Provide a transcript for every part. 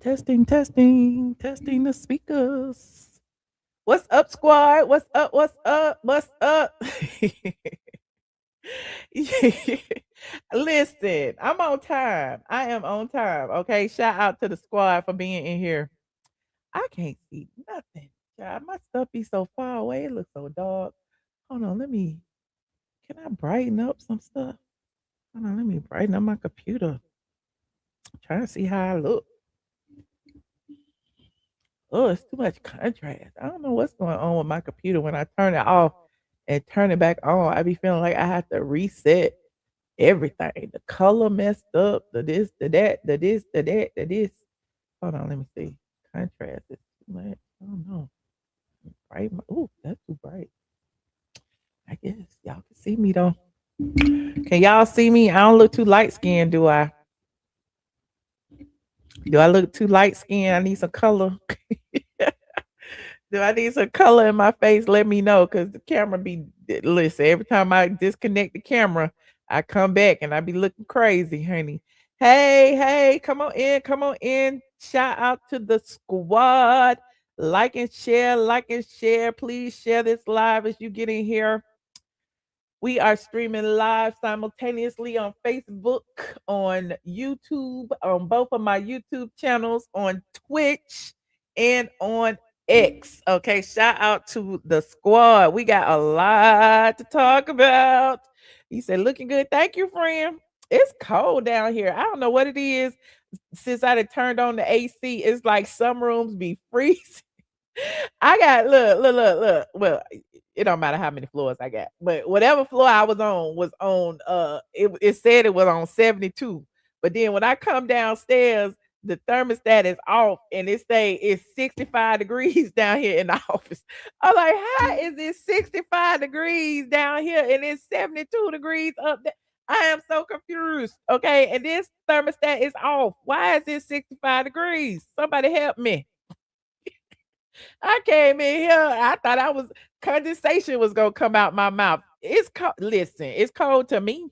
Testing, testing, testing the speakers. What's up, squad? What's up? What's up? What's up? Listen, I'm on time. I am on time. Okay. Shout out to the squad for being in here. I can't see nothing. God, my stuff be so far away. It looks so dark. Hold on. Can I brighten up some stuff? Hold on. Let me brighten up my computer. Trying to see how I look. Oh, it's too much contrast. I don't know what's going on with my computer when I turn it off and turn it back on. I be feeling like I have to reset everything. The color messed up, the this, the that, the this, the that, the this. Hold on, let me see. Contrast is too much. I don't know. Bright. Oh, that's too bright. I guess y'all can see me though. Can y'all see me? I don't look too light skinned, do I? Do I look too light skinned? I need some color. Do I need some color in my face? Let me know, cause the camera be listen. Every time I disconnect the camera, I come back and I be looking crazy, honey. Hey, hey, come on in, come on in. Shout out to the squad. Like and share. Please share this live as you get in here. We are streaming live simultaneously on Facebook, on YouTube, on both of my YouTube channels, on Twitch, and on X. Okay, shout out to the squad. We got a lot to talk about. He said, looking good. Thank you, friend. It's cold down here. I don't know what it is. Since I had turned on the AC, it's like some rooms be freezing. I got look. Well, it don't matter how many floors I got, but whatever floor I was on it said it was on 72. But then when I come downstairs, the thermostat is off and it's 65 degrees down here in the office. I'm like, how is it 65 degrees down here and it's 72 degrees up there? I am so confused. Okay. And this thermostat is off. Why is it 65 degrees? Somebody help me. I came in here. I thought I was condensation was gonna come out my mouth. It's cold. Listen, it's cold to me.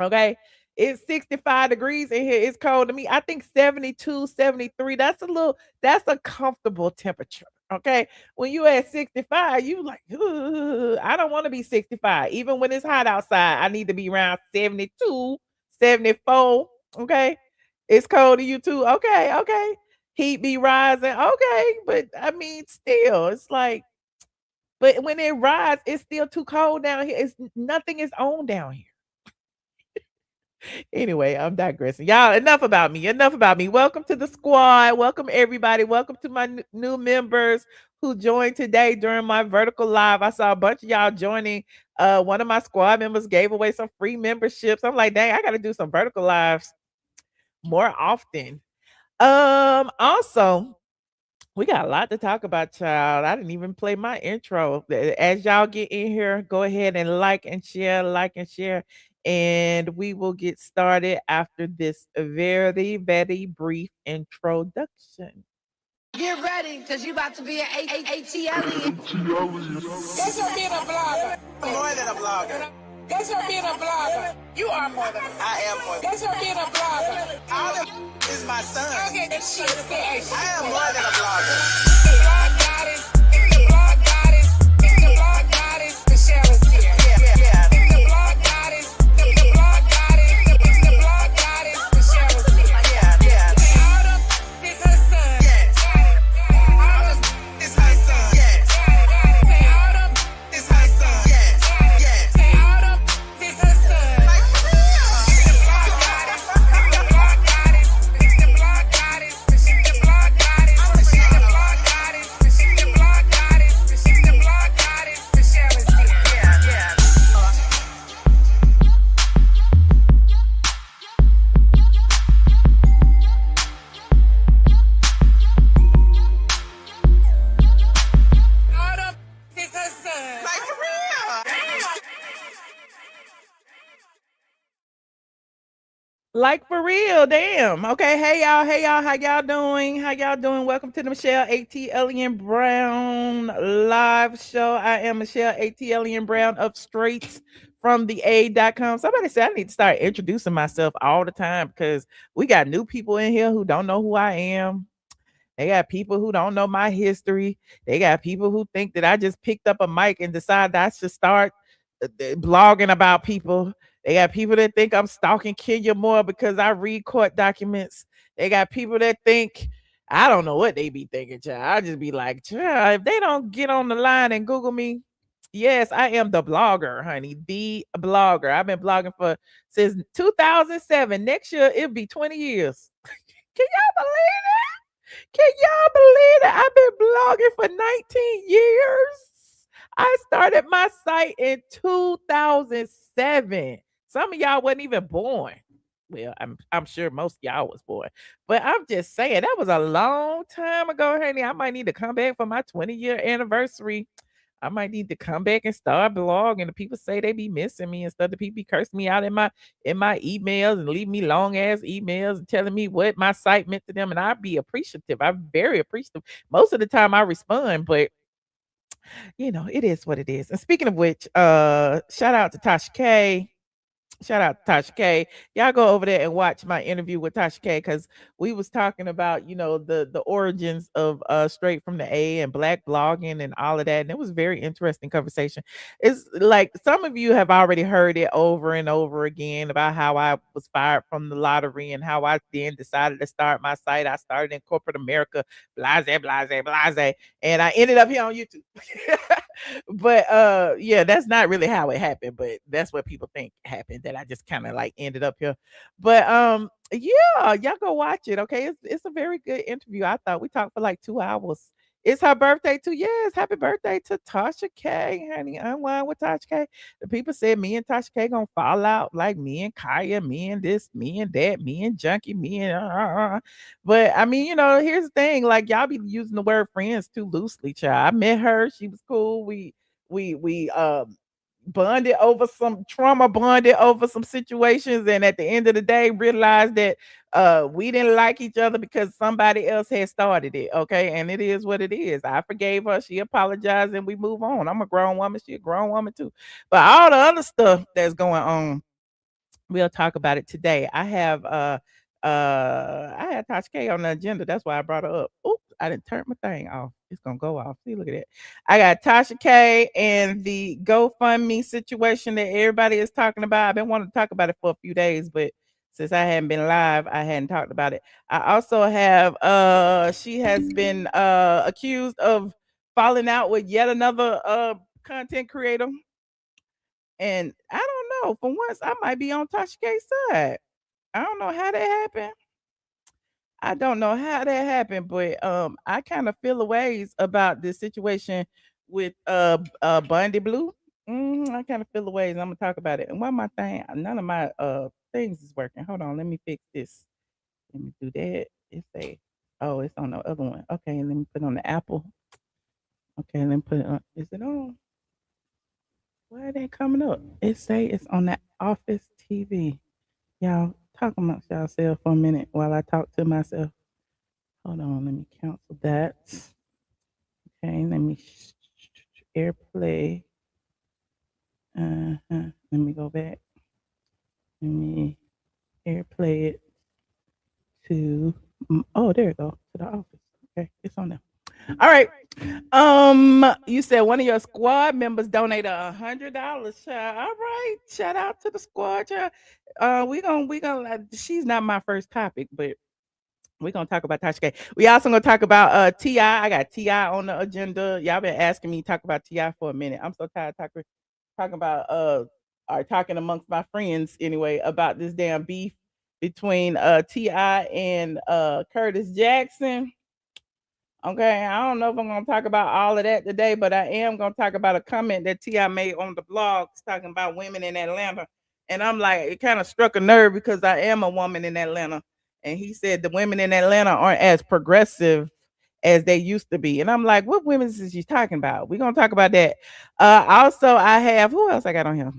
Okay. It's 65 degrees in here. It's cold to me. I think 72, 73. That's a comfortable temperature. Okay. When you at 65, you like, I don't want to be 65. Even when it's hot outside, I need to be around 72, 74. Okay. It's cold to you too. Okay, okay. Heat be rising. Okay, but I mean, still, it's like, but when it rises, it's still too cold down here. It's nothing is on down here. Anyway, I'm digressing. Y'all, enough about me. Enough about me. Welcome to the squad. Welcome everybody. Welcome to my new members who joined today during my vertical live. I saw a bunch of y'all joining. One of my squad members gave away some free memberships. I'm like, dang, I got to do some vertical lives more often. Also, we got a lot to talk about, child. I didn't even play my intro. As y'all get in here, go ahead and like and share, and we will get started after this very, very brief introduction. Get ready, because you about to be an ATLien. Guess you're being a blogger. More than a blogger. Guess you're being a blogger. You are more than I am more than Guess you're being a blogger. all of is my son. Okay, that shit is good. I am more than a blogger. The blog goddess. It's the blog goddess. It's the blog goddess. Michelle is here. Yeah. It's the blog goddess. The blog goddess. It's the blog goddess. Michelle is here. Yeah. Autumn is her son. Yes. Autumn It's her son. Yes. say Autumn. It's her son. Yes. Say Autumn is her son. Like for real. The blog goddess. The blog goddess. It's the blog goddess. The blog goddess. The blog goddess. The blog goddess. The blog goddess. Michelle is here. Yeah. Autumn is her son. Like for real. Like for real, damn. Okay, hey y'all, how y'all doing? How y'all doing? Welcome to the Michelle ATLien Brown live show. I am Michelle ATLien Brown of Straits from the A.com. Somebody said I need to start introducing myself all the time because we got new people in here who don't know who I am. They got people who don't know my history. They got people who think that I just picked up a mic and decided I should start blogging about people. They got people that think I'm stalking Kenya more because I read court documents. They got people that think I don't know what they be thinking, child. I just be like, child, if they don't get on the line and Google me, yes, I am the blogger, honey. The blogger. I've been blogging for since 2007. Next year it'll be 20 years. Can y'all believe can y'all believe that I've been blogging for 19 years? I started my site in 2007. Some of y'all wasn't even born. Well, I'm sure most of y'all was born. But I'm just saying that was a long time ago, honey. I might need to come back for my 20-year anniversary. I might need to come back and start blogging. The people say they be missing me and stuff. The people be cursing me out in my emails and leave me long ass emails and telling me what my site meant to them. And I'd be appreciative. I'm very appreciative. Most of the time I respond, but it is what it is. And speaking of which, shout out to Tasha K. Shout out to Tasha K. Y'all go over there and watch my interview with Tasha K because we was talking about, the origins of straight from the A and black blogging and all of that. And it was a very interesting conversation. It's like some of you have already heard it over and over again about how I was fired from the lottery and how I then decided to start my site. I started in corporate America, blase, blase, blase. And I ended up here on YouTube. But yeah, that's not really how it happened, but that's what people think happened, that I just kind of like ended up here. But yeah, y'all go watch it. Okay, it's a very good interview. I thought we talked for like 2 hours. It's her birthday too. Yes, happy birthday to Tasha K, honey. Unwind with Tasha K. The people said me and Tasha K gonna fall out like me and Kaya, me and this, me and that, me and Junkie, me and. But I mean, here's the thing. Like y'all be using the word friends too loosely, child. I met her. She was cool. We bonded over some trauma, bonded over some situations, and at the end of the day, realized that we didn't like each other because somebody else had started it. Okay, and it is what it is. I forgave her. She apologized, and we move on. I'm a grown woman. She a grown woman too. But all the other stuff that's going on, we'll talk about it today. I had Tasha K on the agenda. That's why I brought her up. Oops, I didn't turn my thing off. It's gonna go off. See, look at that. I got Tasha K and the GoFundMe situation that everybody is talking about. I've been wanting to talk about it for a few days, but since I hadn't been live, I hadn't talked about it. I also have she has been accused of falling out with yet another content creator. And I don't know. For once, I might be on Tasha K's side. I don't know how that happened. I don't know how that happened, but I kind of feel a ways about this situation with Bondy Blue. I kind of feel a ways. I'm gonna talk about it. And one my thing, none of my things is working. Hold on, let me fix this. Let me do that. It's oh, it's on the other one. Okay, let me put it on the Apple. Okay, let me put it on. Is it on? Why it ain't coming up? It say it's on the Office TV. Y'all talk amongst yourself for a minute while I talk to myself. Hold on, let me cancel that. Okay, let me airplay. Let me go back. Let me airplay it to. Oh, there we go. To the office. Okay, it's on there. All right. You said one of your squad members donated $100. Child. All right. Shout out to the squad. Child. We gonna. She's not my first topic, but we're gonna talk about Tasha K. We also gonna talk about Ti. I got Ti on the agenda. Y'all been asking me to talk about Ti for a minute. I'm so tired of talking about or talking amongst my friends anyway about this damn beef between Ti and Curtis Jackson. Okay, I don't know if I'm gonna talk about all of that today, but I am gonna talk about a comment that Ti made on the blog talking about women in Atlanta. And I'm like, it kind of struck a nerve because I am a woman in Atlanta. And he said the women in Atlanta aren't as progressive as they used to be. And I'm like, what women is she talking about? We're gonna talk about that. Also, I have who else I got on here?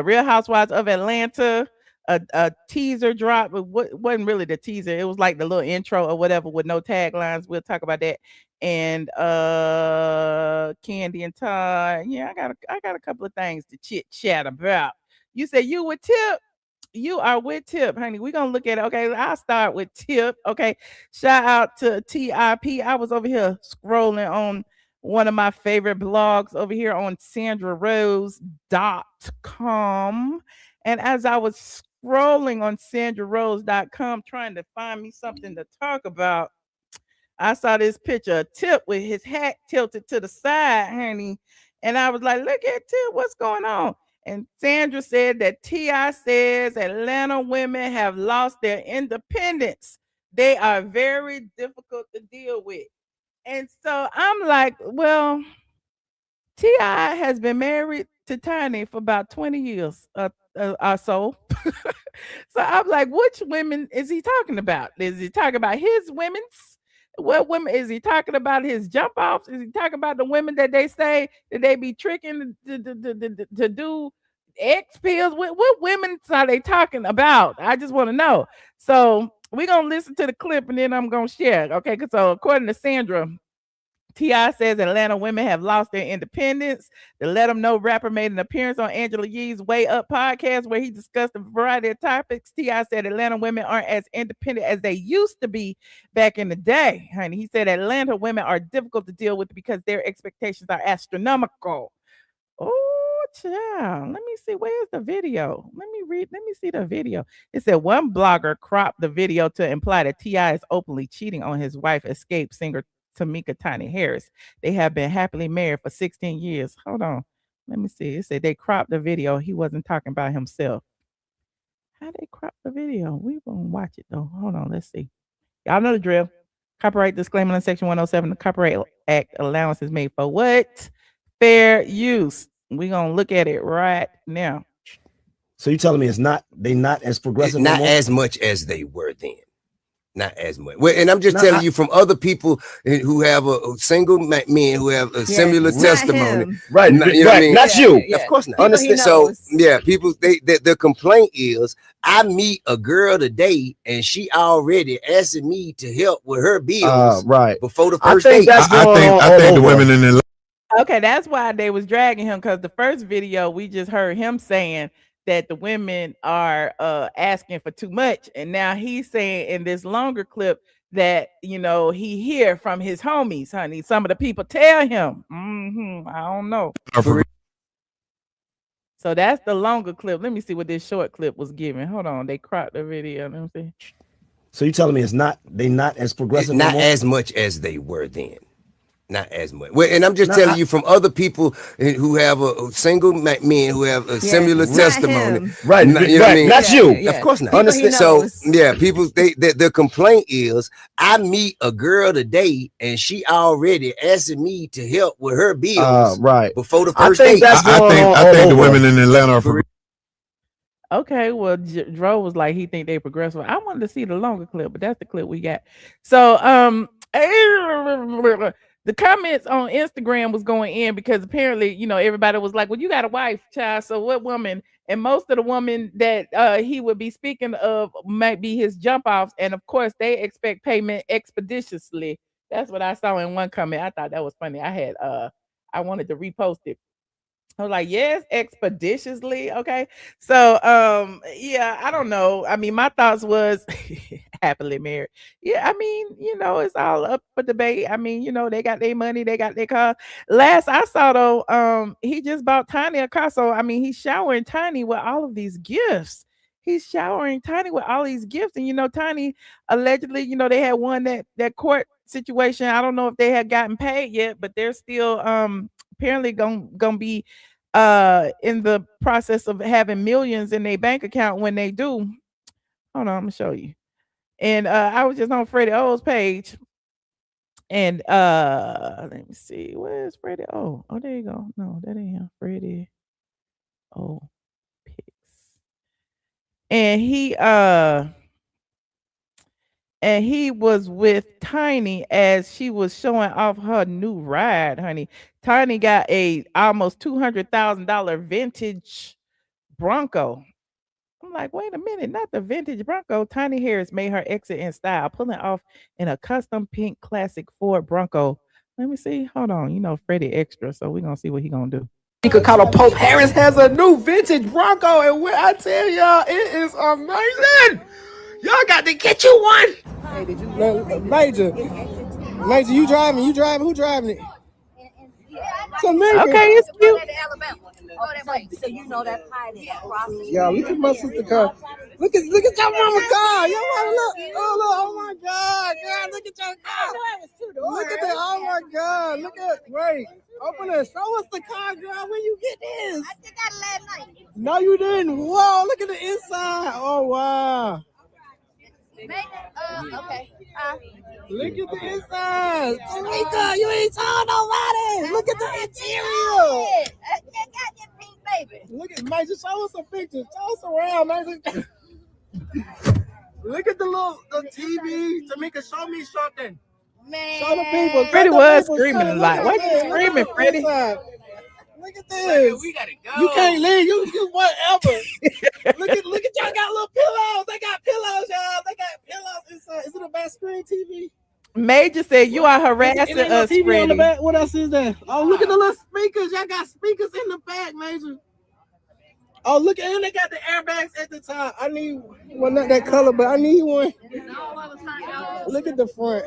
Real Housewives of Atlanta. a teaser drop, but what wasn't really the teaser. It was like the little intro or whatever with no taglines. We'll talk about that. And Kandi and Todd. Yeah, I got a couple of things to chit chat about. You said you with Tip. You are with Tip, honey. We're gonna look at it. Okay, I'll start with Tip. Okay. Shout out to TIP. I was over here scrolling on one of my favorite blogs over here on sandrarose.com. And as I was scrolling on sandrarose.com trying to find me something to talk about, I saw this picture of Tip with his hat tilted to the side, honey. And I was like, look at Tip, what's going on? And Sandra said that T.I. says Atlanta women have lost their independence. They are very difficult to deal with. And so I'm like, well, T.I. has been married to Tiny for about 20 years or so. So I'm like, which women is he talking about? Is he talking about his women's? What women is he talking about? His jump offs? Is he talking about the women that they say that they be tricking to do X pills? What women are they talking about? I just want to know. So we're gonna listen to the clip and then I'm gonna share. Okay, so according to Sandra, T.I. says Atlanta women have lost their independence. To let them know, rapper made an appearance on Angela Yee's Way Up podcast where he discussed a variety of topics. T.I. said Atlanta women aren't as independent as they used to be back in the day, honey. He said Atlanta women are difficult to deal with because their expectations are astronomical. Oh, child. Let me see. Where's the video? Let me read. Let me see the video. It said one blogger cropped the video to imply that T.I. is openly cheating on his wife, escaped singer Tamika Tiny Harris. They have been happily married for 16 years. Hold on. Let me see. It said they cropped the video. He wasn't talking about himself. How they crop the video? We won't watch it though. Hold on. Let's see. Y'all know the drill. Copyright disclaimer in Section 107. The Copyright Act allowance is made for what? Fair use. We're going to look at it right now. So you telling me they not as progressive? Not as much as they were then. Not as much. Well, and I'm just telling you from other people who have a single men who have a similar testimony. Right. Not, you know what I mean? Not you. Of course not. Understand. So yeah, people the complaint is I meet a girl today and she already asking me to help with her bills right before the first date. I think the women in the okay, that's why they was dragging him, because the first video we just heard him saying that the women are asking for too much, and now he's saying in this longer clip that he hear from his homies, honey. Some of the people tell him, I don't know. So that's the longer clip. Let me see what this short clip was giving. Hold on, they cropped the video. Let me see. So you telling me they not as progressive? Not as much as they were then. Not as much. Well, and I'm just telling you from other people who have a single men who have a similar testimony. Right. Not, you know what I mean? Not you. Of course not. Understand. So yeah, people the complaint is I meet a girl today and she already asking me to help with her bills right before the first date. I think the women in Atlanta are okay, well, Dro was like he think they progressive. I wanted to see the longer clip, but that's the clip we got. So the comments on Instagram was going in because apparently, everybody was like, well, you got a wife, child. So what woman? And most of the women that he would be speaking of might be his jump offs. And of course, they expect payment expeditiously. That's what I saw in one comment. I thought that was funny. I wanted to repost it. I was like, yes, expeditiously. Okay. So yeah, I don't know. I mean, my thoughts was happily married. Yeah, I mean, it's all up for debate. I mean, they got their money, they got their car. Last I saw though, he just bought Tiny a car. So I mean, he's showering Tiny with all of these gifts. He's showering Tiny with all these gifts. And Tiny allegedly, they had won that court situation. I don't know if they had gotten paid yet, but they're still apparently gonna be in the process of having millions in their bank account when they do. Hold on, I'm gonna show you. And I was just on Freddie O's page, and let me see, where's Freddie O? Oh, there you go. No, that ain't him. Freddie O pics. And he was with Tiny as she was showing off her new ride, honey. Tiny got a almost $200,000 vintage Bronco. I'm like, wait a minute, not the vintage Bronco. Tiny Harris made her exit in style, pulling off in a custom pink classic Ford Bronco. Let me see. Hold on. You know Freddie extra, so we're gonna see what he gonna do. Called Pope Harris has a new vintage Bronco, and when I tell y'all, it is amazing. Y'all got to get you one. Hey, did you Major, you driving? Who driving it? Okay, it's cute. So you know that pie across. Yeah, look at my sister car. Look at your mama car. Your mama look. Oh my God, girl, look at your car. Look at that. Oh my God, look at. Wait, open it. Show us the car, girl. Where you get this? I did that last night. No, you didn't. Whoa, look at the inside. Oh wow. Okay. Look at the inside. Tamika, you ain't told nobody. Look at the interior. Got that pink baby. Look at Major. Show us some pictures. Show us around, Major. Look at the TV. Tamika, show me something. Man. Show the people. Freddie was screaming a lot. Why you screaming, Freddie? Look at this. We gotta go. You can't leave. You whatever. look at y'all got little pillows. They got pillows, y'all. They got pillows inside. Is it a bad screen TV? Major said you are harassing us, TV Freddie. on the back. What else is that? Oh, look at the little speakers. Y'all got speakers in the back, Major. Oh, look at them. They got the airbags at the top. I need one, not that color, but I need one. Look at the front.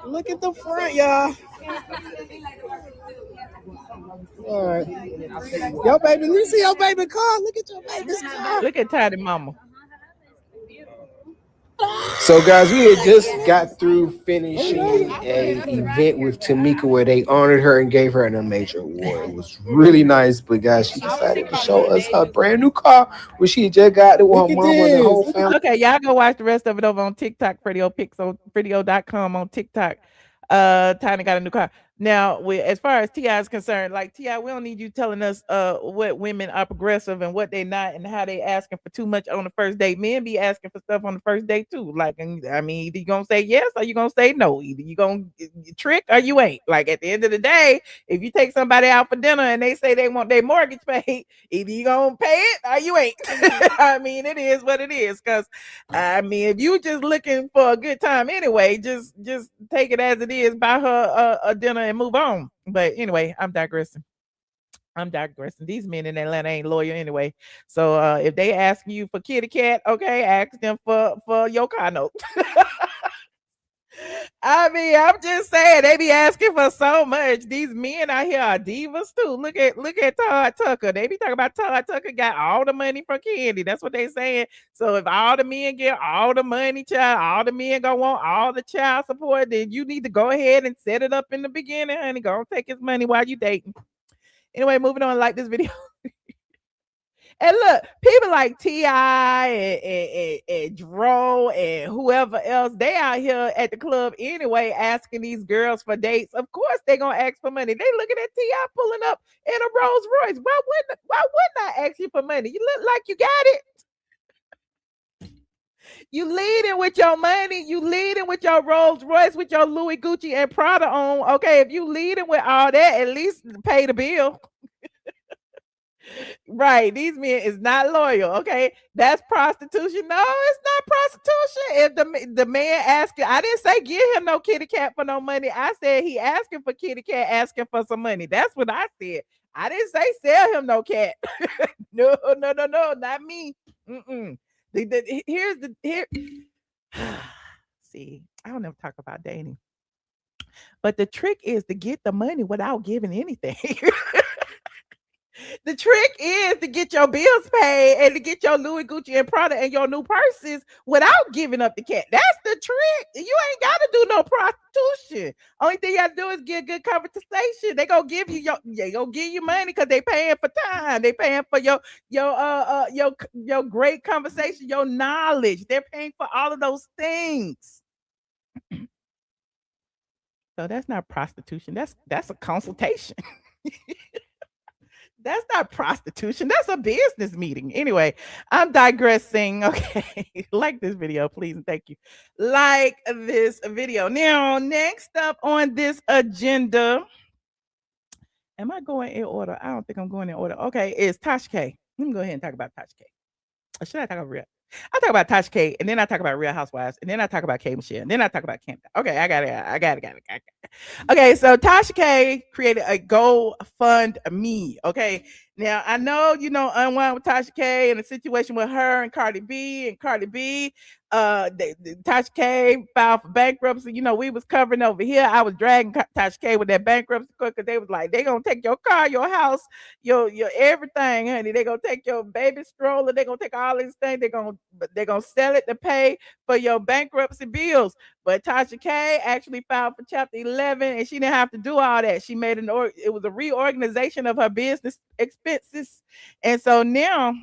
Look at the front, y'all. All right. Yo, baby, you see your baby car? Look at your baby's car. Look at Tiny Mama. So, guys, we had just got through finishing an event with Tamika where they honored her and gave her a major award. It was really nice, but guys, she decided to show us her brand new car, which she had just got it with her mama and the whole family. Okay, y'all go watch the rest of it over on TikTok, Fredio Pics on Fredio.com on TikTok. Tiny got a new car. Now, as far as T.I. is concerned, like T.I., we don't need you telling us what women are progressive and what they not and how they asking for too much on the first date. Men be asking for stuff on the first date too. Like, I mean, either you gonna say yes or you gonna say no. Either you gonna trick or you ain't. Like at the end of the day, if you take somebody out for dinner and they say they want their mortgage paid, either you gonna pay it or you ain't. I mean, it is what it is. Cause I mean, if you just looking for a good time anyway, just take it as it is. Buy her a dinner and move on. But anyway, I'm digressing. These men in Atlanta ain't loyal anyway. So if they ask you for kitty cat, okay, ask them for your car note. I mean, I'm just saying they be asking for so much. These men out here are divas too. Look at Todd Tucker. They be talking about Todd Tucker got all the money from Kandi. That's what they saying. So if all the men get all the money, child, all the men gonna want all the child support, then you need to go ahead and set it up in the beginning, honey. Go take his money while you dating. Anyway, moving on. Like this video. And look, people like T.I. and RHOA and whoever else, they out here at the club anyway asking these girls for dates. Of course, they gonna ask for money. They looking at T.I. pulling up in a Rolls Royce. Why wouldn't I ask you for money? You look like you got it. You leading with your money. You leading with your Rolls Royce, with your Louis, Gucci, and Prada on. Okay, if you leading with all that, at least pay the bill. Right, these men is not loyal. Okay, that's prostitution. No, it's not prostitution. If the man asking, I didn't say give him no kitty cat for no money. I said he asking for kitty cat, asking for some money. That's what I said. I didn't say sell him no cat. No, not me. Here. See, I don't ever talk about dating, but the trick is to get the money without giving anything. The trick is to get your bills paid and to get your Louis, Gucci, and Prada and your new purses without giving up the cat. That's the trick. You ain't got to do no prostitution. Only thing you got to do is get good conversation. They gonna give you money because they paying for time. They paying for your great conversation, your knowledge. They're paying for all of those things. So that's not prostitution. That's a consultation. That's not prostitution. That's a business meeting. Anyway, I'm digressing. Okay. Like this video, please, and thank you. Like this video. Now, next up on this agenda, am I going in order? I don't think I'm going in order. Okay, it's Tasha K. let me go ahead and talk about Tasha K. Or should I talk about Real? I talk about Tasha K, and then I talk about Real Housewives, and then I talk about K Michelle, and then I talk about Camp. Okay, I got it. Okay, so Tasha K created a GoFundMe. Okay, now I know Unwind with Tasha K and the situation with her and Cardi B, Tasha K filed for bankruptcy. We was covering over here. I was dragging Tasha K with that bankruptcy court because they was like, they gonna take your car, your house, your everything, honey. They gonna take your baby stroller. They gonna take all these things. They gonna sell it to pay for your bankruptcy bills. But Tasha K actually filed for Chapter 11, and she didn't have to do all that. She made it was a reorganization of her business expenses, and so now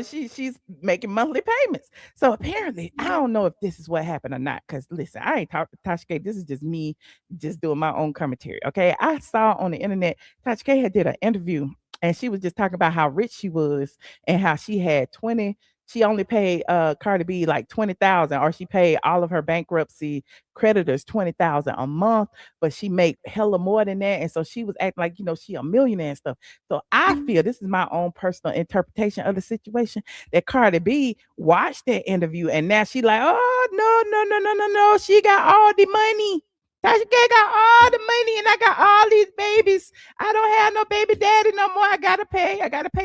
she's making monthly payments. So apparently, I don't know if this is what happened or not. Because listen, I ain't talked to Tasha K. This is just me just doing my own commentary. Okay. I saw on the internet Tasha K had did an interview and she was just talking about how rich she was and how she had 20. She only paid Cardi B like 20,000, or she paid all of her bankruptcy creditors 20,000 a month, but she made hella more than that. And so she was acting like, she a millionaire and stuff. So I feel, this is my own personal interpretation of the situation, that Cardi B watched that interview and now she like, oh no. She got all the money. Tasha K got all the money and I got all these babies. I don't have no baby daddy no more. I gotta pay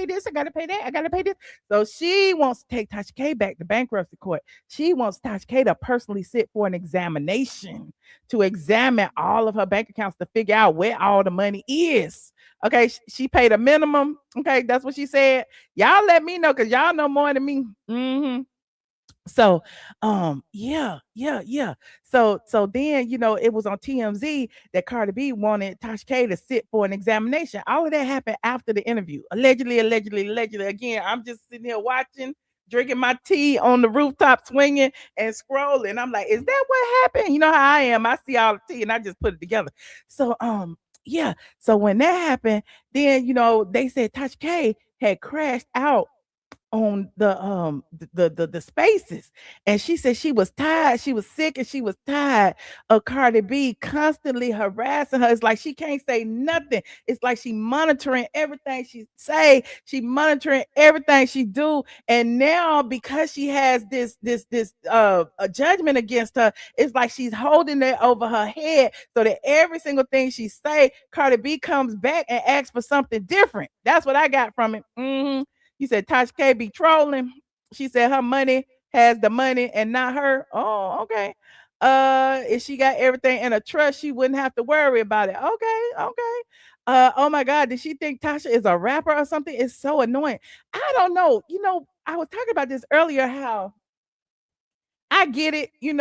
this. I gotta pay that. I gotta pay this. So she wants to take Tasha K back to bankruptcy court. She wants Tasha K to personally sit for an examination to examine all of her bank accounts to figure out where all the money is. Okay, she paid a minimum. Okay, that's what she said. Y'all let me know because y'all know more than me. So, yeah. So then, it was on TMZ that Cardi B wanted Tasha K to sit for an examination. All of that happened after the interview. Allegedly. Again, I'm just sitting here watching, drinking my tea on the rooftop, swinging and scrolling. I'm like, is that what happened? You know how I am. I see all the tea and I just put it together. So, yeah. So when that happened, then they said Tasha K had crashed out on the spaces, and she said she was tired, she was sick, and she was tired of Cardi B constantly harassing her. It's like she can't say nothing. It's like she monitoring everything she say, she monitoring everything she do, and now because she has this a judgment against her, it's like she's holding it over her head so that every single thing she say, Cardi B comes back and asks for something different. That's what I got from it. You said Tasha K be trolling. She said her money has the money and not her. Oh, okay. If she got everything in a trust, she wouldn't have to worry about it. Okay. Oh my God, did she think Tasha is a rapper or something? It's so annoying. I don't know. I was talking about this earlier, how I get it. We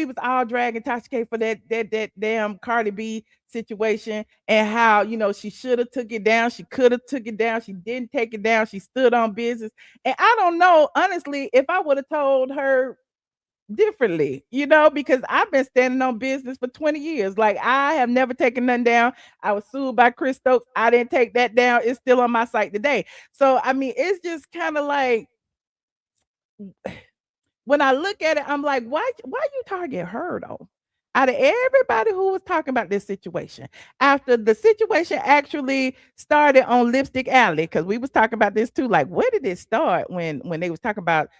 was all dragging Tasha K for that damn Cardi B situation, and how she should have took it down, she could have took it down, she didn't take it down, she stood on business. And I don't know, honestly, if I would have told her differently, because I've been standing on business for 20 years. Like, I have never taken nothing down. I was sued by Chris Stokes. I didn't take that down. It's still on my site today. So I mean, it's just kind of like, when I look at it, I'm like, why you target her though? Out of everybody who was talking about this situation, after the situation actually started on Lipstick Alley, because we was talking about this too. Like, where did it start when they was talking about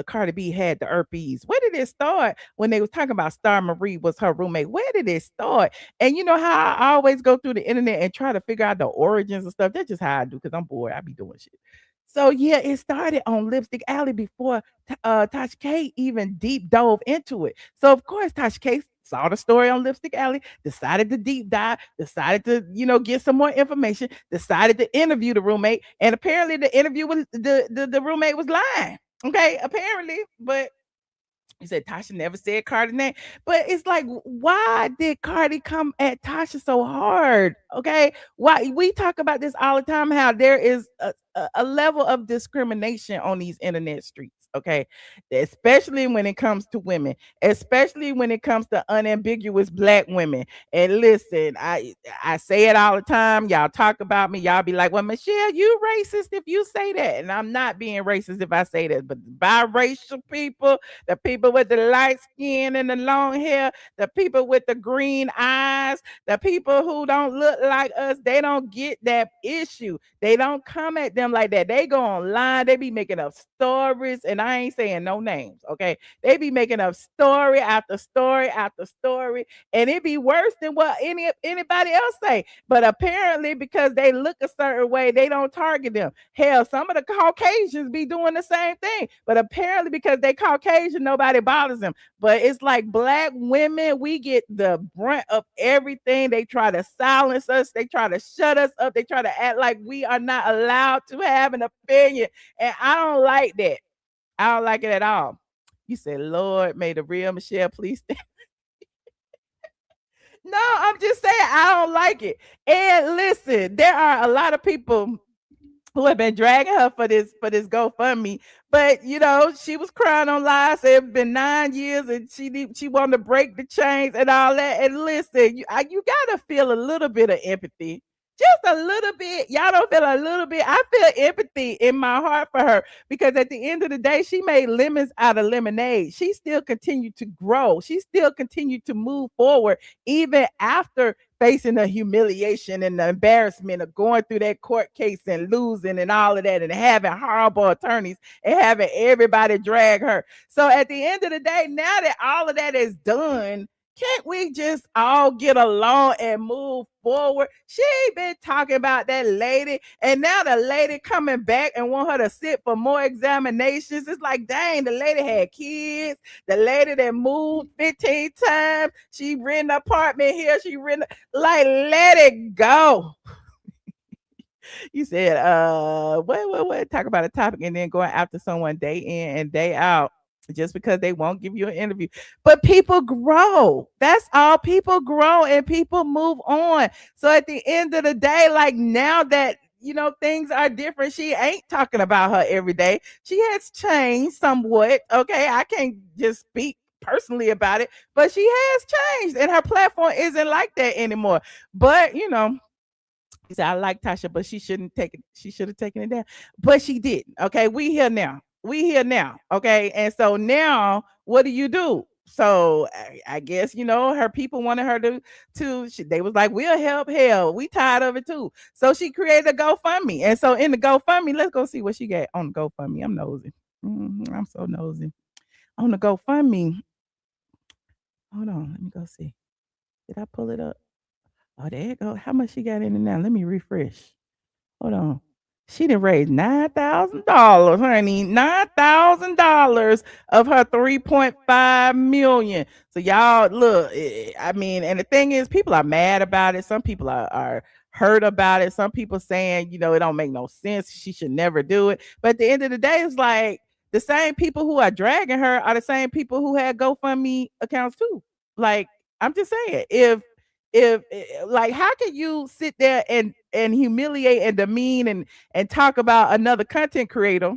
Cardi B had the herpes? Where did it start when they was talking about Star Marie was her roommate? Where did it start? And you know how I always go through the internet and try to figure out the origins and stuff. That's just how I do, because I'm bored. I be doing shit. So yeah, it started on Lipstick Alley before Tasha K even deep dove into it. So of course Tasha K saw the story on Lipstick Alley, decided to deep dive, decided to get some more information, decided to interview the roommate, and apparently the interview was the roommate was lying. Okay, apparently, but he said Tasha never said Cardi's name. But it's like, why did Cardi come at Tasha so hard? Okay. Why we talk about this all the time, how there is a level of discrimination on these internet streets. Okay, especially when it comes to women, especially when it comes to unambiguous black women. And listen, I say it all the time. Y'all talk about me. Y'all be like, "Well, Michelle, you racist if you say that," and I'm not being racist if I say that. But biracial people, the people with the light skin and the long hair, the people with the green eyes, the people who don't look like us, they don't get that issue. They don't come at them like that. They go online. They be making up stories, and I ain't saying no names. Okay, they be making up story after story after story, and it be worse than what anybody else say. But apparently, because they look a certain way, they don't target them. Hell, some of the Caucasians be doing the same thing, but apparently because they Caucasian, nobody bothers them. But it's like black women, we get the brunt of everything. They try to silence us, they try to shut us up, they try to act like we are not allowed to have an opinion. And I don't like that. I don't like it at all. You said, Lord, may the real Michelle please stay. No, I'm just saying I don't like it. And listen, there are a lot of people who have been dragging her for this GoFundMe. But she was crying on live. Said it's been 9 years, and she wanted to break the chains and all that. And listen, you gotta feel a little bit of empathy. Just a little bit. Y'all don't feel a little bit. I feel empathy in my heart for her because at the end of the day, she made lemons out of lemonade. She still continued to grow. She still continued to move forward even after facing the humiliation and the embarrassment of going through that court case and losing and all of that and having horrible attorneys and having everybody drag her. So at the end of the day, now that all of that is done, can't we just all get along and move forward? She ain't been talking about that lady, and now the lady coming back and want her to sit for more examinations. It's like, dang, the lady had kids. The lady that moved 15 times. She rent an apartment here. She rent, like, let it go. You said, what? Talk about a topic and then going after someone day in and day out just because they won't give you an interview. But people grow. That's all. People grow and people move on. So at the end of the day, like now that things are different, she ain't talking about her every day. She has changed somewhat. Okay, I can't just speak personally about it, but she has changed and her platform isn't like that anymore. But he said, I like Tasha, but she shouldn't take it. She should have taken it down. But she didn't. Okay. We here now. We here now. Okay. And so now what do? So I guess, her people wanted her they was like, we'll help. Hell, we tired of it too. So she created a GoFundMe. And so in the GoFundMe, let's go see what she got on the GoFundMe. I'm nosy. I'm so nosy. On the GoFundMe. Hold on. Let me go see. Did I pull it up? Oh, there you go. How much she got in it now? Let me refresh. Hold on. She done raised $9,000, honey. $9,000 of her 3.5 million. So y'all look, I mean, and the thing is, people are mad about it. Some people are hurt about it. Some people saying, it don't make no sense. She should never do it. But at the end of the day, it's like the same people who are dragging her are the same people who had GoFundMe accounts too. Like, I'm just saying, if like how can you sit there and humiliate and demean and talk about another content creator,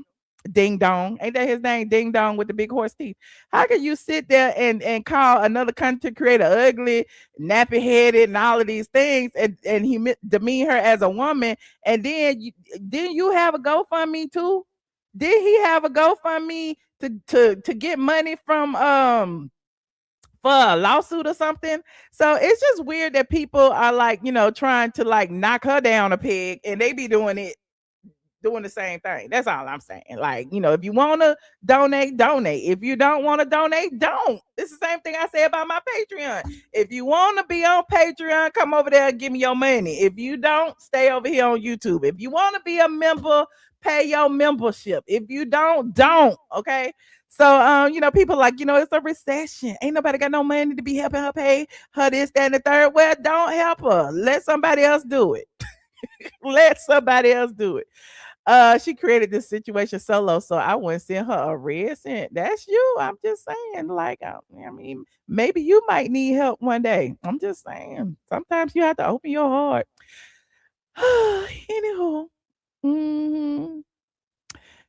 Ding Dong, ain't that his name, Ding Dong with the big horse teeth? How can you sit there and call another content creator ugly, nappy headed, and all of these things, and demean her as a woman? And then didn't you have a GoFundMe too? Did he have a GoFundMe to get money from for a lawsuit or something? So it's just weird that people are like, trying to like knock her down a peg, and they be doing the same thing. That's all I'm saying. Like, if you want to donate, donate. If you don't want to donate, don't. It's the same thing I say about my Patreon. If you want to be on Patreon, come over there and give me your money. If you don't, stay over here on YouTube. If you want to be a member, pay your membership. If you don't, okay? So, people like, it's a recession. Ain't nobody got no money to be helping her pay her this, that, and the third. Well, don't help her. Let somebody else do it. Let somebody else do it. She created this situation solo, so I wouldn't send her a red cent. That's you. I'm just saying. Like, I mean, maybe you might need help one day. I'm just saying. Sometimes you have to open your heart. Anywho.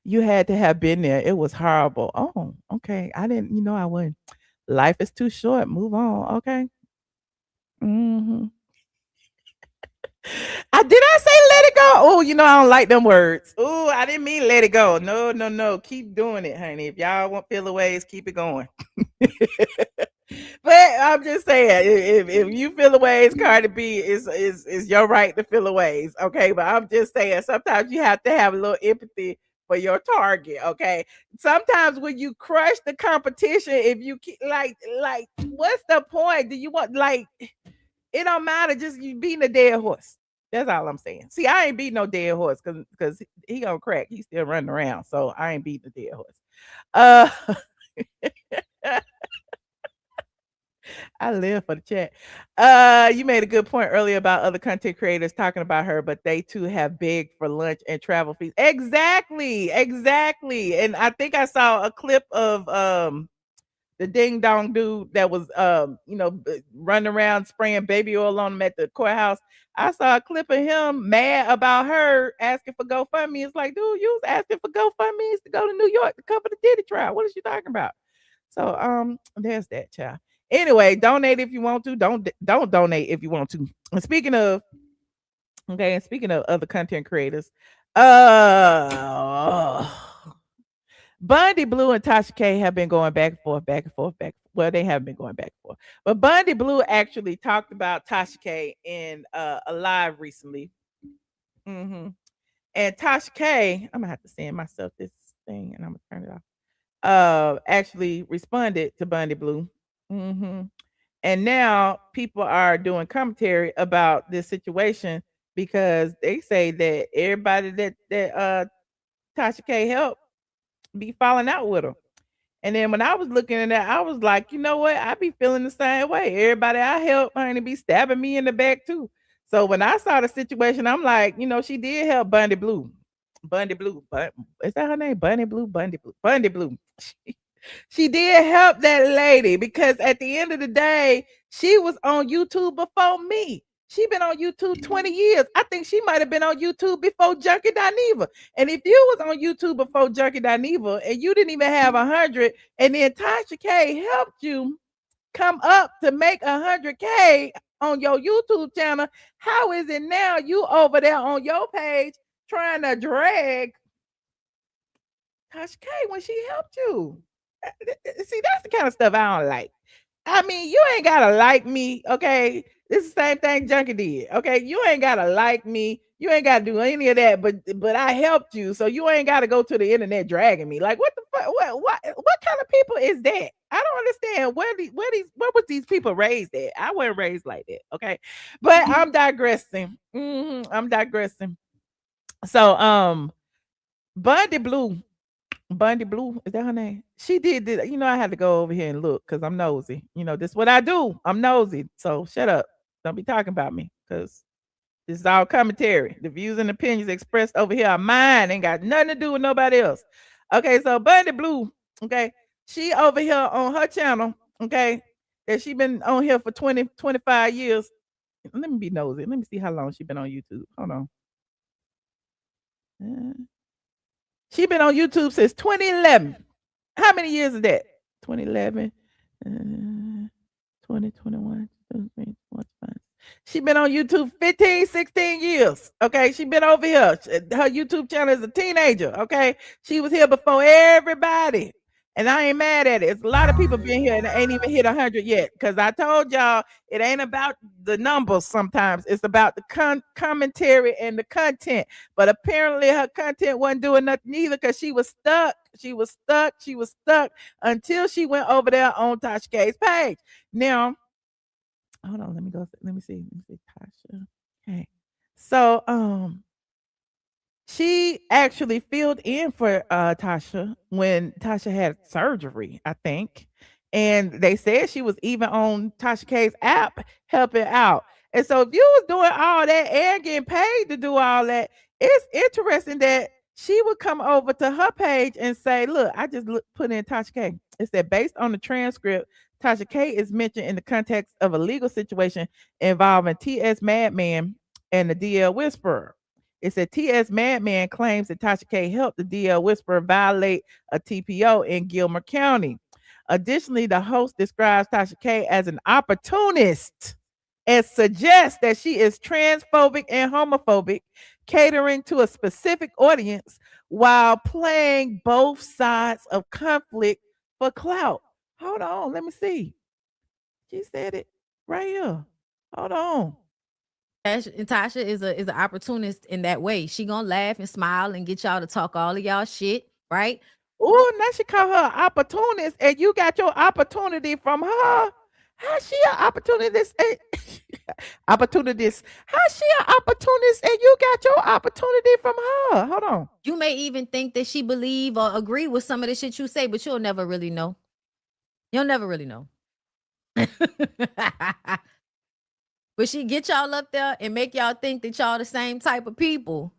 You had to have been there. It was horrible. Oh, okay. I didn't, I wouldn't. Life is too short. Move on. Okay. Hmm. Did I say let it go? Oh, I don't like them words. Oh, I didn't mean let it go. No, no, no. Keep doing it, honey. If y'all want ways, keep it going. But I'm just saying, if you feel ways, Cardi B is your right to feel ways. Okay. But I'm just saying sometimes you have to have a little empathy for your target. Okay. Sometimes when you crush the competition, if you keep like what's the point? Do you want it don't matter, just you beating a dead horse. That's all I'm saying. See, I ain't beating no dead horse because he gonna crack. He's still running around. So I ain't beating the dead horse. Uh I live for the chat. You made a good point earlier about other content creators talking about her, but they too have begged for lunch and travel fees. Exactly, exactly. And I think I saw a clip of the ding dong dude that was running around spraying baby oil on him at the courthouse. I saw a clip of him mad about her asking for GoFundMe. It's like, dude, you was asking for GoFundMe to go to New York to cover the Diddy trial. What is she talking about? So there's that, child. Anyway, donate if you want to. Don't donate if you want to. And speaking of other content creators, Bondy Blue and Tasha K have been going back and forth, back and forth, back. Well, they haven't been going back and forth. But Bondy Blue actually talked about Tasha K in a live recently. Hmm. And Tasha K, I'm gonna have to send myself this thing and I'm gonna turn it off. Actually responded to Bondy Blue. Hmm. And now people are doing commentary about this situation because they say that everybody that Tasha K helped be falling out with her. And then when I was looking at that, I was like, you know what? I be feeling the same way. Everybody I help, honey, be stabbing me in the back too. So when I saw the situation, I'm like, she did help Bundy Blue. Bundy Blue. Is that her name? Bundy Blue? Bundy Blue. Bundy Blue. She did help that lady because at the end of the day, she was on YouTube before me. She been on YouTube 20 years. I think she might have been on YouTube before Junkie Dineva. And if you was on YouTube before Junkie Dineva and you didn't even have 100, and then Tasha K helped you come up to make 100K on your YouTube channel, how is it now you over there on your page trying to drag Tasha K when she helped you? See, that's the kind of stuff I don't like. I mean, you ain't gotta like me, okay? This is the same thing Junkie did, okay? You ain't gotta like me. You ain't gotta do any of that, but I helped you, so you ain't gotta go to the internet dragging me. Like, what the fuck? What kind of people is that? I don't understand where was these people raised at? I wasn't raised like that, okay? But I'm digressing. I'm digressing. So, Bondy Blue is that her name? She did this. I had to go over here and look because I'm nosy. This is what I do. I'm nosy. So shut up. Don't be talking about me because this is all commentary. The views and opinions expressed over here are mine. Ain't got nothing to do with nobody else. Okay, so Bondy Blue, okay, she over here on her channel, okay, that she been on here for 25 years. Let me be nosy. Let me see how long she been on YouTube. Hold on. She been on YouTube since 2011. How many years is that? 2011, 2021, 2025. She been on YouTube 15, 16 years. Okay. She been over here. Her YouTube channel is a teenager. Okay. She was here before everybody. And I ain't mad at it. It's a lot of people been here and ain't even hit 100 yet. Because I told y'all it ain't about the numbers sometimes. It's about the commentary and the content. But apparently her content wasn't doing nothing either because she was stuck. She was stuck until she went over there on Tasha K's page. Now, hold on. Let me see. Tasha. Okay. So, she actually filled in for Tasha when Tasha had surgery, I think. And they said she was even on Tasha K's app helping out. And so if you was doing all that and getting paid to do all that, it's interesting that she would come over to her page and say, look, I just put in Tasha K. It said, based on the transcript, Tasha K is mentioned in the context of a legal situation involving T.S. Madman and the DL Whisperer. It said TS Madman claims that Tasha K helped the DL Whisperer violate a TPO in Gilmer County. Additionally, the host describes Tasha K as an opportunist and suggests that she is transphobic and homophobic, catering to a specific audience while playing both sides of conflict for clout. Hold on, let me see. She said it right here. Hold on. Tasha is an opportunist in that way. She gonna laugh and smile and get y'all to talk all of y'all shit, right? Oh, now she call her an opportunist, and you got your opportunity from her. How's she an opportunist? Opportunist. How's she an opportunist, and you got your opportunity from her? Hold on. You may even think that she believe or agree with some of the shit you say, but you'll never really know. You'll never really know. But she get y'all up there and make y'all think that y'all the same type of people.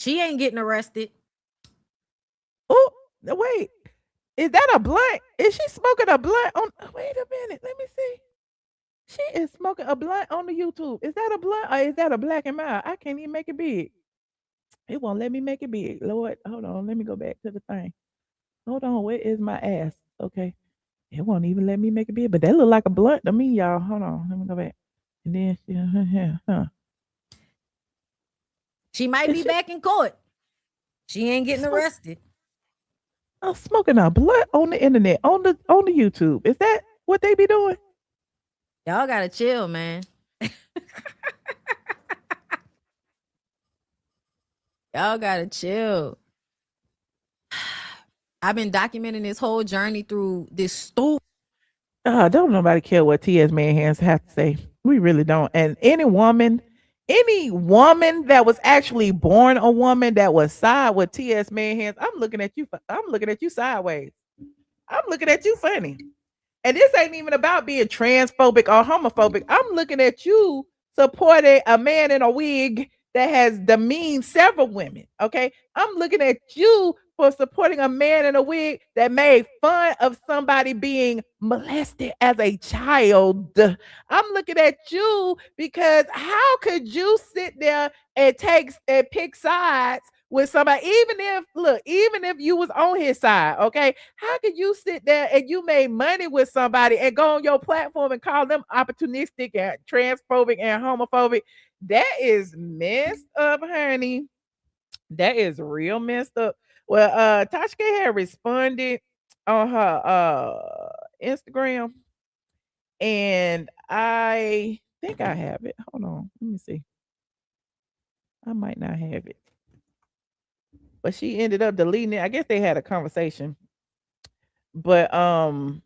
She ain't getting arrested. Oh, wait. Is that a blunt? Is she smoking a blunt on? Wait a minute. Let me see. She is smoking a blunt on the YouTube. Is that a blunt or is that a black and mild? I can't even make it big. It won't let me make it big. Lord, hold on. Let me go back to the thing. Hold on. Where is my ass? Okay. It won't even let me make it big, but that look like a blunt to me, y'all. Hold on. Let me go back. And then She might be back in court. She ain't getting arrested. I'm smoking a blunt on the internet, on the YouTube. Is that what they be doing? Y'all gotta chill, man. Y'all gotta chill. I've been documenting this whole journey through this stupid. Don't nobody care what T.S. Manhands have to say. We really don't. And any woman that was actually born a woman that was side with T.S. Manhands, I'm looking at you sideways. I'm looking at you funny. And this ain't even about being transphobic or homophobic. I'm looking at you supporting a man in a wig that has demeaned several women. Okay. I'm looking at you for supporting a man in a wig that made fun of somebody being molested as a child. I'm looking at you because how could you sit there and pick sides with somebody, even if you was on his side, okay? How could you sit there and you made money with somebody and go on your platform and call them opportunistic and transphobic and homophobic? That is messed up, honey. That is real messed up. Well, Tasha K had responded on her Instagram, and I think I have it. Hold on, let me see. I might not have it, but she ended up deleting it. I guess they had a conversation, but hold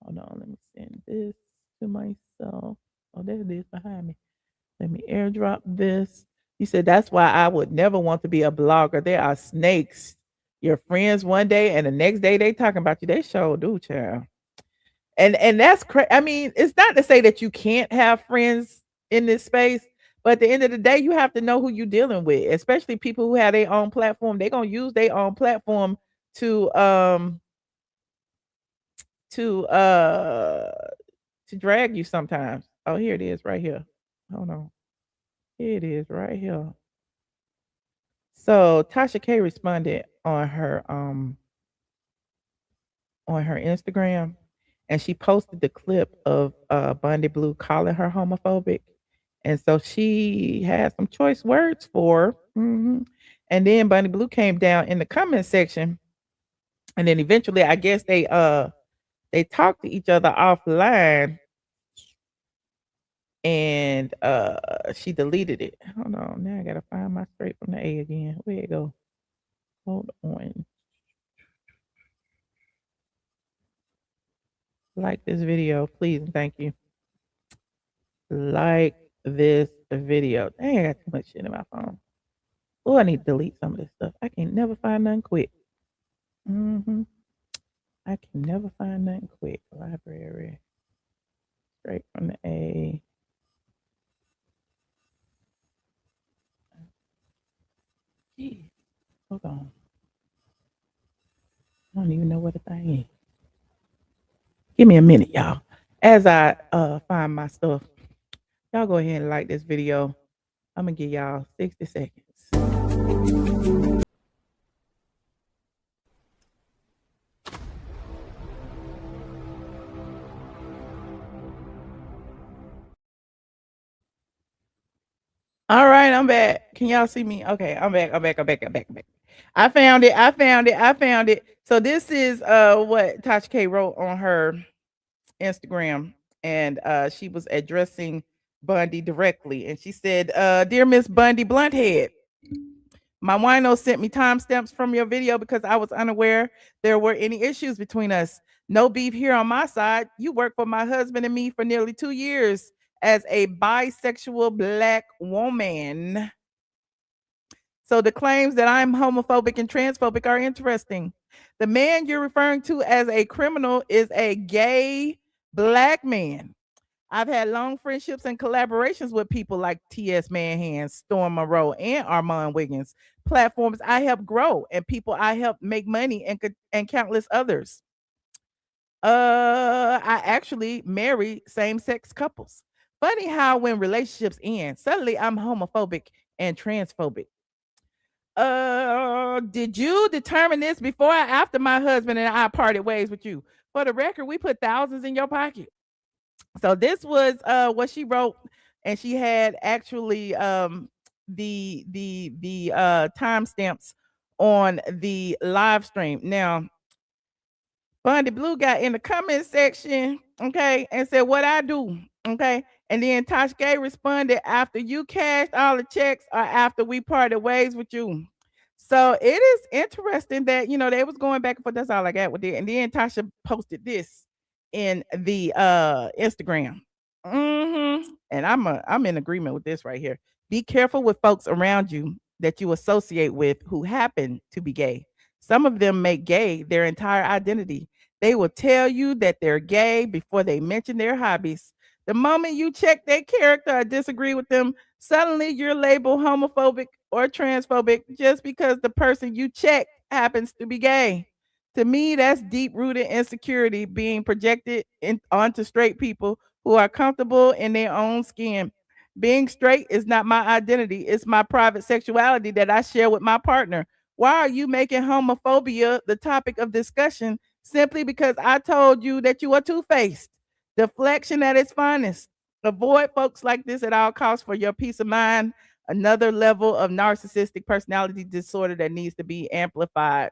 on, let me send this to myself. Oh, there it is behind me. Let me airdrop this. He said, that's why I would never want to be a blogger. There are snakes. Your friends one day and the next day they talking about you. They sure do, child. And that's I mean, it's not to say that you can't have friends in this space, but at the end of the day, you have to know who you're dealing with, especially people who have their own platform. They're gonna use their own platform to drag you sometimes. Oh, here it is right here. Hold on. Here it is right here. So Tasha K responded on her Instagram, and she posted the clip of Bondy Blue calling her homophobic. And so she had some choice words for her. Mhm. And then Bondy Blue came down in the comment section. And then eventually I guess they talked to each other offline, and she deleted it. Hold on, now I gotta find my straight from the A again. Where it go? Hold on. Like this video, please and thank you. Like this video. Dang, I got too much shit in my phone. Oh, I need to delete some of this stuff. I can never find nothing quick. I can never find nothing quick. Library. Straight from the A. Jeez. Hold on. I don't even know what the thing is. Give me a minute, y'all. As I find my stuff, y'all go ahead and like this video. I'm gonna give y'all 60 seconds. All right, I'm back. Can y'all see me? Okay, I'm back. I found it. So this is what Tasha K wrote on her Instagram, and she was addressing Bondy directly, and she said, "Dear Miss Bondy Blunthead, my wino sent me timestamps from your video because I was unaware there were any issues between us. No beef here on my side. You worked for my husband and me for nearly 2 years as a bisexual black woman. So the claims that I'm homophobic and transphobic are interesting. The man you're referring to as a criminal is a gay black man. I've had long friendships and collaborations with people like T.S. Manhan, Storm Monroe, and Armand Wiggins, platforms I helped grow and people I helped make money, and countless others. I actually marry same-sex couples. Funny how when relationships end, suddenly I'm homophobic and transphobic. Did you determine this before or after my husband and I parted ways with you? For the record, we put thousands in your pocket. So this was what she wrote, and she had actually the timestamps on the live stream. Now, Bondy Blue got in the comment section, okay, and said, "What I do?" Okay. And then Tasha K responded, "After you cashed all the checks or after we parted ways with you." So it is interesting that they was going back and forth. That's all I got with it. And then Tasha posted this in the Instagram. And I'm in agreement with this right here. Be careful with folks around you that you associate with who happen to be gay. Some of them make gay their entire identity. They will tell you that they're gay before they mention their hobbies. The moment you check their character or disagree with them, suddenly you're labeled homophobic or transphobic just because the person you check happens to be gay. To me, that's deep rooted insecurity being projected onto straight people who are comfortable in their own skin. Being straight is not my identity, it's my private sexuality that I share with my partner. Why are you making homophobia the topic of discussion simply because I told you that you are two faced? Deflection at its finest. Avoid folks like this at all costs for your peace of mind. Another level of narcissistic personality disorder that needs to be amplified.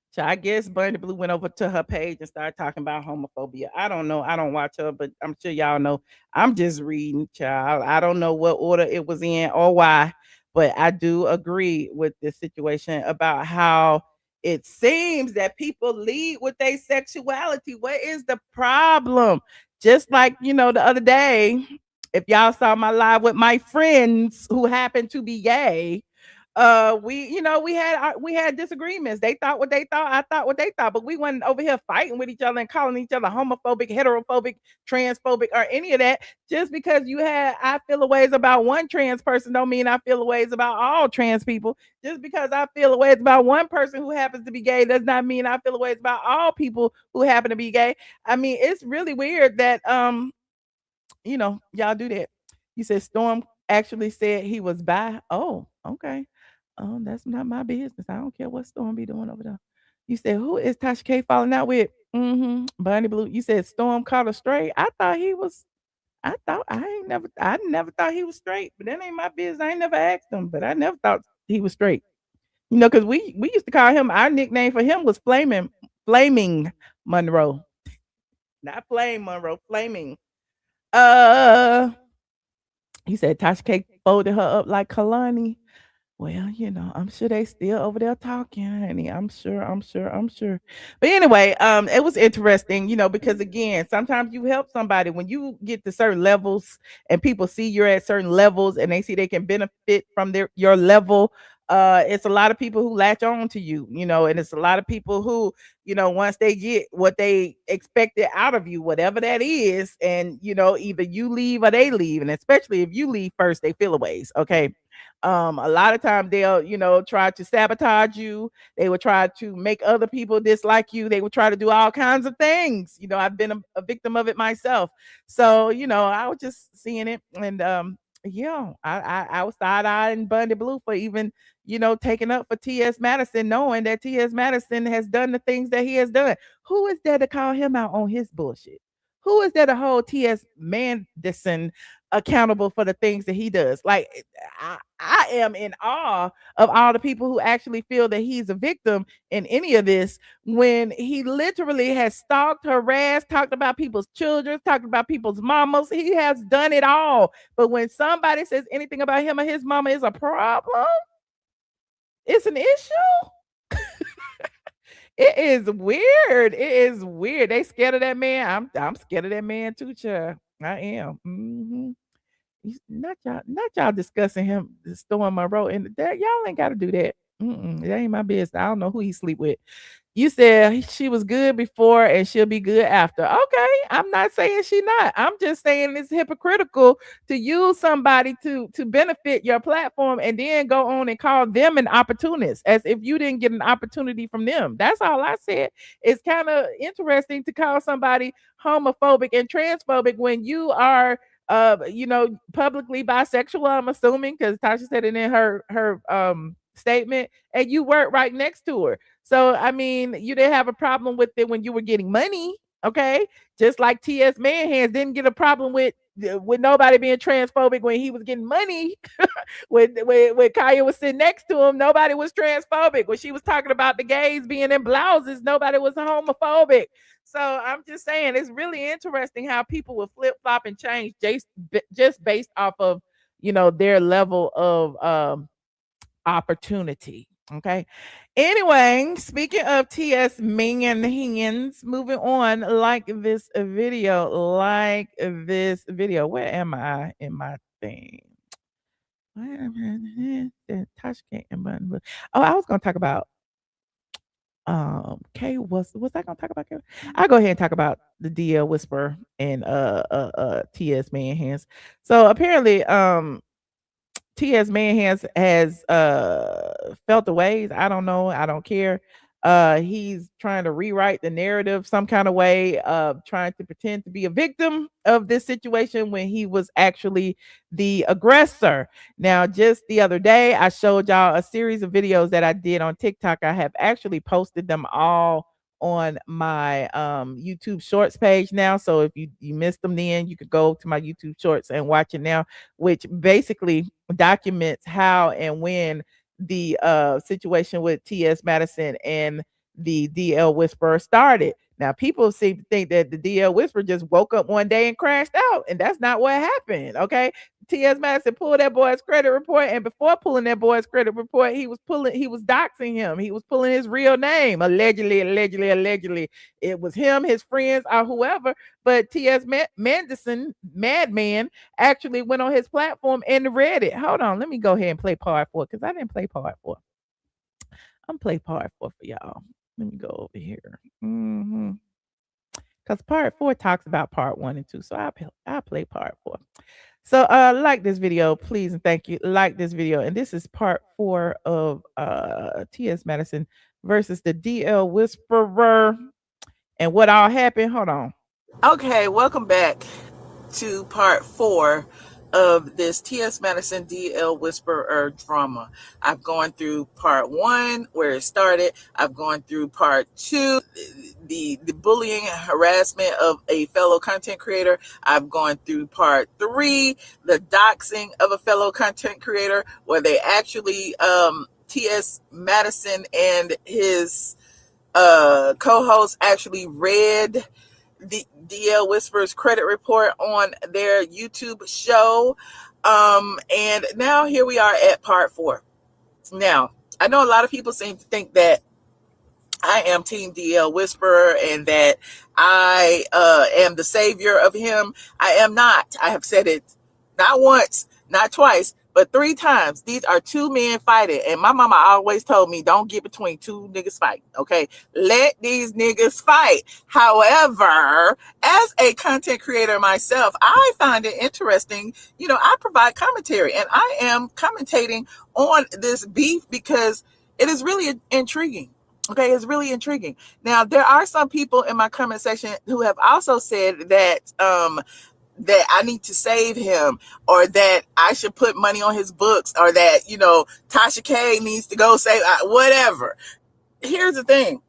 So I guess Bondy Blue went over to her page and started talking about homophobia. I don't know. I don't watch her, but I'm sure y'all know. I'm just reading, child. I don't know what order it was in or why, but I do agree with this situation about how it seems that people lead with their sexuality. What is the problem? Just like, the other day, if y'all saw my live with my friends who happen to be gay, we had disagreements. They thought what they thought, I thought what they thought, but we wasn't over here fighting with each other and calling each other homophobic, heterophobic, transphobic, or any of that. Just because I feel a ways about one trans person don't mean I feel a ways about all trans people. Just because I feel a ways about one person who happens to be gay does not mean I feel a ways about all people who happen to be gay. I mean, it's really weird that y'all do that. You said Storm actually said he was bi. Oh, okay. Oh, that's not my business. I don't care what Storm be doing over there. You said, who is Tasha K falling out with? Bondy Blue. You said Storm caught her straight. I never thought he was straight, but that ain't my business. I ain't never asked him, but I never thought he was straight. Because we used to call him, our nickname for him was Flaming Monroe. Not Flame Monroe, Flaming. He said Tasha K folded her up like Kalani. Well, I'm sure they still over there talking, honey. I'm sure. But anyway, it was interesting, because again, sometimes you help somebody when you get to certain levels and people see you're at certain levels and they see they can benefit from your level. It's a lot of people who latch on to you, and it's a lot of people who, once they get what they expected out of you, whatever that is, and either you leave or they leave, and especially if you leave first, they feel a ways. Okay. A lot of times they'll, try to sabotage you. They will try to make other people dislike you. They will try to do all kinds of things. I've been a victim of it myself. So, I was just seeing it. And Yeah, I was side-eyeing Bondy Blue for even, taking up for T.S. Madison, knowing that T.S. Madison has done the things that he has done. Who is there to call him out on his bullshit? Who is there to hold T.S. Madison accountable for the things that he does? Like, I am in awe of all the people who actually feel that he's a victim in any of this, when he literally has stalked, harassed, talked about people's children, talked about people's mamas. He has done it all. But when somebody says anything about him or his mama is a problem, it's an issue. It is weird. It is weird. They scared of that man. I'm scared of that man too, child. I am. Not y'all discussing him, Storm Monroe, and that y'all ain't got to do that. That ain't my business. I don't know who he sleep with. You said she was good before and she'll be good after. Okay, I'm not saying she not. I'm just saying it's hypocritical to use somebody to benefit your platform and then go on and call them an opportunist as if you didn't get an opportunity from them. That's all I said. It's kind of interesting to call somebody homophobic and transphobic when you are publicly bisexual, I'm assuming, because Tasha said it in her statement, and you work right next to her. So I mean, you didn't have a problem with it when you were getting money, okay? Just like T.S. Manhands didn't get a problem with nobody being transphobic when he was getting money. when Kaya was sitting next to him, nobody was transphobic. When she was talking about the gays being in blouses, nobody was homophobic. So I'm just saying, it's really interesting how people will flip flop and change just based off of their level of opportunity. Okay. Anyway, speaking of T.S. Manhands, moving on, like this video. Where am I in my thing? Tasha K and Bondy Blue. Oh, I was gonna talk about K. Was I gonna talk about K? I'll go ahead and talk about the DL Whisperer and T.S. Manhands. So apparently T.S. Manhands has felt the ways. I don't know. I don't care. He's trying to rewrite the narrative some kind of way, trying to pretend to be a victim of this situation when he was actually the aggressor. Now, just the other day, I showed y'all a series of videos that I did on TikTok. I have actually posted them all on my YouTube Shorts page now. So if you missed them then, you could go to my YouTube Shorts and watch it now, which basically documents how and when the situation with T.S. Madison and the DL Whisperer started. Now, people seem to think that the DL Whisperer just woke up one day and crashed out, and that's not what happened. Okay, T.S. Madison pulled that boy's credit report, and before pulling that boy's credit report, he was doxing him. He was pulling his real name, allegedly. It was him, his friends, or whoever. But T.S. Madman, actually went on his platform and read it. Hold on, let me go ahead and play part 4 because I didn't play part 4. I'm play part 4 for y'all. Let me go over here. Because part 4 talks about part 1 and 2. So I'll play part 4. So like this video, please, and thank you. Like this video. And this is part 4 of T.S. Madison versus the DL Whisperer. And what all happened? Hold on. Okay, welcome back to part 4 of this T.S. Madison DL Whisperer drama. I've gone through part 1 where it started. I've gone through part 2, the bullying and harassment of a fellow content creator. I've gone through part 3, the doxing of a fellow content creator, where they actually T.S. Madison and his co-host actually read the DL Whisperer's credit report on their YouTube show. And now here we are at part 4. Now, I know a lot of people seem to think that I am Team DL Whisperer and that I am the savior of him. I am not. I have said it not once, not twice, but 3 times. These are 2 men fighting. And my mama always told me, don't get between 2 niggas fighting. Okay. Let these niggas fight. However, as a content creator myself, I find it interesting. I provide commentary and I am commentating on this beef because it is really intriguing. Okay, it's really intriguing. Now, there are some people in my comment section who have also said that that I need to save him, or that I should put money on his books, or that, you know, Tasha K needs to go save, whatever. Here's the thing.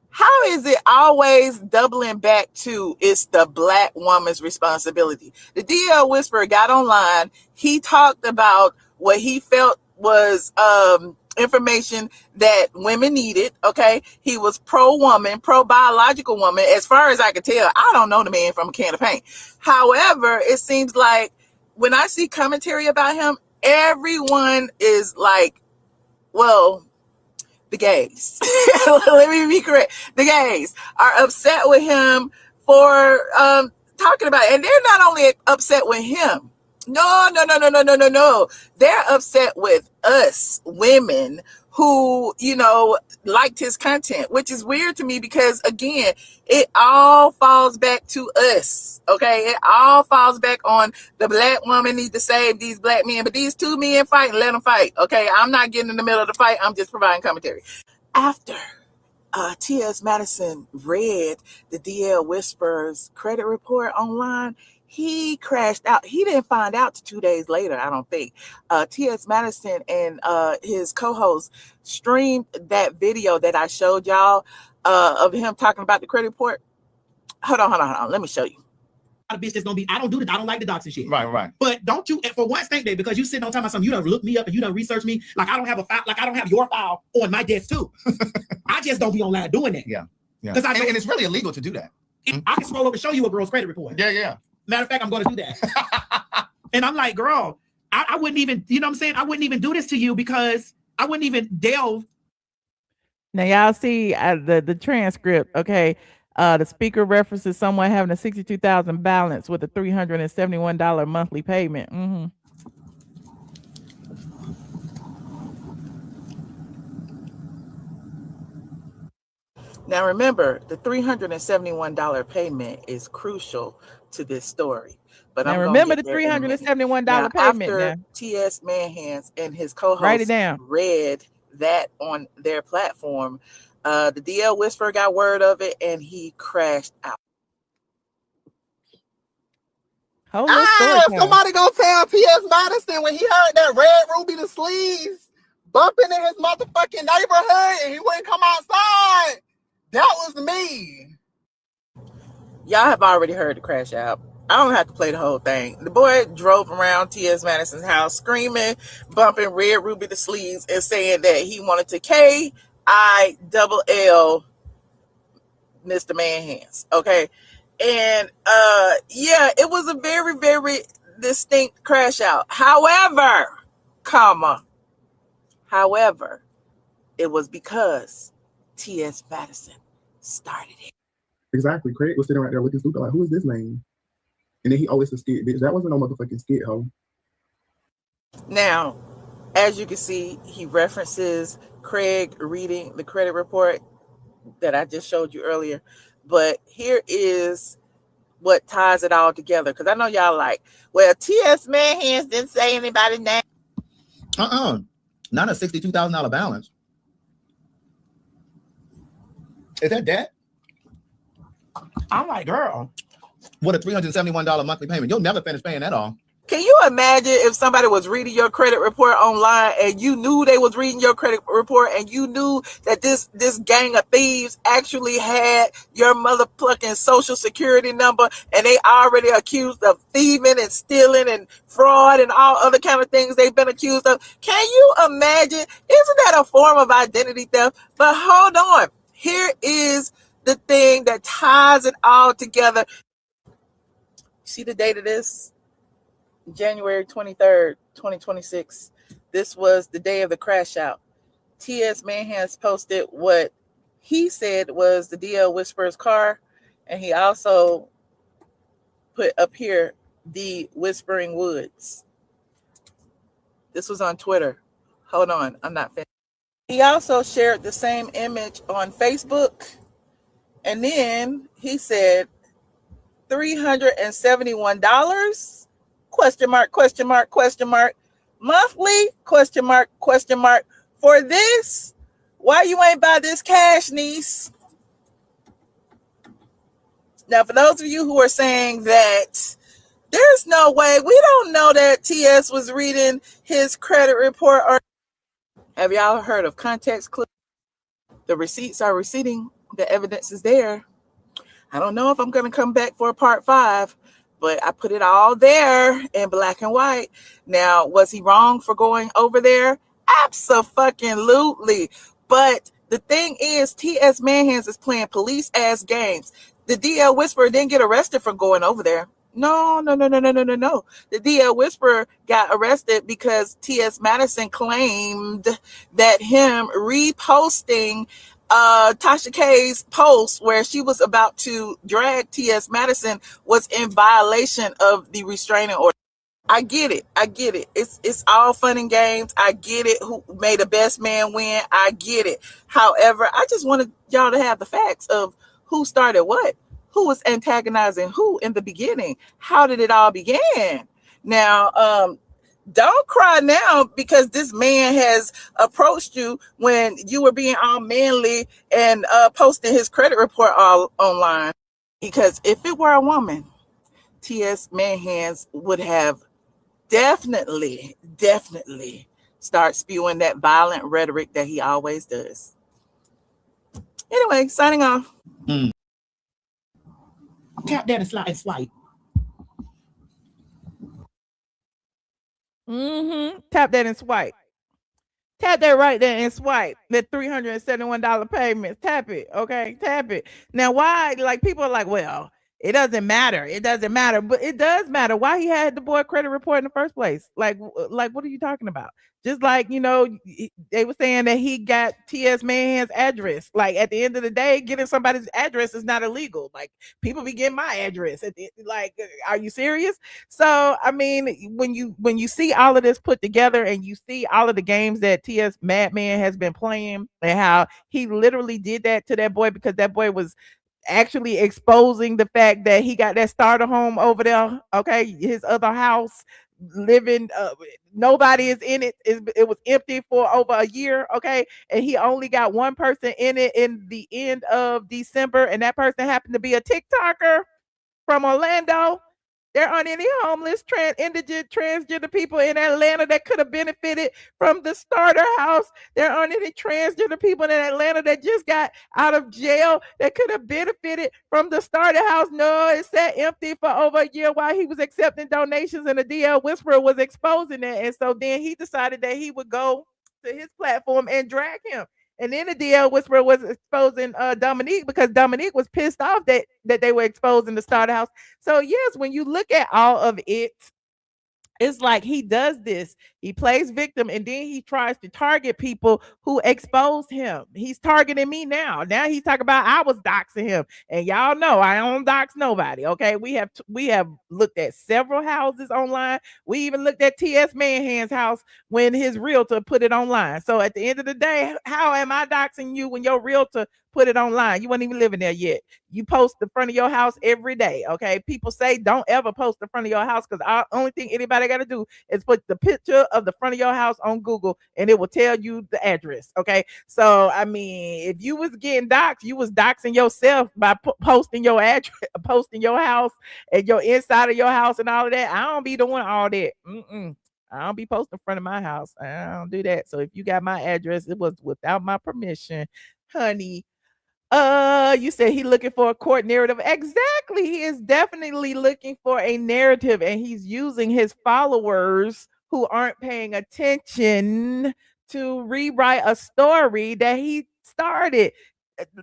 How is it always doubling back to it's the black woman's responsibility? The DL Whisperer got online. He talked about what he felt was information that women needed. Okay. He was pro-woman, pro-biological woman. As far as I could tell, I don't know the man from a can of paint. However, it seems like when I see commentary about him, everyone is like, well, the gays, let me be correct, the gays are upset with him for talking about it. And they're not only upset with him. No. They're upset with us women who, you know, liked his content, which is weird to me because, again, it all falls back to us, okay? It all falls back on the black woman needs to save these black men, but these two men fight and let them fight, okay? I'm not getting in the middle of the fight. I'm just providing commentary. After T.S. Madison read the DL Whisperer's credit report online, he crashed out. He didn't find out till 2 days later, I don't think. T.S. Madison and his co-host streamed that video that I showed y'all of him talking about the credit report. Hold on. Let me show you. A bitch that's gonna be, I don't like the Doxxing shit. Right. But don't you, for once, think that because you sitting on talking about something, you done look me up and you done research me. Like I don't have a file, like I don't have your file on my desk too. I just don't be online doing that. Yeah. Because and it's really illegal to do that. I can scroll over and show you a girl's credit report. Yeah. Matter of fact, I'm gonna do that. And I'm like, girl, I wouldn't even, you know what I'm saying? I wouldn't even do this to you because I wouldn't even delve. Now y'all see the transcript, okay? The speaker references someone having a $62,000 balance with a $371 monthly payment. Mm-hmm. Now remember, the $371 payment is crucial to this story. But now remember the $371 payment. After T.S. Manhands and his co-host read that on their platform, the DL Whisperer got word of it and he crashed out. Somebody gonna tell T.S. Madison when he heard that Red Ruby the Sleeves bumping in his motherfucking neighborhood and he wouldn't come outside. That was me. Y'all have already heard the crash out. I don't have to play the whole thing. The boy drove around T.S. Madison's house screaming, bumping Red Ruby the Sleeves and saying that he wanted to KILL Mr. Manhands. Okay. And it was a very, very distinct crash out. However, it was because T.S. Madison started it. Exactly. Craig was sitting right there looking stupid, like, who is this name? And then he always said skit, bitch. That wasn't no motherfucking skit, ho. Now, as you can see, he references Craig reading the credit report that I just showed you earlier. But here is what ties it all together. Because I know y'all like, well, T.S. Manhands didn't say anybody's name. Not a $62,000 balance. Is that debt? I'm like, girl, what a $371 monthly payment. You'll never finish paying that off. Can you imagine if somebody was reading your credit report online and you knew they was reading your credit report and you knew that this gang of thieves actually had your motherfucking social security number and they already accused of thieving and stealing and fraud and all other kind of things they've been accused of? Can you imagine? Isn't that a form of identity theft? But hold on. Here is the thing that ties it all together. See the date of this? January 23rd, 2026. This was the day of the crash out. T.S. Manhands posted what he said was the DL Whisperer's car, and he also put up here the Whispering Woods. This was on Twitter. Hold on, I'm not finished. He also shared the same image on Facebook, and then he said $371? Question mark, monthly, question mark, for this? Why you ain't buy this cash, niece? Now, for those of you who are saying that There's no way. We don't know that TS was reading his credit report. Or have y'all heard of context clues? The receipts are receipting. The evidence is there. I don't know if I'm going to come back for a part 5, but I put it all there in black and white. Now, was he wrong for going over there? Abso-fucking-lutely. But the thing is, T.S. Manhands is playing police-ass games. The DL Whisperer didn't get arrested for going over there. No. The DL Whisperer got arrested because T.S. Madison claimed that him reposting Tasha K's post where she was about to drag T.S. Madison was in violation of the restraining order. I get it. It's all fun and games. I get it. Who made the best man win? I get it. However, I just wanted y'all to have the facts of who started what, who was antagonizing who in the beginning, how did it all begin. Now, don't cry now because this man has approached you when you were being all manly and posting his credit report all online. Because if it were a woman, T.S. Manhands would have definitely start spewing that violent rhetoric that he always does. Anyway, signing off. Tap that and slide. Tap that and swipe. Tap that right there and swipe. That $371 payment. Tap it. Okay. Tap it. Now, why? Like, people are like, well, it doesn't matter. It doesn't matter. But it does matter. Why he had the boy credit report in the first place? Like, what are you talking about? Just like, they were saying that he got T.S. Manhan's address. Like, at the end of the day, getting somebody's address is not illegal. Like, people be getting my address. Like, are you serious? So, I mean, when you see all of this put together and you see all of the games that T.S. Madman has been playing and how he literally did that to that boy because that boy was actually exposing the fact that he got that starter home over there, okay, his other house, living, nobody is in it. It was empty for over a year, okay, and he only got one person in it in the end of December, and that person happened to be a TikToker from Orlando. There aren't any homeless, indigent, transgender people in Atlanta that could have benefited from the starter house. There aren't any transgender people in Atlanta that just got out of jail that could have benefited from the starter house. No, it sat empty for over a year while he was accepting donations, and the DL Whisperer was exposing it. And so then he decided that he would go to his platform and drag him. And then the DL Whisperer was exposing Dominique because Dominique was pissed off that they were exposing the starter house. So yes, when you look at all of it, it's like he does this. He plays victim and then he tries to target people who exposed him. He's targeting me now. Now he's talking about I was doxing him. And y'all know I don't dox nobody. Okay. We have looked at several houses online. We even looked at T.S. Manhand's house when his realtor put it online. So at the end of the day, how am I doxing you when your realtor put it online? You weren't even living there yet. You post the front of your house every day. Okay. People say don't ever post the front of your house because the only thing anybody got to do is put the picture of the front of your house on Google and it will tell you the address. Okay. So, I mean, if you was getting doxxed, you was doxing yourself by posting your address, posting your house and your inside of your house and all of that. I don't be doing all that. I don't be posting in front of my house. I don't do that. So if you got my address, it was without my permission, honey. You said he looking for a court narrative. Exactly. He is definitely looking for a narrative and he's using his followers who aren't paying attention to rewrite a story that he started.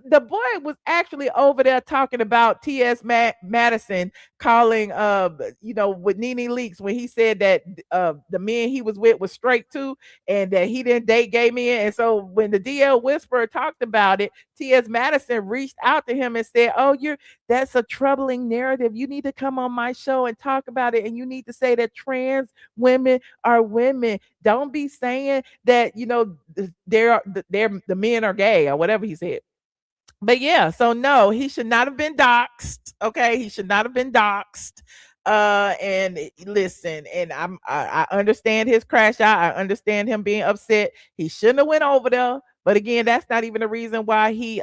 The boy was actually over there talking about T.S. Madison calling, with Nene Leakes when he said that the men he was with was straight too, and that he didn't date gay men. And so when the DL Whisperer talked about it, T.S. Madison reached out to him and said, "Oh, that's a troubling narrative. You need to come on my show and talk about it, and you need to say that trans women are women. Don't be saying that the men are gay or whatever he said." But yeah, so no, he should not have been doxxed. Okay, he should not have been doxxed. And listen, and I understand his crash out. I understand him being upset. He shouldn't have went over there. But again, that's not even the reason why he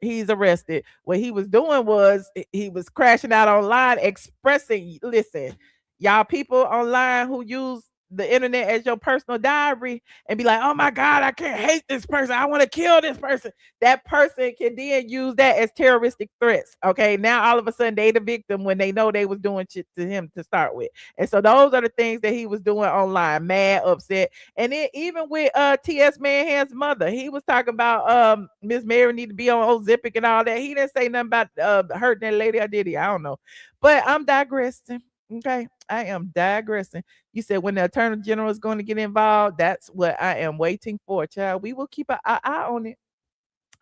he's arrested. What he was doing was he was crashing out online, expressing, listen, y'all people online who use the internet as your personal diary and be like, oh my God, I can't hate this person. I want to kill this person. That person can then use that as terroristic threats. Okay. Now all of a sudden they the victim when they know they was doing shit to him to start with. And so those are the things that he was doing online, mad, upset. And then even with TS Manhand's mother, he was talking about Miss Mary need to be on Ozempic and all that. He didn't say nothing about hurting that lady, or did he? I don't know. But I'm digressing. Okay, I am digressing. You said when the Attorney General is going to get involved, that's what I am waiting for, child. We will keep an eye on it.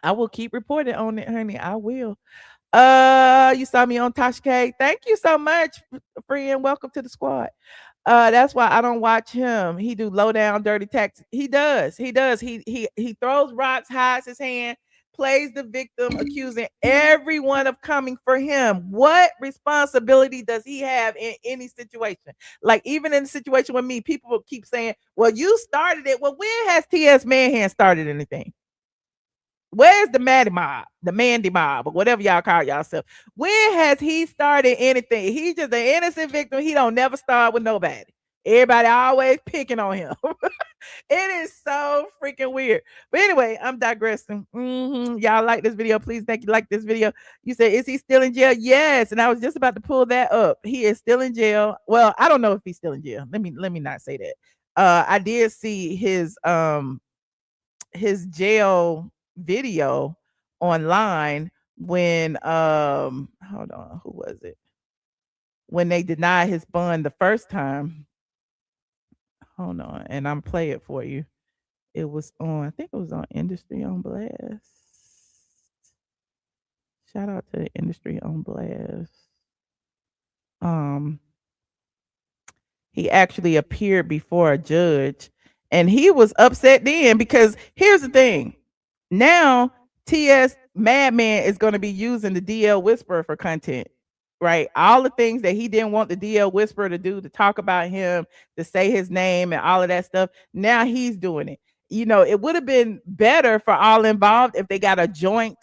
I will keep reporting on it, honey. I will. You saw me on Tasha K. Thank you so much, friend. Welcome to the squad. That's why I don't watch him. He do low down dirty taxes. He does. He throws rocks, hides his hand, plays the victim, accusing everyone of coming for him. What responsibility does he have in any situation? Like even in the situation with me, people will keep saying, well, you started it. Well, when has TS Manhand started anything? Where's the Mandy Mob, or whatever y'all call yourself? When has he started anything? He's just an innocent victim. He don't never start with nobody. Everybody always picking on him. It is so freaking weird. But anyway, I'm digressing. Y'all like this video? Please thank you. Like this video. You said, is he still in jail? Yes. And I was just about to pull that up. He is still in jail. Well, I don't know if he's still in jail. Let me not say that. I did see his jail video online when hold on, who was it? When they denied his bond the first time. Hold on, and I'm play it for you. It was on, I think it was on Industry on Blast. Shout out to Industry on Blast. He actually appeared before a judge, and he was upset then because here's the thing. Now TS Madman is going to be using the DL Whisperer for content, right? All the things that he didn't want the DL Whisperer to do, to talk about him, to say his name and all of that stuff. Now he's doing it. You know, it would have been better for all involved if they got a joint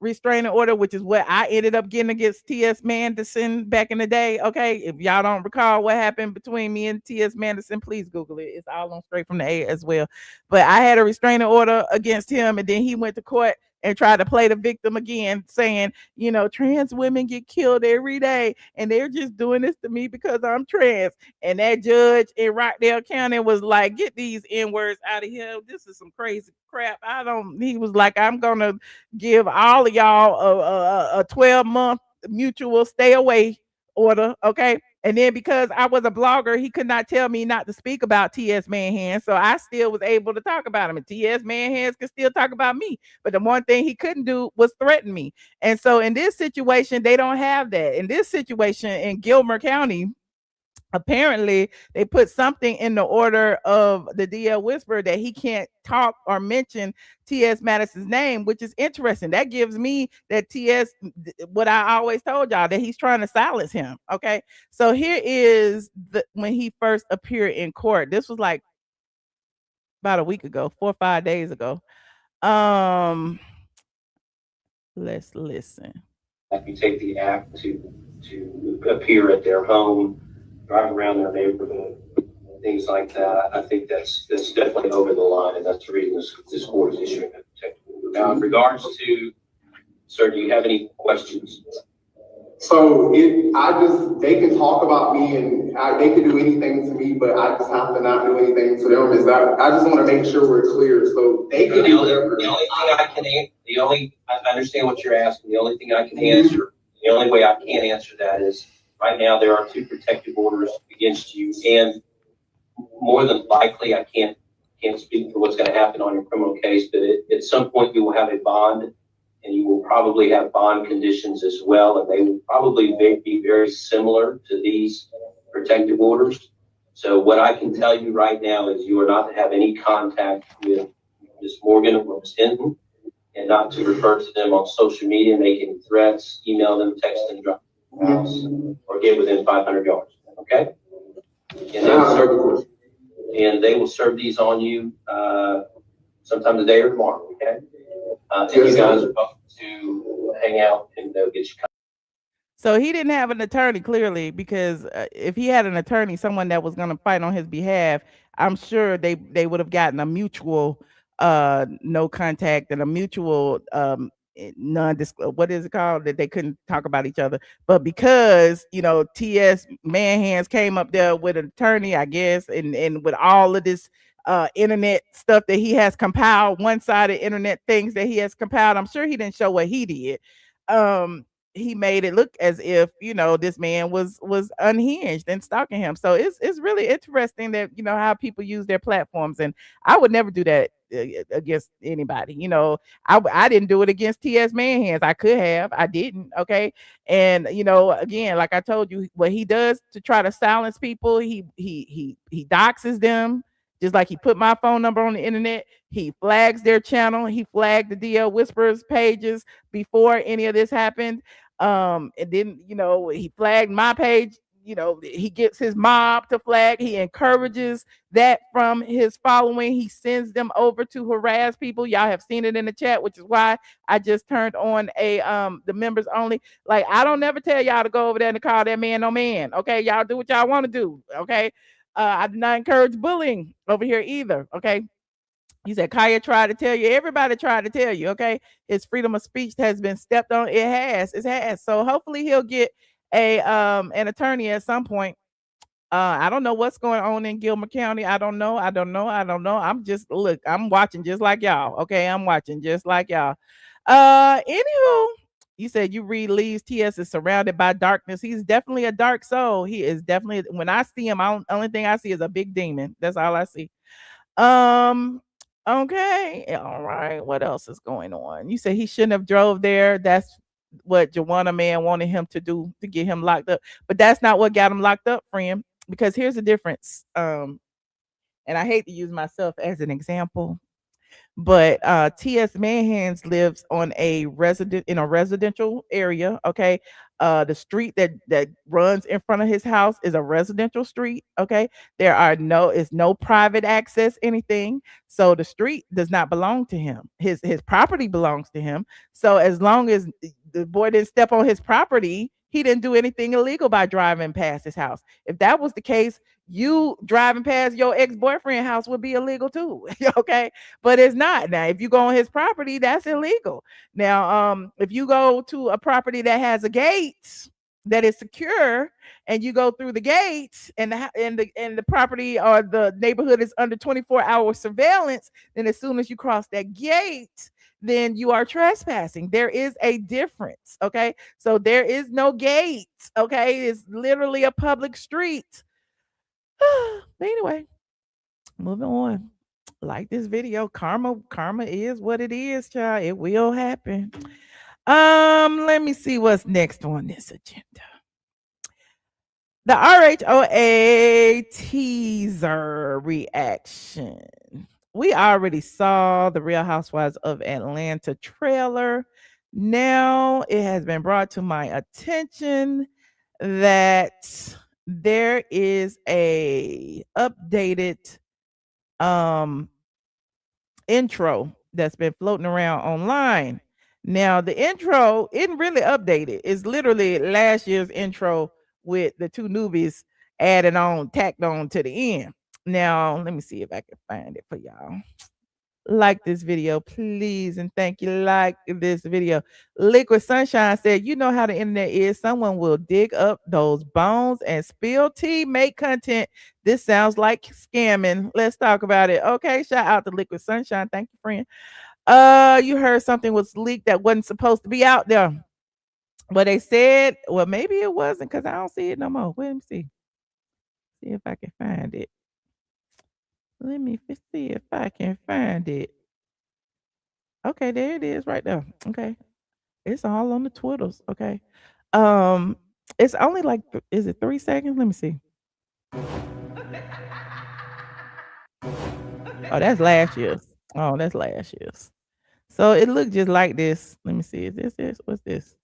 restraining order, which is what I ended up getting against TS Madison back in the day. Okay, if y'all don't recall what happened between me and TS Madison, please Google it. It's all on Straight from the A as well. But I had a restraining order against him, and then he went to court and tried to play the victim again, saying, you know, trans women get killed every day, and they're just doing this to me because I'm trans. And that judge in Rockdale County was like, get these N-words out of here. This is some crazy crap. He was like, I'm gonna give all of y'all a 12-month mutual stay away order, okay? And then because I was a blogger, he could not tell me not to speak about TS Manhand. So I still was able to talk about him. And TS Manhands could still talk about me. But the one thing he couldn't do was threaten me. And so in this situation, they don't have that. In this situation in Gilmer County, apparently they put something in the order of the DL Whisperer that he can't talk or mention TS Madison's name, which is interesting. That gives me that TS, what I always told y'all, that he's trying to silence him. Okay, so here is when he first appeared in court. This was like about a week ago, 4 or 5 days ago. Let's listen. If you take the act to appear at their home, drive around their neighborhood, things like that, I think that's definitely over the line, and that's the reason this court is issuing a protective order. Now, in regards to, sir, do you have any questions? So they can talk about me and they can do anything to me, but I just have to not do anything to them. I just want to make sure we're clear. So they can do whatever. I understand what you're asking. The only thing I can answer, the only way I can answer that is right now there are 2 protective orders against you, and more than likely I can't speak for what's going to happen on your criminal case, but at some point you will have a bond, and you will probably have bond conditions as well, and they will probably be very similar to these protective orders. So what I can tell you right now is you are not to have any contact with Ms. Morgan or Ms. Hinton, and not to refer to them on social media, make any threats, email them, text them, drop them house, or get within 500 yards. Okay? And they will serve these on you sometime today or tomorrow. Okay? And you guys are welcome to hang out and get your. So he didn't have an attorney, clearly, because if he had an attorney, someone that was going to fight on his behalf, I'm sure they would have gotten a mutual no contact and a mutual what is it called, that they couldn't talk about each other. But because TS man hands came up there with an attorney, I guess, and with all of this internet stuff that he has compiled, one-sided internet things that he has compiled, I'm sure he didn't show what he did. He made it look as if this man was unhinged and stalking him. So it's really interesting that how people use their platforms, and I would never do that against anybody. I didn't do it against TS Manhands. I could have, I didn't. Okay. And again, like I told you, what he does to try to silence people, he doxes them. Just like he put my phone number on the internet, he flags their channel. He flagged the DL Whispers pages before any of this happened. And then he flagged my page. He gets his mob to flag. He encourages that from his following. He sends them over to harass people. Y'all have seen it in the chat, which is why I just turned on the members only. Like, I don't never tell y'all to go over there and call that man no man. Okay, y'all do what y'all want to do. Okay, I do not encourage bullying over here either. Okay. He said, Kaya tried to tell you. Everybody tried to tell you, okay? His freedom of speech has been stepped on. It has. So hopefully he'll get an attorney at some point. I don't know what's going on in Gilmer County. I don't know. I'm watching just like y'all. Okay, I'm watching just like y'all. Anywho, you said you read Lee's TS is surrounded by darkness. He's definitely a dark soul. He is definitely, when I see him, only thing I see is a big demon. That's all I see. Okay. All right. What else is going on? You say he shouldn't have drove there. That's what Joanna man wanted him to do to get him locked up. But that's not what got him locked up, friend. Because here's the difference. And I hate to use myself as an example, but TS Manhands lives in a residential area. Okay. The street that runs in front of his house is a residential street. Okay. Is no private access, anything. So the street does not belong to him. His property belongs to him. So as long as the boy didn't step on his property, he didn't do anything illegal by driving past his house. If that was the case, you driving past your ex-boyfriend's house would be illegal too. Okay. But it's not. Now, if you go on his property, that's illegal. Now, if you go to a property that has a gate that is secure, and you go through the gates, and the property or the neighborhood is under 24-hour surveillance, then as soon as you cross that gate, then you are trespassing. There is a difference. Okay. So there is no gate. Okay. It's literally a public street. But anyway, moving on. Like this video, karma is what it is, child. It will happen. Let me see what's next on this agenda. The RHOA teaser reaction. We already saw the Real Housewives of Atlanta trailer. Now it has been brought to my attention that there is a updated intro that's been floating around online. Now the intro isn't really updated. It's literally last year's intro with the two newbies tacked on to the end. Now let me see if I can find it for y'all. Like this video, please, and thank you. Like this video. Liquid Sunshine said, you know how the internet is. Someone will dig up those bones and spill tea, make content. This sounds like scamming. Let's talk about it. Okay, shout out to Liquid Sunshine. Thank you, friend. You heard something was leaked that wasn't supposed to be out there. But they said, well, maybe it wasn't, because I don't see it no more. Let me see. See if I can find it. Let me see if I can find it. Okay, there it is right there. Okay. It's all on the Twitters. Okay. It's only like, is it 3 seconds? Let me see. Oh, that's last year's. Oh, that's last year's. So it looked just like this. Let me see. Is this? What's this?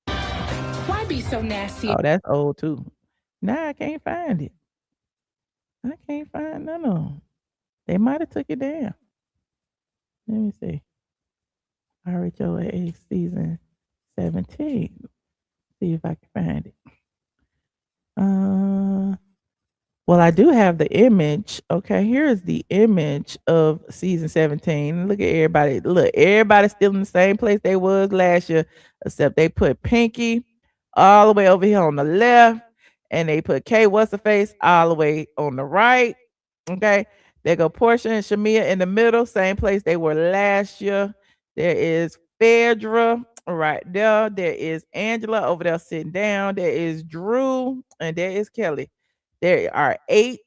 Why be so nasty? Oh, that's old too. Nah, I can't find it. I can't find none of them. They might have took it down. Let me see. RHOA season 17. See if I can find it. Well, I do have the image. Okay, here is the image of season 17. Look at everybody. Look, everybody's still in the same place they was last year, except they put Pinky all the way over here on the left, and they put K what's the face all the way on the right. Okay, there go Portia and Shamia in the middle, same place they were last year. There is Phaedra right there. There is Angela over there sitting down. There is Drew, and there is Kelly. There are 8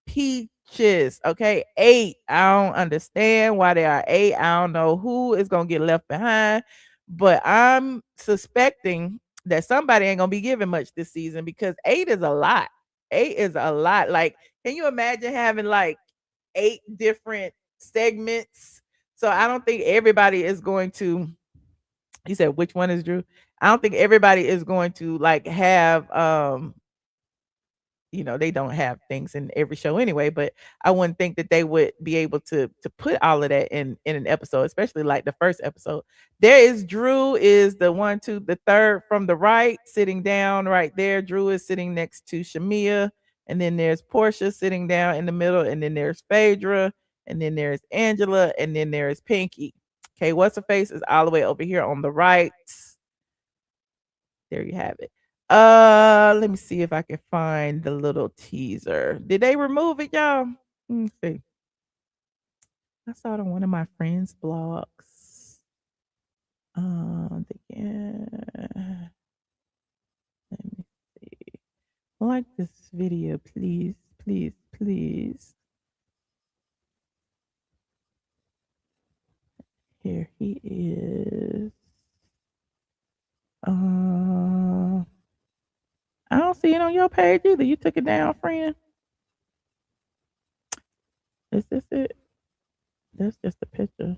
peaches. Okay, 8. I don't understand why there are 8. I don't know who is gonna get left behind, but I'm suspecting that somebody ain't gonna be giving much this season because 8 is a lot. 8 is a lot. Like, can you imagine having like 8 different segments? So I don't think everybody is going to. You said which one is Drew? I don't think everybody is going to like have they don't have things in every show anyway, but I wouldn't think that they would be able to put all of that in an episode, especially like the first episode. There is Drew is the one to the third from the right, sitting down right there. Drew is sitting next to Shamia, and then there's Portia sitting down in the middle, and then there's Phaedra, and then there's Angela, and then there's Pinky. Okay, what's her face is all the way over here on the right. There you have it. Let me see if I can find the little teaser. Did they remove it, y'all? Let me see. I saw it on one of my friends' blogs. Again. Let me see. Like this video, please, please, please. Here he is. I don't see it on your page either. You took it down, friend. Is this it? That's just a picture.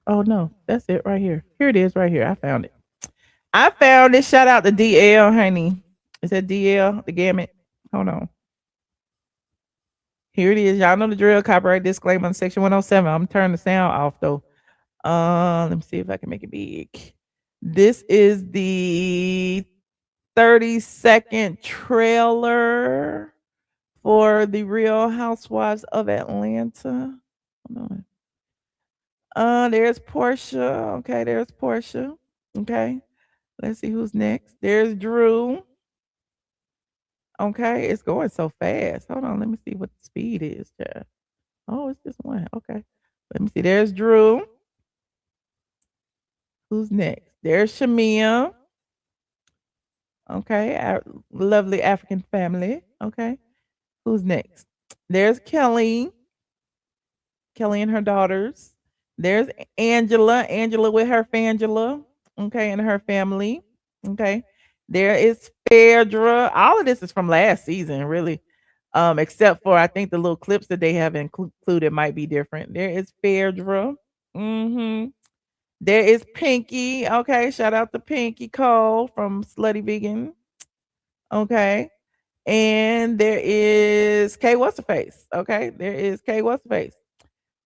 Oh no, that's it right here. Here it is right here. I found it. I found it. Shout out to DL, honey. Is that DL, the gamut? Hold on. Here it is. Y'all know the drill. Copyright disclaimer on section 107. I'm turning the sound off though. Let me see if I can make it big. This is the 30-second trailer for the Real Housewives of Atlanta. Hold on. There's Portia. Okay, there's Portia. Okay. Let's see who's next. There's Drew. Okay, it's going so fast. Hold on, let me see what the speed is, Jeff. Oh, it's just one. Okay. Let me see. There's Drew. Who's next? There's Shamia. Okay, our lovely African family. Okay. Who's next? There's Kelly. Kelly and her daughters. There's Angela. Angela with her Fangela. Okay, and her family. Okay. There is Phaedra. All of this is from last season, really. Except for I think the little clips that they have included might be different. There is Phaedra. Mm-hmm. There is Pinky. Okay, shout out to Pinky Cole from Slutty Vegan. Okay. And there is K What's the Face. Okay, there is K What's the Face.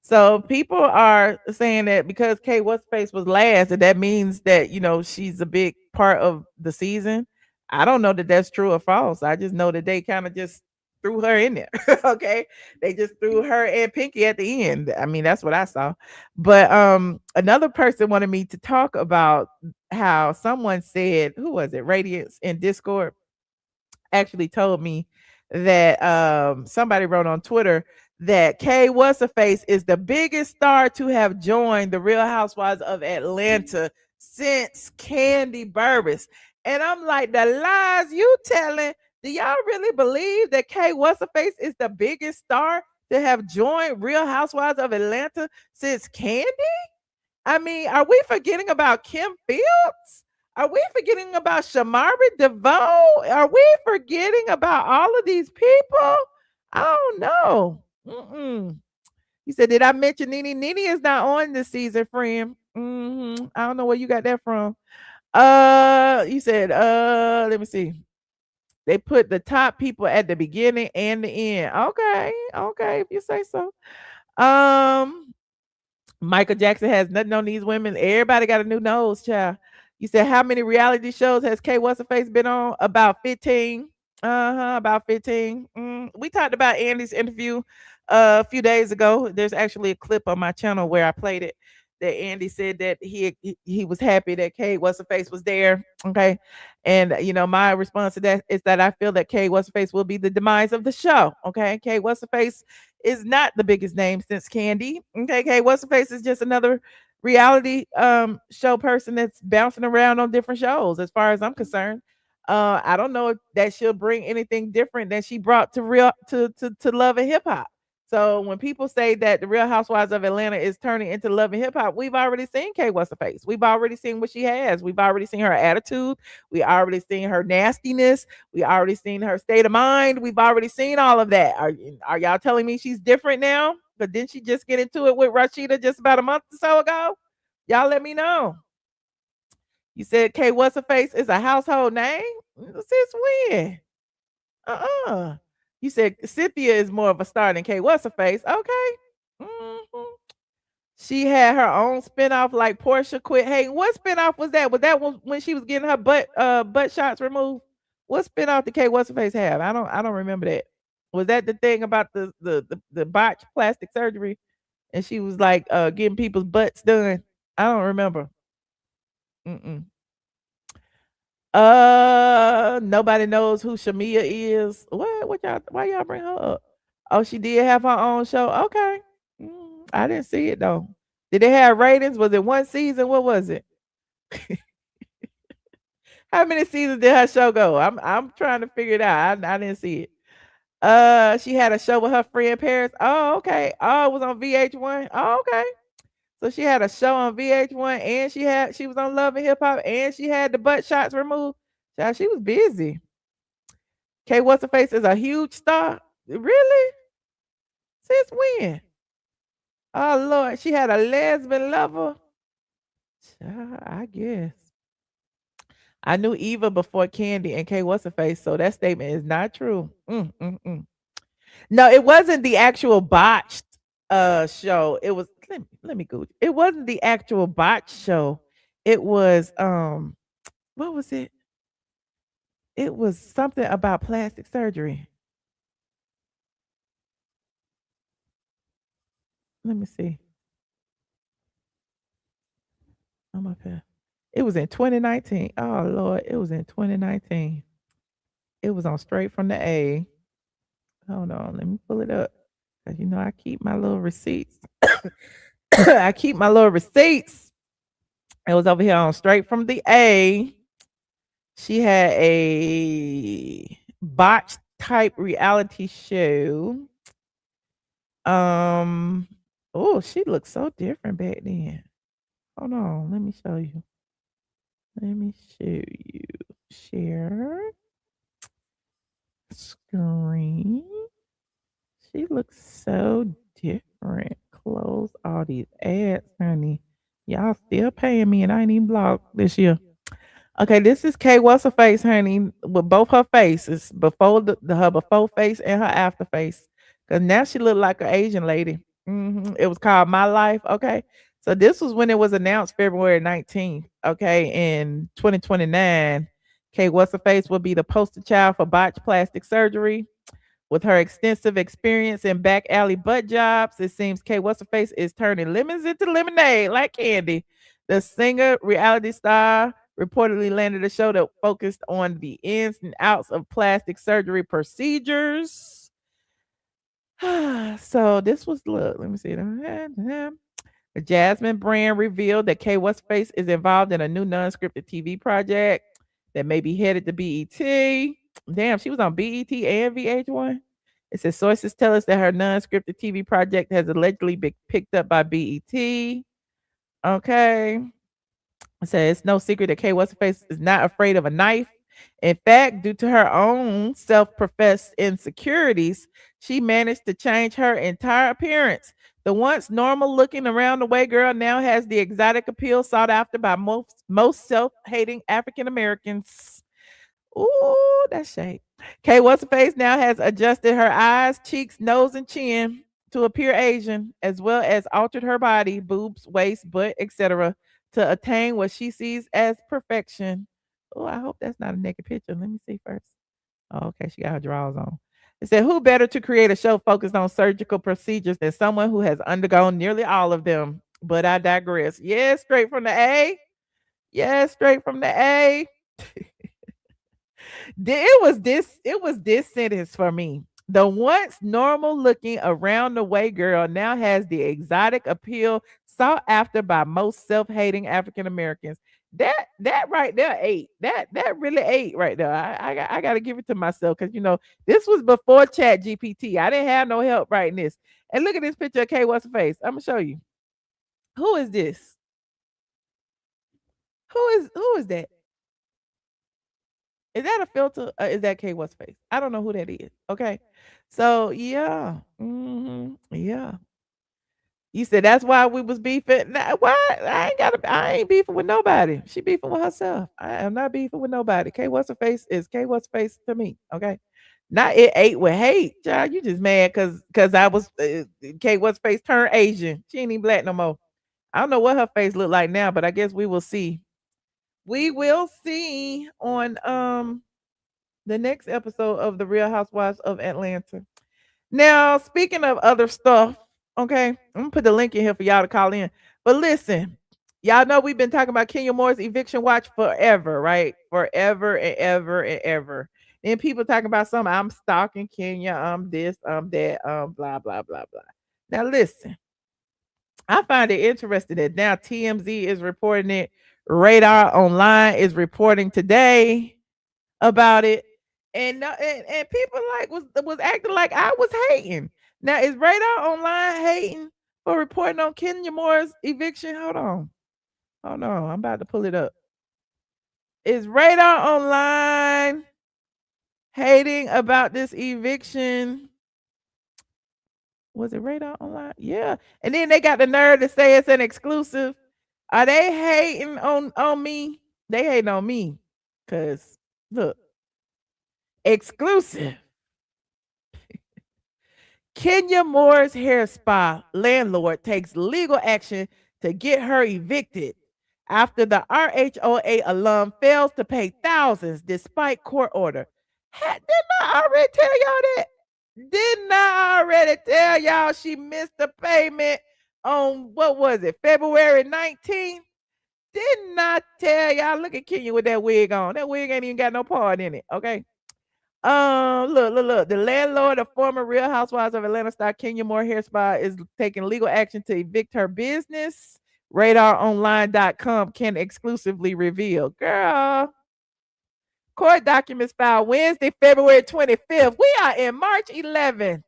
So people are saying that because K What's the Face was last, that means that she's a big part of the season. I don't know that that's true or false. I just know that they kind of just threw her in there. Okay, they just threw her and Pinky at the end. I mean, that's what I saw. But another person wanted me to talk about how someone said, who was it? Radiance in Discord actually told me that somebody wrote on Twitter that K What's the Face is the biggest star to have joined the Real Housewives of Atlanta since Kandi Burruss. And I'm like, the lies you telling, do y'all really believe that K What's the Face is the biggest star to have joined Real Housewives of Atlanta since Kandi? I mean, are we forgetting about Kim Fields? Are we forgetting about Shamari DeVoe? Are we forgetting about all of these people? I don't know. You said, did I mention Nene? Nene is not on this season, friend. I don't know where you got that from. You said, let me see. They put the top people at the beginning and the end. Okay, if you say so. Michael Jackson has nothing on these women. Everybody got a new nose, child. You said how many reality shows has K What's her face been on? About 15. About 15. We talked about Andy's interview a few days ago. There's actually a clip on my channel where I played it. That Andy said that he was happy that K What's her face was there. Okay. And my response to that is that I feel that K What's her face will be the demise of the show. Okay. K What's her face is not the biggest name since Kandi. Okay, what's the face is just another reality show person that's bouncing around on different shows, as far as I'm concerned. I don't know if that she'll bring anything different than she brought to Love and Hip Hop. So when people say that the Real Housewives of Atlanta is turning into Love and Hip Hop, we've already seen K What's the face. We've already seen what she has. We've already seen her attitude. We already seen her nastiness. We already seen her state of mind. We've already seen all of that. Are y'all telling me she's different now? But didn't she just get into it with Rashida just about a month or so ago? Y'all let me know. You said K What's her face is a household name? Since when? You said Cynthia is more of a star than K What's her face. Okay. She had her own spinoff like Portia Quit Hating. What spinoff was that? Was that when she was getting her butt shots removed? What spinoff did K What's her face have? I don't remember that. Was that the thing about the botched plastic surgery? And she was like getting people's butts done. I don't remember. Nobody knows who Shamia is. What y'all? Why y'all bring her up? Oh, she did have her own show. Okay, I didn't see it though. Did it have ratings? Was it one season? What was it? How many seasons did her show go? I'm trying to figure it out. I didn't see it. She had a show with her friend Paris. Oh, okay. Oh, it was on VH1. Oh, okay. So she had a show on VH1 and she was on Love and Hip Hop and she had the butt shots removed. Child, she was busy. K What's her face is a huge star. Really? Since when? Oh Lord, she had a lesbian lover. Child, I guess. I knew Eva before Kandi and K What's her face, so that statement is not true. No, it wasn't the actual botched show. It was let me go. It wasn't the actual botched show. It was what was it? It was something about plastic surgery. Let me see. I'm up here. It was in 2019. Oh Lord, it was in 2019. It was on Straight from the A. Hold on, let me pull it up. Cause I keep my little receipts. I keep my little receipts. It was over here on Straight from the A. She had a botched type reality show. Oh, she looked so different back then. Hold on, let me show you. Let me show you. Share screen. She looks so different. Close all these ads, honey. Y'all still paying me and I ain't even blocked this year. Okay, this is K What's her face, honey, with both her faces, before her before face and her after face. Cause now she look like an Asian lady. It was called My Life. Okay, so this was when it was announced February 19th. Okay, in 2029, K What's her face will be the poster child for botched plastic surgery. With her extensive experience in back alley butt jobs, it seems K What's her face is turning lemons into lemonade like Kandi. The singer, reality star, reportedly landed a show that focused on the ins and outs of plastic surgery procedures. So this was let me see. The Jasmine brand revealed that K What's face is involved in a new non-scripted TV project that may be headed to BET. Damn, she was on BET and VH1. It says sources tell us that her non-scripted TV project has allegedly been picked up by BET. Okay. So it's no secret that K What's face is not afraid of a knife. In fact, due to her own self-professed insecurities, she managed to change her entire appearance. The once normal-looking around the way girl now has the exotic appeal sought after by most self-hating African Americans. Ooh, that's shade. K What's face now has adjusted her eyes, cheeks, nose, and chin. to appear Asian, as well as altered her body, boobs, waist, butt, etc., to attain what she sees as perfection. Oh, I hope that's not a naked picture. Let me see first. Oh, okay, she got her drawers on. It said, who better to create a show focused on surgical procedures than someone who has undergone nearly all of them? But I digress. Yeah, straight from the A. Yeah, straight from the A. It was this sentence for me. The once normal looking around the way girl now has the exotic appeal sought after by most self-hating African Americans. That right there ate. That really ate right there. I gotta give it to myself because this was before Chat GPT. I didn't have no help writing this. And look at this picture of K. What's her face? I'm gonna show you. Who is this? Who is that? Is that a filter? Or is that K What's face? I don't know who that is. Okay. So yeah. Yeah. You said that's why we was beefing. Nah, why? I ain't beefing with nobody. She beefing with herself. I am not beefing with nobody. K What's her face is K What's face to me. Okay. Not it ate with hate, child. You just mad because I was K What's face turned Asian. She ain't even black no more. I don't know what her face look like now, but I guess we will see. We will see on the next episode of The Real Housewives of Atlanta. Now, speaking of other stuff, okay, I'm gonna put the link in here for y'all to call in. But listen, y'all know we've been talking about Kenya Moore's eviction watch forever, right? Forever and ever and ever. Then people talking about something. I'm stalking Kenya. I'm this. I'm that. Blah blah blah blah. Now listen, I find it interesting that now TMZ is reporting it. Radar Online is reporting today about it, and people like was acting like I was hating. Now is Radar Online hating for reporting on Kenya Moore's eviction? Hold on, I'm about to pull it up. Is Radar Online hating about this eviction? Was it Radar Online? Yeah, and then they got the nerve to say it's an exclusive. Are they hating on me? They hating on me, cause look. Exclusive. Kenya Moore's hair spa landlord takes legal action to get her evicted after the RHOA alum fails to pay thousands despite court order. Didn't I already tell y'all that? Didn't I already tell y'all she missed the payment on, what was it, February 19th? Didn't I tell y'all? Look at Kenya with that wig on. That wig ain't even got no part in it, okay? Look. The landlord of former Real Housewives of Atlanta star Kenya Moore Hair Spa is taking legal action to evict her business. RadarOnline.com can exclusively reveal. Girl, court documents filed Wednesday, February 25th. We are in March 11th.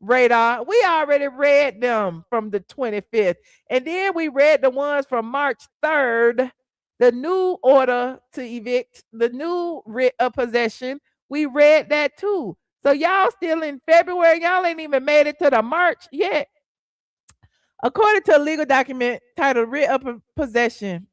Radar. We already read them from the 25th. And then we read the ones from March 3rd. The new order to evict, the new writ of possession. We read that too. So y'all still in February. Y'all ain't even made it to the March yet. According to a legal document titled Writ of Possession,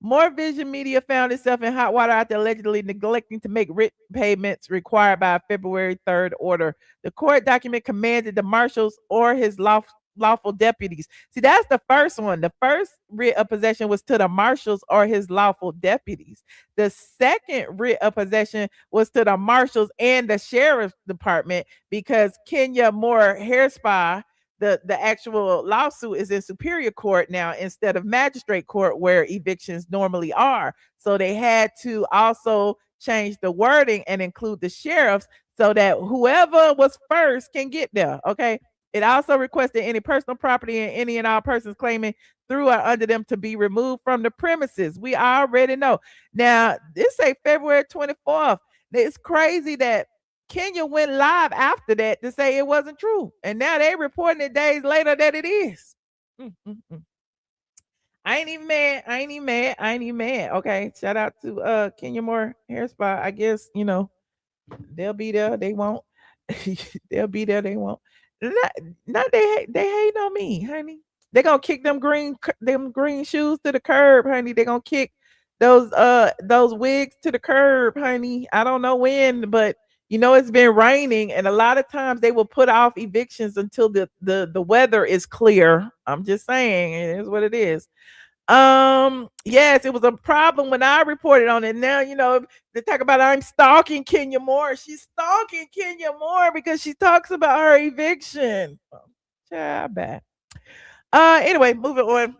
More Vision Media found itself in hot water after allegedly neglecting to make writ payments required by a February 3rd order. The court document commanded the marshals or his lawful deputies. See, that's the first one. The first writ of possession was to the marshals or his lawful deputies. The second writ of possession was to the marshals and the sheriff's department because Kenya Moore Hair Spa, the actual lawsuit is in superior court now instead of magistrate court where evictions normally are. So they had to also change the wording and include the sheriffs so that whoever was first can get there. Okay. It also requested any personal property and any and all persons claiming through or under them to be removed from the premises. We already know. Now, this say February 24th. It's crazy that Kenya went live after that to say it wasn't true. And now they reporting it days later that it is. I ain't even mad. Okay. Shout out to Kenya Moore Hair Spa. I guess, they'll be there. They won't. They'll be there. They won't. Not they hate on me, honey. They gonna kick them green shoes to the curb, honey. They gonna kick those wigs to the curb, honey. I don't know when, but It's been raining, and a lot of times they will put off evictions until the weather is clear. I'm just saying, it is what it is. Yes, it was a problem when I reported on it. Now, they talk about I'm stalking Kenya Moore. She's stalking Kenya Moore because she talks about her eviction. Child, bad. Anyway, moving on.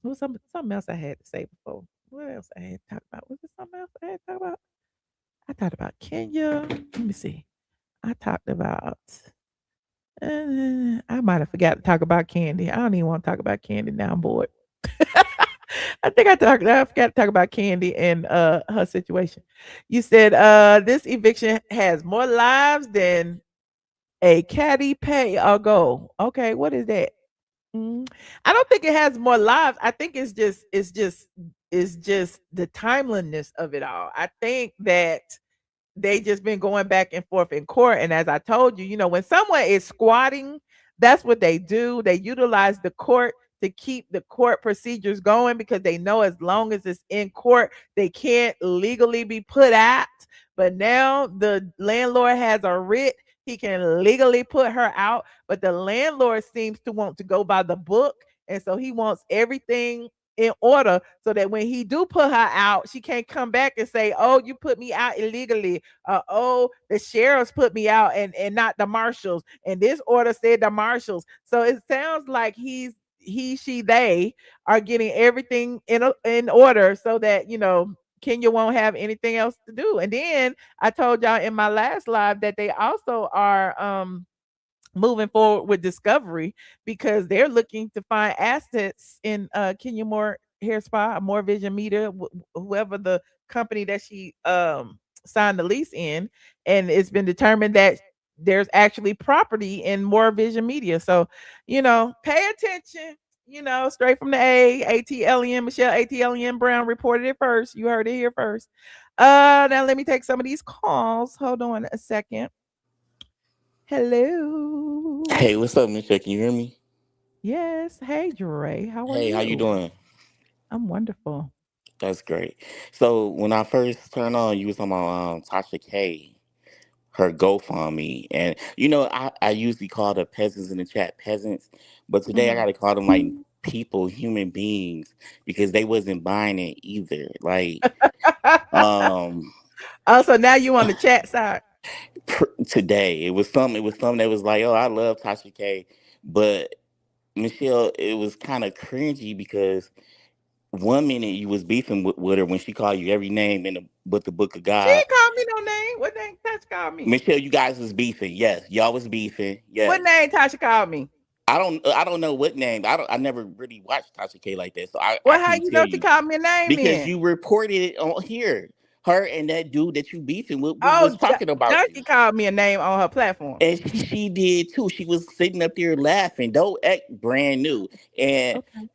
What was something else I had to say before? What else I had to talk about? Was there something else I had to talk about? I talked about Kenya. Let me see. I talked about. I might have forgot to talk about Kandi. I don't even want to talk about Kandi now. I'm bored. I forgot to talk about Kandi and her situation. You said this eviction has more lives than a caddy pay or go. Okay, what is that? I don't think it has more lives. I think it's just the timeliness of it all. I think that they just been going back and forth in court. And as I told you, when someone is squatting, that's what they do. They utilize the court to keep the court procedures going because they know as long as it's in court, they can't legally be put out. But now the landlord has a writ. He can legally put her out, but the landlord seems to want to go by the book. And so he wants everything in order so that when he do put her out, she can't come back and say, "Oh, you put me out illegally." Oh, the sheriffs put me out and not the marshals. And this order said the marshals. So it sounds like they are getting everything in order so that Kenya won't have anything else to do. And then I told y'all in my last live that they also are moving forward with discovery because they're looking to find assets in Kenya Moore Hair Spa, More Vision Media, whoever the company that she signed the lease in, and it's been determined that there's actually property in More Vision Media. So, pay attention. Straight from the ATLien, Michelle ATLien Brown reported it first. You heard it here first. Now let me take some of these calls. Hold on a second. Hello. Hey, what's up, Michelle? Can you hear me? Yes. Hey, Dre. How are Hey, how you you? doing? I'm wonderful. That's great. So when I first turned on, you was talking about Tasha K, her GoFundMe, and I usually call the peasants in the chat peasants, but today I Mhm. gotta call them like people, human beings, because they wasn't buying it either. Like, um, Oh, so now you on the chat side. today it was something that was like, oh, I love Tasha K, but Michelle, it was kind of cringy because one minute you was beefing with her when she called you every name in the book of She God. ain't called me no name. What name Tasha called me? Michelle, you guys was beefing. Yes, y'all was beefing. What Yes. name Tasha called me? I don't know what name. I never really watched Tasha K like that, so I Well, how can't you tell know she you called me a name because then? you reported it on here. Her and that dude that you beefing with was Oh, talking about you. Junkie called me a name on her platform. And she did too. She was sitting up there laughing. Don't act brand new. And Okay.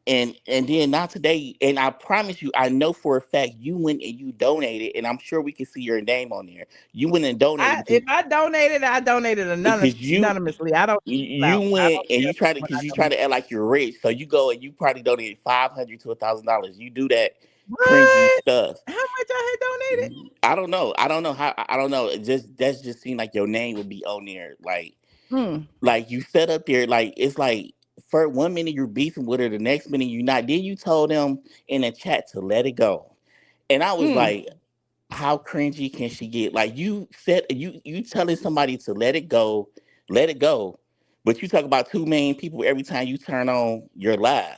and then not today. And I promise you, I know for a fact you went and you donated, and I'm sure we can see your name on there. You went and donated If I donated, I donated because anonymously. I don't you clout. I went don't and tell you tried to people because you when I try donate. to act like you're rich. So you go and you probably donated $500 to $1,000. You do that cringy What? stuff. How much I had donated? I don't know. I don't know how. I don't know. That just seemed like your name would be on there. Hmm. Like you set up there, like it's like for 1 minute you're beefing with her, the next minute you're not. Then you told them in the chat to let it go, and I was Hmm. like, how cringy can she get? Like you said, you telling somebody to let it go, but you talk about 2 million people every time you turn on your live.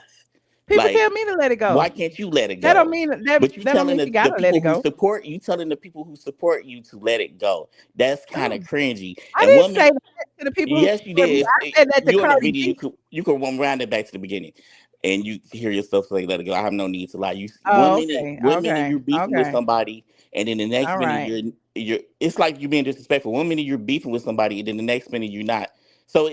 People Like tell me to let it why go. can't you let it That don't go? mean that But you that don't telling mean she the gotta let people it who go. support you telling the people who support you to let it go. That's kind Oh, of cringy. I And didn't one say minute, that to the people who yes, you support me. did. I said that to You in the Cardi video, B. you could run round it back to the beginning, and you hear yourself say let it go. I have no need to lie. You Oh, okay, one minute okay, you're beefing with okay. somebody, and then the next All minute right. you're. It's like you're being disrespectful. 1 minute you're beefing with somebody, and then the next minute you're not. So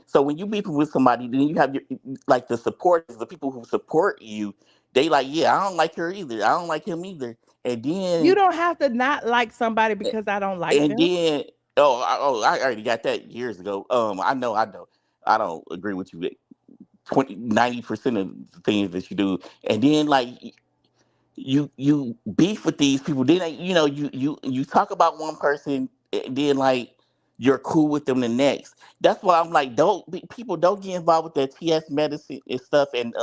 so when you beefing with somebody, then you have your like the supporters, the people who support you. They like, yeah, I don't like her either. I don't like him either. And You then don't have to not like somebody because I don't like and them. then I already got that years ago. I don't agree with you 90% of the things that you do. And then like you beef with these people. Then you talk about one person, and then like you're cool with them the next. That's why I'm like, people don't get involved with that TS medicine and stuff, and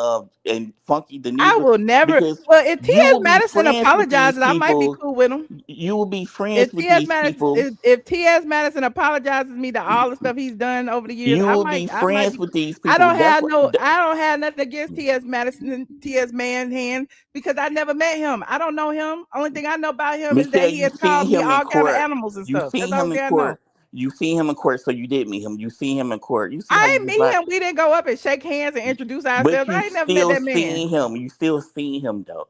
Funky the I Negro, will never. because Well, if you T.S. will be Madison friends with these apologizes, I might be people. cool with him. You will be If friends with T.S. these Madison, people. if T.S. Madison apologizes me to all the stuff he's done over the years, You I will might, be I might friends be. with these I people. don't That's have what. no, I don't have nothing against T.S. Madison and T.S. Manhan because I never met him. I don't know him. Only thing I know about him is that Michelle, he you has seen called me him in all kind of court. animals and You stuff. That's seen the only him in thing I know. court. You seen him in court, so you did meet him. You seen him in court. You see how I you ain't just meet like, him. We didn't go up and shake hands and introduce but ourselves. you I ain't never met still that man. seen him. You still seen him though.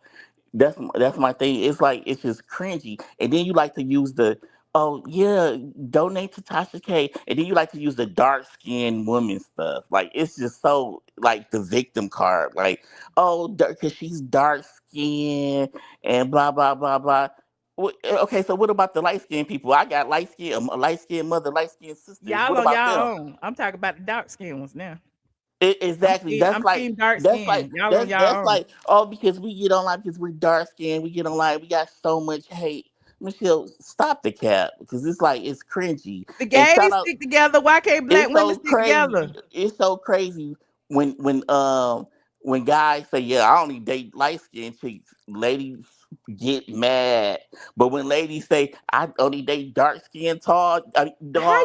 That's my thing. It's like it's just cringy. And then you like to use the, oh yeah, donate to Tasha K. And then you like to use the dark skinned woman stuff. Like it's just so like the victim card. Like, oh, because she's dark skinned and blah blah blah blah. Okay, so what about the light skinned people? I got a light skinned mother, light skinned sisters. Y'all What on about them? y'all own. I'm talking about the dark skinned ones now. Exactly. I'm team dark skin. Y'all on That's y'all own. like, oh, because we get online because we're dark skinned, we get online, we got so much hate. Michelle, stop the cap, because it's like it's cringy. The And shout gays out, stick together. Why can't black it's women so stick crazy. together? It's so crazy when guys say, yeah, I only date light skinned chicks, ladies get mad. But when ladies say I only date dark skinned How tall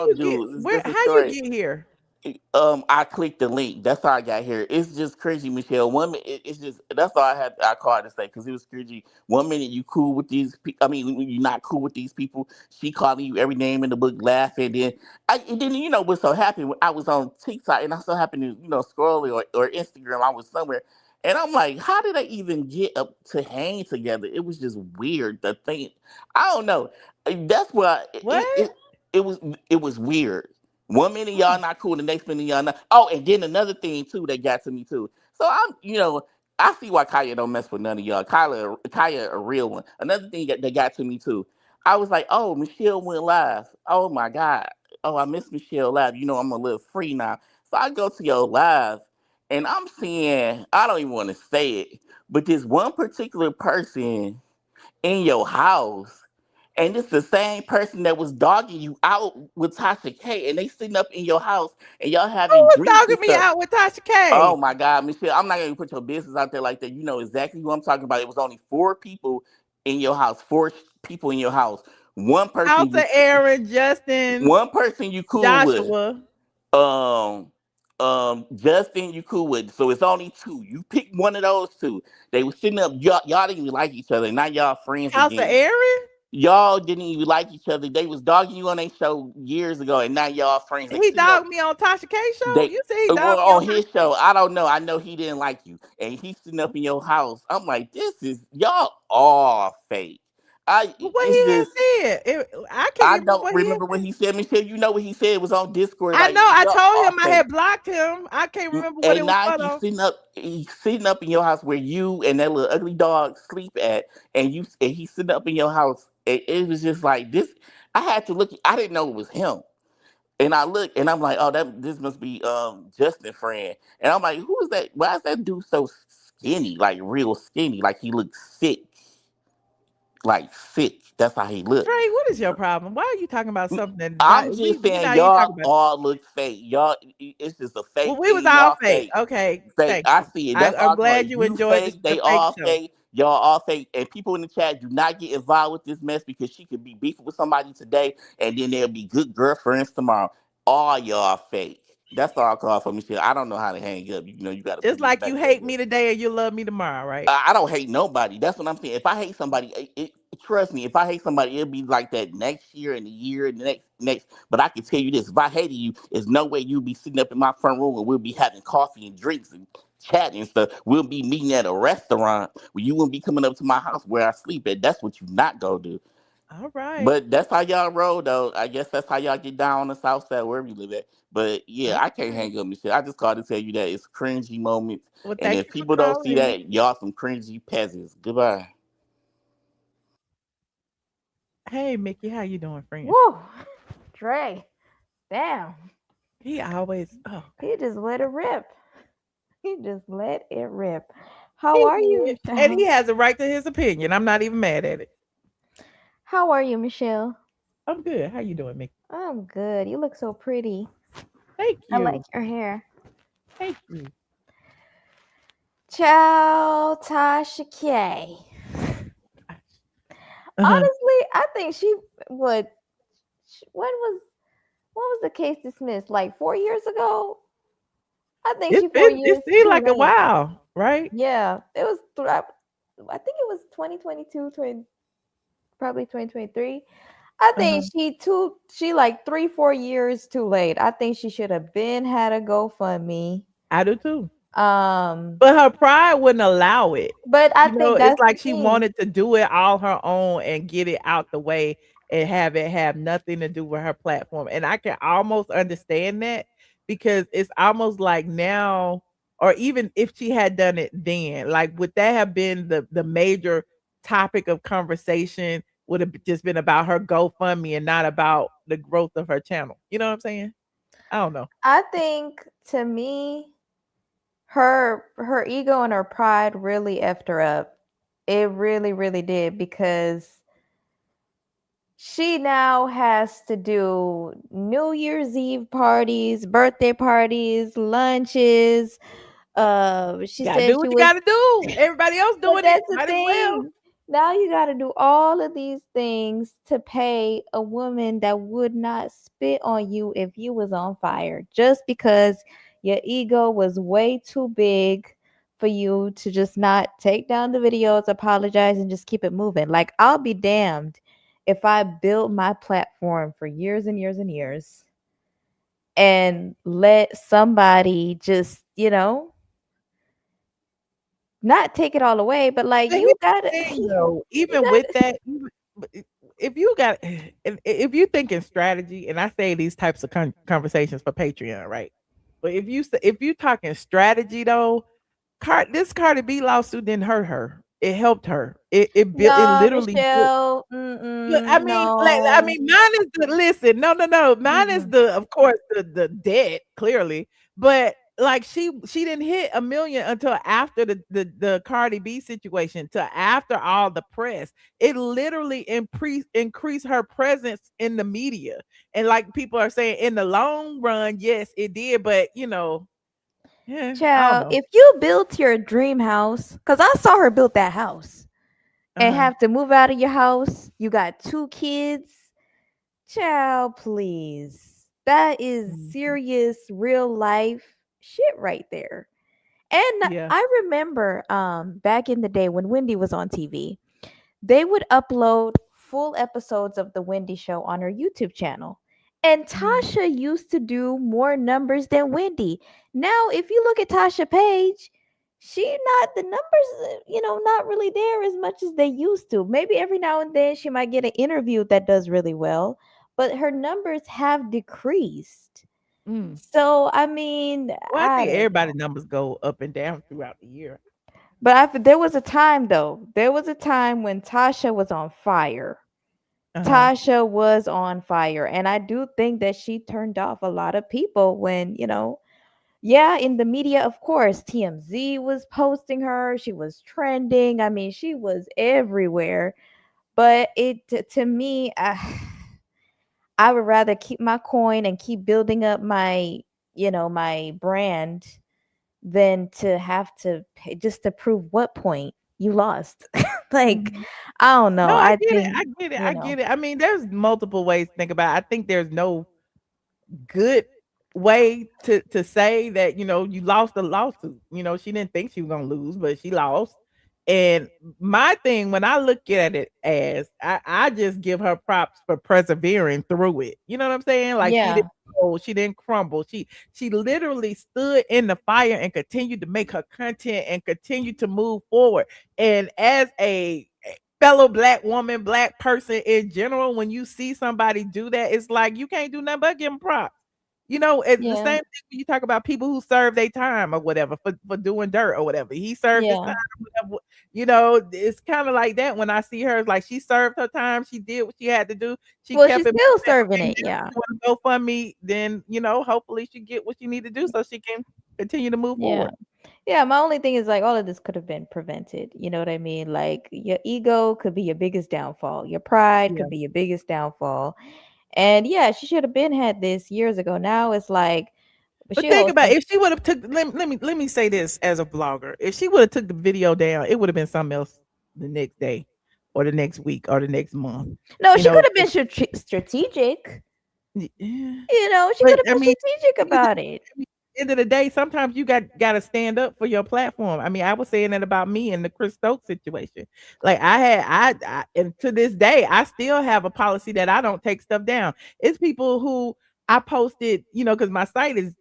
you get dudes, it's where? different How you story. get here? I clicked the link. That's how I got here. It's just crazy, Michelle. It's just that's all I called to say, because it was crazy. 1 minute you cool with these people. I mean, when you're not cool with these people, she calling you every name in the book, laughing. And then what's so happy when I was on TikTok and I so happened to scroll or Instagram. I was somewhere. And I'm like, how did they even get up to hang together? It was just weird. The thing, I don't know. That's why What? it was it was weird. 1 minute y'all not cool, the next minute y'all not. Oh, and then another thing too that got to me too. So I see why Kaya don't mess with none of y'all. Kaya a real one. Another thing that got to me too. I was like, oh, Michelle went live. Oh my God. Oh, I miss Michelle live. I'm a little free now. So I go to your live and I'm seeing, I don't even want to say it, but this one particular person in your house, and it's the same person that was dogging you out with Tasha K, and they sitting up in your house and y'all Who having was drinks and dogging me stuff. out with Tasha Oh K? my God, Michelle, I'm not gonna put your business out there like that. You know exactly who I'm talking about. It was only 4 people in your house, people in your house. One person House of you, Aaron, Justin, one person you cool with. Joshua. Um, Justin, you cool with. So it's only two. You pick one of those two. They were sitting up. Y'all didn't even like each other. Now y'all friends House of again. Aaron? Y'all didn't even like each other. They was dogging you on their show years ago, and now y'all friends. They He sitting up. dogged me on Tasha K show? They You say he dogged me on on his Tasha? show. I don't know. I know he didn't like you, and he's sitting up in your house. I'm like, this is y'all all fake. What It's he had just said? I can't I remember don't what he had remember what said. he said. Michelle, you know what he said. It was on Discord. I Like, know I y'all told all him I fake. had blocked him. I can't remember what it And was now for he's though. sitting up in your house where you and that little ugly dog sleep at, and he's sitting up in your house. It was just like this. I had to look. I didn't know it was him. And I look and I'm like, oh, this must be Justin friend. And I'm like, who is that? Why is that dude so skinny? Like real skinny. Like he looks sick. Like sick. That's how he looked. Trey, what is your problem? Why are you talking about something that is not I'm we just we saying not even y'all talking about? all look fake. Y'all, it's just a Well, fake we was thing. all Y'all fake. fake. Okay, Fake. thank I you. see it. That's I'm all come glad on. you You enjoyed fake. the They fake all show. fake. Y'all all fake. And people in the chat, do not get involved with this mess, because she could be beefing with somebody today and then there'll be good girlfriends tomorrow. All y'all fake. That's all I call for, Michelle. I don't know how to hang up. You got to put It's me like you back there. hate me today and you love me tomorrow, right? I don't hate nobody. That's what I'm saying. If I hate somebody, trust me. If I hate somebody, it'll be like that next year and the year and the next. But I can tell you this: if I hated you, there's no way you'll be sitting up in my front room and we'll be having coffee and drinks and chatting and stuff. We'll be meeting at a restaurant where you won't be coming up to my house where I sleep at. That's what you not gonna do. All right. But that's how y'all roll, though. I guess that's how y'all get down on the south side, wherever you live at. But yeah, All I can't right. hang up and shit. I just called to tell you that it's cringy moments. Well, And thank if you for people don't see calling. that, y'all some cringy peasants. Goodbye. Hey, Mickey, how you doing, friend? Woo, Dre, damn, He always he just let it rip. He just let it rip. How are you, And he Michelle? has a right to his opinion. I'm not even mad at it. How are you, Michelle? I'm good. How you doing, Mickey? I'm good. You look so pretty. Thank I like you. your hair. Thank you. Ciao, Tasha K. Honestly, I think she would. When was the case dismissed? Like 4 years ago? I think she 4 years It seemed too like a late. while, right? Yeah, it was. I think it was 2022, probably 2023. I think she like 3-4 years too late. I think she should have been had a GoFundMe. I do too. Um, But her pride wouldn't allow it. but I You know, think it's that's the like she thing. wanted to do it all her own and get it out the way and have it have nothing to do with her platform. And I can almost understand that because it's almost like now, or even if she had done it then, like would that have been the major topic of conversation? Would have just been about her GoFundMe and not about the growth of her channel. You know what I'm saying? I don't know. I think to me, her ego and her pride really effed her up. It really, really did because she now has to do New Year's Eve parties, birthday parties, lunches. She Gotta said do she what you was, gotta do. Everybody else but doing it. that's the Might as well. thing. Now you got to do all of these things to pay a woman that would not spit on you if you was on fire, just because your ego was way too big for you to just not take down the videos, apologize, and just keep it moving. Like, I'll be damned if I built my platform for years and years and years and let somebody just, not take it all away, but like But you here's gotta the thing though, you even with gotta that, if you got if you think in strategy, and I say these types of conversations for Patreon, right? But if you talking strategy though, this Cardi B lawsuit didn't hurt her. It helped her. It No, literally built. Michelle. But I No. mean, mine is the listen. No. Mine is Mm-mm. of course, the debt clearly, but like she didn't hit a million until after the Cardi B situation, to after all the press. It literally increased her presence in the media, and like people are saying, in the long run, yes, it did. But yeah, I don't Child, know. if you built your dream house, because I saw her build that house and Uh-huh. have to move out of your house, you got 2 kids. Child, please. That is Mhm. serious real life shit right there. And Yeah. I remember back in the day when Wendy was on TV, they would upload full episodes of the Wendy show on her YouTube channel. And Mhm. Tasha used to do more numbers than Wendy. Now, if you look at Tasha Page, she not the numbers, not really there as much as they used to. Maybe every now and then she might get an interview that does really well, but her numbers have decreased. Mm. So, I mean, Well, I I think don't everybody know. numbers go up and down throughout the year. But there was a time though. There was a time when Tasha was on fire. Uh-huh. Tasha was on fire. And I do think that she turned off a lot of people when, yeah, in the media, of course, TMZ was posting her. She was trending. I mean, she was everywhere. But to me, I would rather keep my coin and keep building up my brand than to have to pay just to prove what point you lost. Like, Mhm. I don't know. No, I I get it. think, I get it. I get it. I mean, there's multiple ways to think about it. I think there's no good way to say that, you lost the lawsuit. She didn't think she was gonna lose, but she lost. And my thing, when I look at it, as I just give her props for persevering through it. You know what I'm saying? Like, she didn't yeah. fold, she didn't crumble. She literally stood in the fire and continued to make her content and continue to move forward. And as a fellow black woman, black person in general, when you see somebody do that, it's like you can't do nothing but give them props. It's the Yeah. same thing when you talk about people who serve their time or whatever for doing dirt or whatever. He served his Yeah. time, whatever. It's kind of like that when I see her. It's like she served her time. She did what she had to do. She Well, kept she's it still moving. serving Okay, it. now Yeah. she want to go fund me. Then hopefully she get what she need to do so she can continue to move Yeah. forward. Yeah, my only thing is like all of this could have been prevented. You know what I mean? Like your ego could be your biggest downfall. Your pride Yeah. could be your biggest downfall. And yeah, she should have been had this years ago. Now it's like, but But she think about hosting. it, if she would have took let me say this as a blogger. If she would have took the video down, it would have been something else the next day or the next week or the next month. No, You she could know, have been strategic. yeah. You know, she could But have I been mean, strategic you just about it. I mean, end of the day, sometimes you gotta stand up for your platform. I mean, I was saying that about me in the Chris Stokes situation. Like I and to this day, I still have a policy that I don't take stuff down. It's people who I posted, because my site is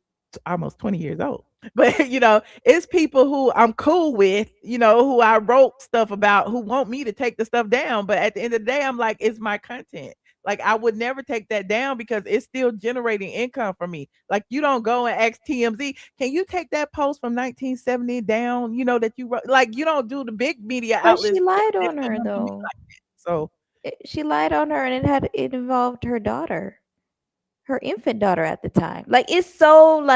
almost 20 years old. But it's people who I'm cool with, who I wrote stuff about who want me to take the stuff down. But at the end of the day, I'm like, it's my content. Like I would never take that down because it's still generating income for me. Like you don't go and ask TMZ, can you take that post from 1970 down? That you wrote. Like you don't do the big media But she outlets. lied They're on not her gonna do me though. like that. So She lied on her, and it involved her daughter, her infant daughter at the time. Like it's so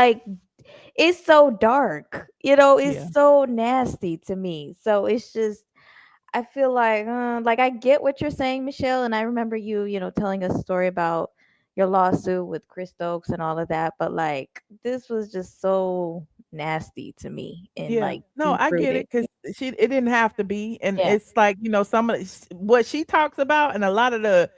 dark. yeah, It's so nasty to me. So it's just I feel like I get what you're saying, Michelle, and I remember you telling us a story about your lawsuit with Chris Stokes and all of that, but like this was just so nasty to me and yeah. like No, deep I get rooted. it because it didn't have to be, and Yeah. it's like some of what she talks about, and a lot of the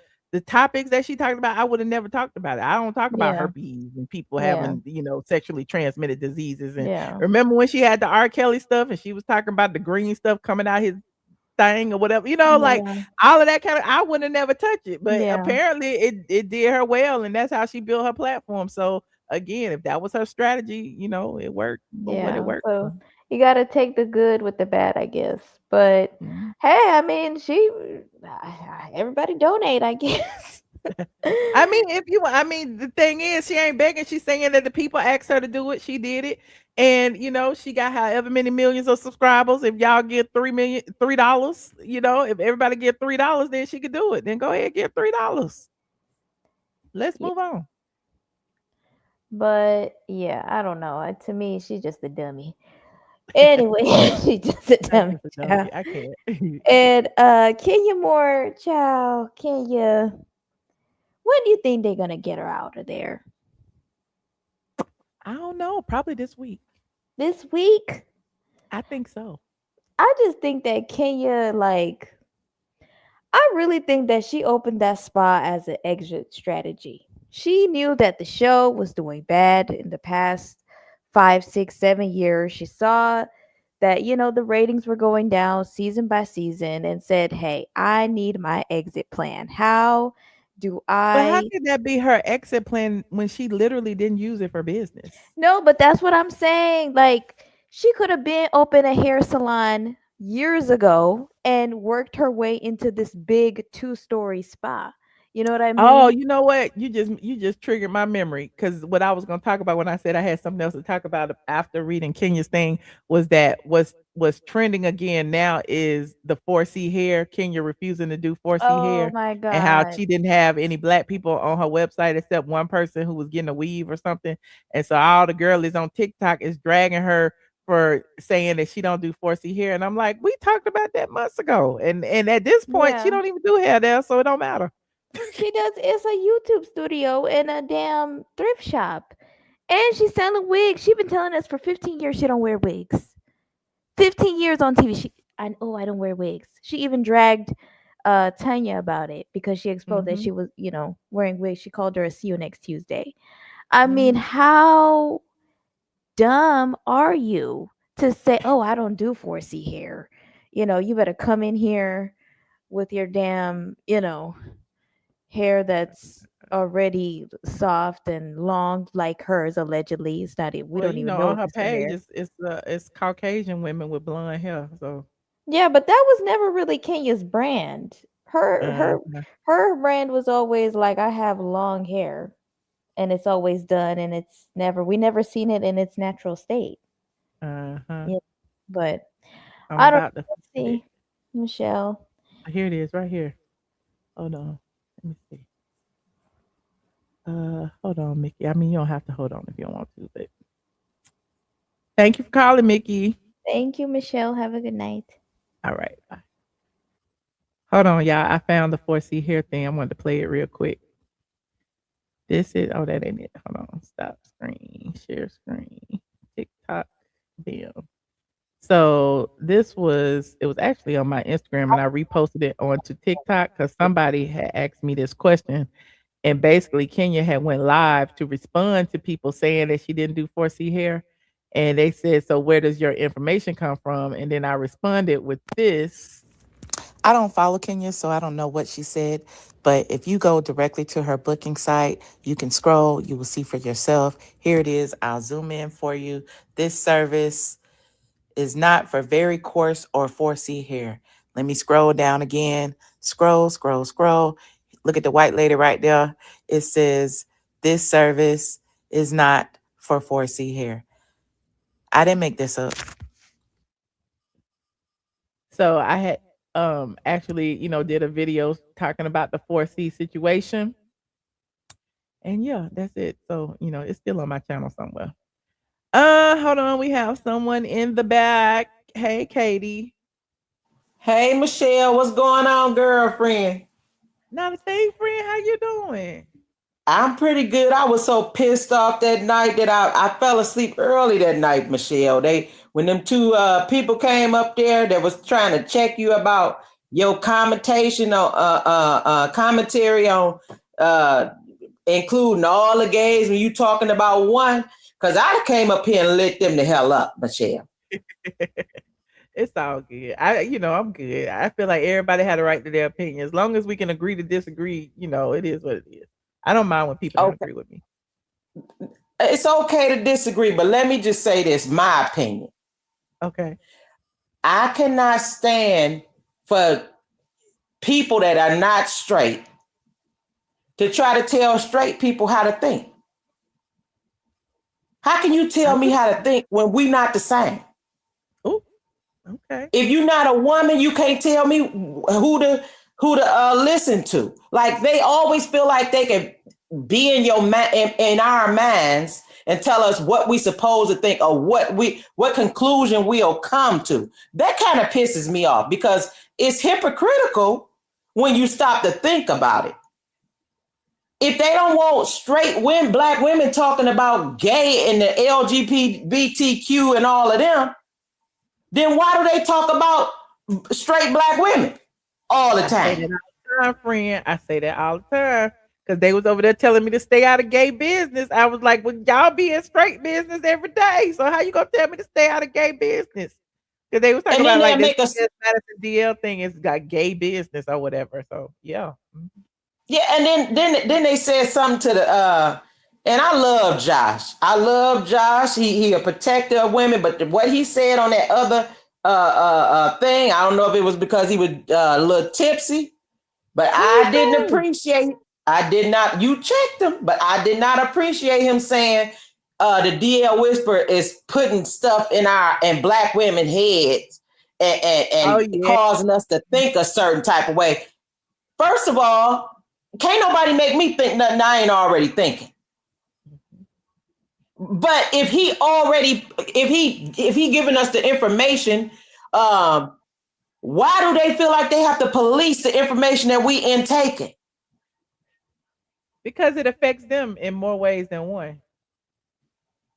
topics that she talked about, I would have never talked about it. I don't talk about Yeah. herpes and people Yeah. having sexually transmitted diseases. And Yeah. remember when she had the R. Kelly stuff, and she was talking about the green stuff coming out his thing or whatever, like Yeah. all of that kind of, I would have never touched it. But Yeah. apparently it did her well, and that's how she built her platform. So again, if that was her strategy, it worked for what it Yeah. worked for. So you got to take the good with the bad, I guess. But Mhm. hey, I mean, everybody donate, I guess. I mean, the thing is, she ain't begging. She's saying that the people asked her to do it. She did it. And, she got however many millions of subscribers. If y'all get $3, if everybody get $3, then she could do it. Then go ahead and get $3. Let's Yeah. move on. But yeah, I don't know. To me, she's just a dummy. Anyway, she's just a That's dummy just a child. dummy. I can't. And Kenya Moore, child, Kenya, when do you think they're gonna get her out of there? I don't know. Probably this week. This week? I think so. I just think that Kenya, like, I really think that she opened that spa as an exit strategy. She knew that the show was doing bad in the past 5, 6, 7 years. She saw that, the ratings were going down season by season and said, hey, I need my exit plan. How do But how I? could that be her exit plan when she literally didn't use it for business? No, but that's what I'm saying. Like, she could have been open a hair salon years ago and worked her way into this big 2-story spa. You know what I Oh, mean? you know what? You just triggered my memory because what I was gonna talk about when I said I had something else to talk about after reading Kenya's thing was that was trending again now is the 4C hair. Kenya refusing to do 4C Oh hair my and how God. she didn't have any black people on her website except one person who was getting a weave or something. And so all the girlies on TikTok is dragging her for saying that she don't do 4C hair. And I'm like, we talked about that months ago. And at this point, she Yeah. don't even do hair there, so it don't matter. She does. It's a YouTube studio and a damn thrift shop. And she's selling wigs. She's been telling us for 15 years she don't wear wigs. 15 years on TV. I don't wear wigs. She even dragged Tanya about it because she exposed that Mhm. she was, wearing wigs. She called her a see you next Tuesday. I mean, Mhm. how dumb are you to say, "Oh, I don't do 4C hair." You better come in here with your damn, hair that's already soft and long like hers allegedly. It's not we Well, don't even know on if her it's her page, hair. it's Caucasian women with blonde hair, so Yeah, but that was never really Kenya's brand. Her her uh-huh, her brand was always like I have long hair and it's always done and we never seen it in its natural state. uh-huh. Yeah. But I'm I don't about to let's find it. see, Michelle. Here it is, right here. Hold on. Let me see. Hold on, Mickey. I mean, you don't have to hold on if you don't want to, but thank you for calling, Mickey. Thank you, Michelle. Have a good night. All right. Bye. Hold on, y'all. I found the 4C hair thing. I wanted to play it real quick. This is, oh, that ain't it. Hold on. Stop screen. Share screen. TikTok. Damn. So it was actually on my Instagram and I reposted it onto TikTok because somebody had asked me this question. And basically Kenya had went live to respond to people saying that she didn't do 4C hair. And they said, so where does your information come from? And then I responded with this. I don't follow Kenya, so I don't know what she said. But if you go directly to her booking site, you can scroll, you will see for yourself. Here it is. I'll zoom in for you. This service is not for very coarse or 4C hair. Let me scroll down again. Scroll. Look at the white lady right there. It says, this service is not for 4C hair. I didn't make this up. So I had actually, did a video talking about the 4C situation. And yeah, that's it. So, it's still on my channel somewhere. Hold on. We have someone in the back. Hey, Katie. Hey, Michelle. What's going on, girlfriend? Not a thing, friend. How you doing? I'm pretty good. I was so pissed off that night that I fell asleep early that night, Michelle. When them two people came up there that was trying to check you about your commentation on commentary on including all the gays when you talking about one, because I came up here and lit them the hell up, Michelle. It's all good. I'm good. I feel like everybody had a right to their opinion. As long as we can agree to disagree, it is what it is. I don't mind when people don't agree with me. It's okay to disagree, but let me just say this, my opinion. Okay. I cannot stand for people that are not straight to try to tell straight people how to think. How can you tell me how to think when we not the same? Oh, okay. If you're not a woman, you can't tell me who to listen to. Like, they always feel like they can be in our minds and tell us what we supposed to think or what conclusion we'll come to. That kind of pisses me off because it's hypocritical when you stop to think about it. If they don't want straight women, black women talking about gay and the LGBTQ and all of them, then why do they talk about straight black women all the time? I say that all the time. Because they was over there telling me to stay out of gay business. I was like, well, y'all be in straight business every day. So how you gonna tell me to stay out of gay business? Because they was talking about like this Madison DL thing is got gay business or whatever. So yeah. Yeah, and then they said something to the and I love Josh. I love Josh. He a protector of women, but what he said on that other thing, I don't know if it was because he was a little tipsy, but I didn't appreciate. I did not. You checked him, but I did not appreciate him saying the DL Whisper is putting stuff in black women heads and causing us to think a certain type of way. First of all, can't nobody make me think nothing I ain't already thinking. But if he giving us the information, why do they feel like they have to police the information that we intaking? Because it affects them in more ways than one.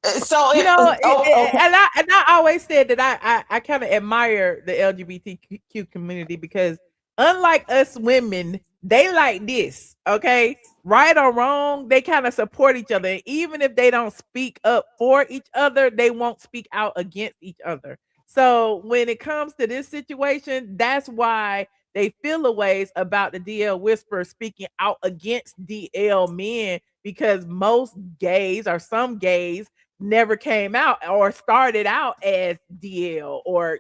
So and I always said that I kind of admire the LGBTQ community because unlike us women, they like this, okay? Right or wrong, they kind of support each other. Even if they don't speak up for each other, they won't speak out against each other. So when it comes to this situation, that's why they feel a ways about the DL Whisperer speaking out against DL men, because most gays or some gays never came out or started out as DL or,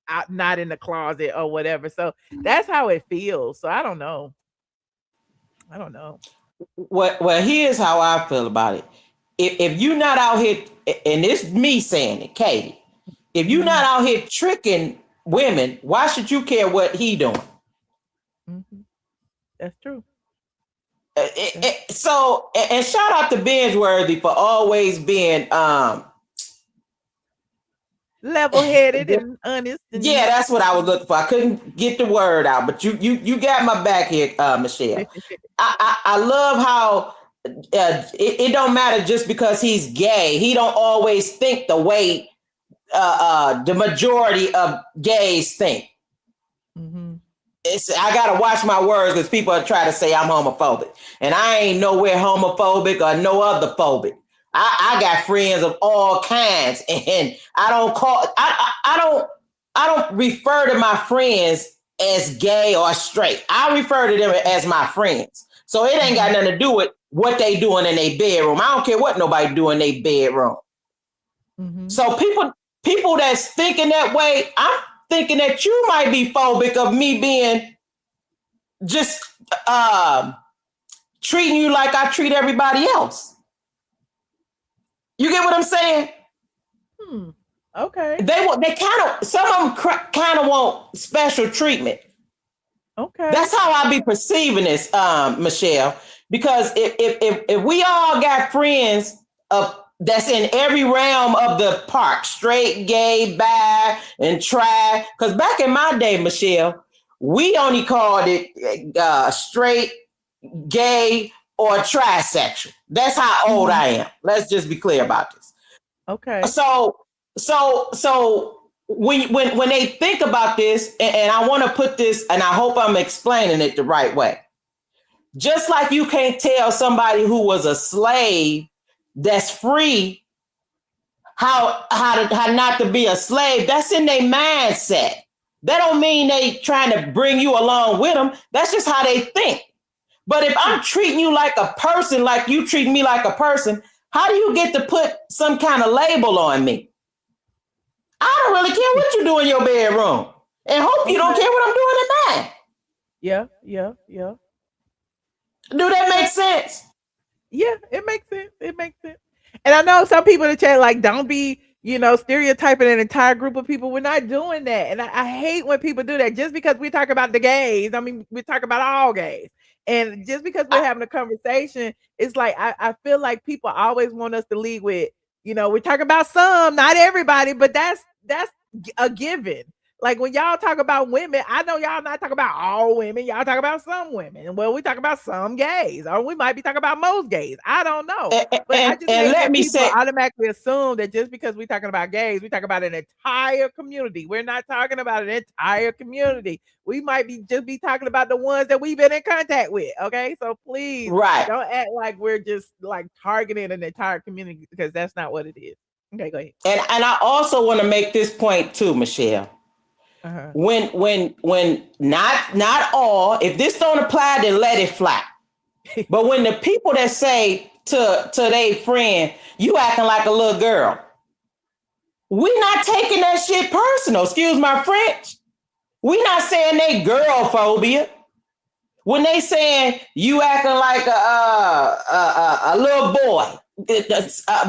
out, not in the closet or whatever. So that's how it feels. So I don't know. Well, here's how I feel about it. If you're not out here, and it's me saying it, Katie, if you're not out here tricking women, why should you care what he doing? Mm-hmm. That's true. So, and shout out to Bingeworthy for always being level-headed and honest. And Yeah, that's what I was looking for. I couldn't get the word out, but you got my back here, Michelle. I love how it don't matter just because he's gay. He don't always think the way the majority of gays think. I gotta watch my words because people are trying to say I'm homophobic, and I ain't nowhere homophobic or no other phobic. I got friends of all kinds, and I don't refer to my friends as gay or straight. I refer to them as my friends. So it ain't got nothing to do with what they doing in their bedroom. I don't care what nobody do in their bedroom. So people that's thinking that way, I'm thinking that you might be phobic of me being just treating you like I treat everybody else. You get what I'm saying? Okay. They kind of, some of them kind of want special treatment. Okay. That's how I be perceiving this, Michelle. Because if we all got friends that's in every realm of the park, straight, gay, bi, and tri. Because back in my day, Michelle, we only called it straight, gay, or trisexual. That's how old I am. Let's just be clear about this. Okay. So when they think about this, and I want to put this, and I hope I'm explaining it the right way. Just like you can't tell somebody who was a slave that's free how not to be a slave, that's in their mindset. That don't mean they trying to bring you along with them. That's just how they think. But if I'm treating you like a person, like you treat me like a person, how do you get to put some kind of label on me? I don't really care what you do in your bedroom, and hope you don't care what I'm doing in mine. Yeah. Do that make sense? Yeah, it makes sense. It makes sense. And I know some people in the chat like, don't be, stereotyping an entire group of people. We're not doing that. And I hate when people do that. Just because we talk about the gays, I mean, we talk about all gays. And just because we're having a conversation, it's like, I feel like people always want us to lead with, we're talking about some, not everybody, but that's a given. Like when y'all talk about women, I know y'all not talking about all women. Y'all talk about some women. Well, we talk about some gays, or we might be talking about most gays. I don't know. But I just hate let when me people say, automatically assume that just because we're talking about gays, we talk about an entire community. We're not talking about an entire community. We might be talking about the ones that we've been in contact with. Okay, so please, don't act like we're just like targeting an entire community, because that's not what it is. Okay, go ahead. And I also want to make this point too, Michelle. When not all, if this don't apply, then let it fly. But when the people that say to their friend, you acting like a little girl, we not taking that shit personal. Excuse my French. We not saying they girl phobia. When they saying you acting like a little boy,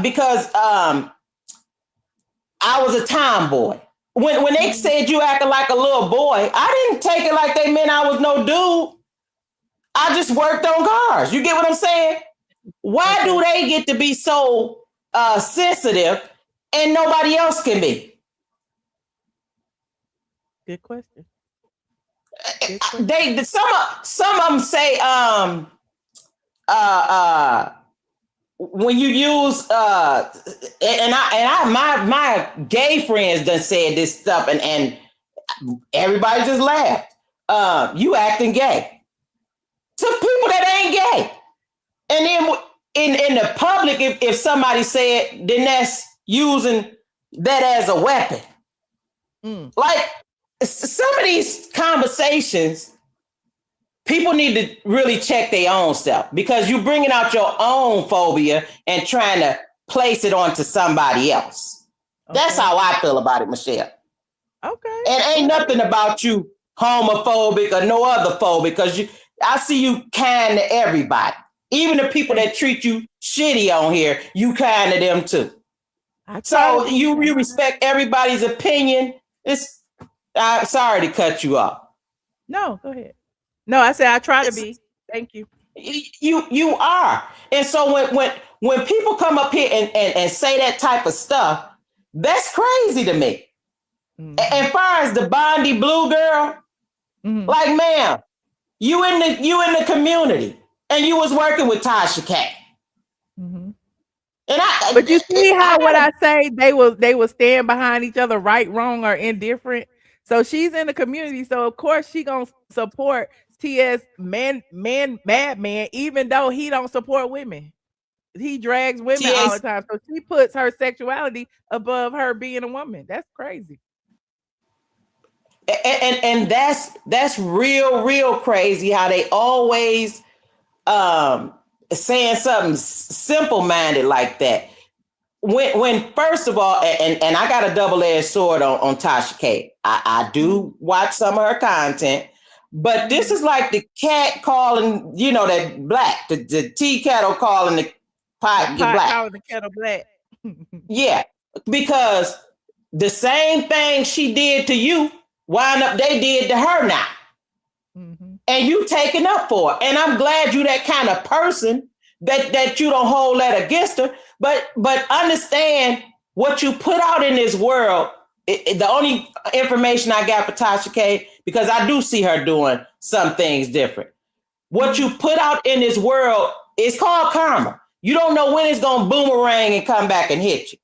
because I was a tomboy. When they said you acting like a little boy, I didn't take it like they meant I was no dude. I just worked on cars. You get what I'm saying? Why do they get to be so sensitive and nobody else can be? Good question. They some of them say when you use my gay friends done said this stuff and everybody just laughed. You acting gay to people that ain't gay, and then in the public, if somebody said, then that's using that as a weapon. Like some of these conversations, people need to really check their own self, because you're bringing out your own phobia and trying to place it onto somebody else. That's how I feel about it, Michelle. Okay. And ain't nothing about you homophobic or no other phobic, because I see you kind to everybody. Even the people that treat you shitty on here, you kind to them too. So you respect everybody's opinion. I'm sorry to cut you off. No, go ahead. No, I said I try to be. Thank you. You are. And so when people come up here and say that type of stuff, That's crazy to me. As far as the Bondy Blue girl, like, ma'am, you in the community and you was working with Tasha K. And but you see how what I say, they will stand behind each other, right, wrong, or indifferent. So she's in the community, so of course she gonna support TS madman, even though he don't support women. He drags women all the time. So she puts her sexuality above her being a woman. That's crazy. And that's real crazy how they always saying something simple-minded like that. When first of all, and I got a double-edged sword on Tasha K. I do watch some of her content, but this is like the cat calling, that black, the tea kettle calling the pot black. Calling the kettle black. Yeah, because the same thing she did to you, they did to her now. And you taking up for it. And I'm glad you that kind of person that you don't hold that against her. But understand what you put out in this world. The only information I got for Tasha K, because I do see her doing some things different. What you put out in this world is called karma. You don't know when it's going to boomerang and come back and hit you.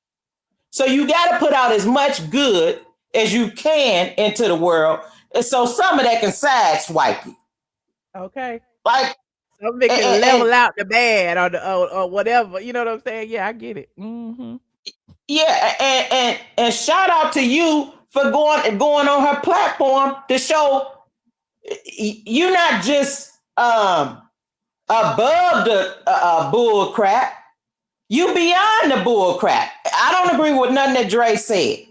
So you got to put out as much good as you can into the world. And so some of that can sideswipe you. Okay. Like, some it can level out the bad or whatever. You know what I'm saying? Yeah, I get it. Yeah, and shout out to you for going on her platform to show you're not just above the bull crap. You beyond the bull crap. I don't agree with nothing that Dre said.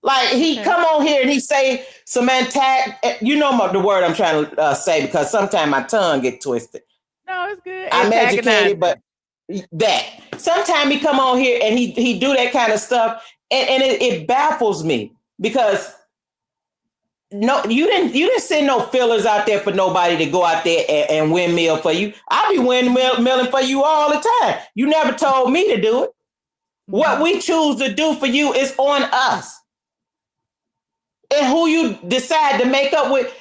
Like, he come on here and he say some the word I'm trying to say, because sometimes my tongue get twisted. No, it's good. I'm educated, but that sometimes he come on here and he do that kind of stuff, and it baffles me, because no, you didn't send no fillers out there for nobody to go out there and windmill for you. I be windmilling for you all the time. You never told me to do it. What we choose to do for you is on us. And who you decide to make up with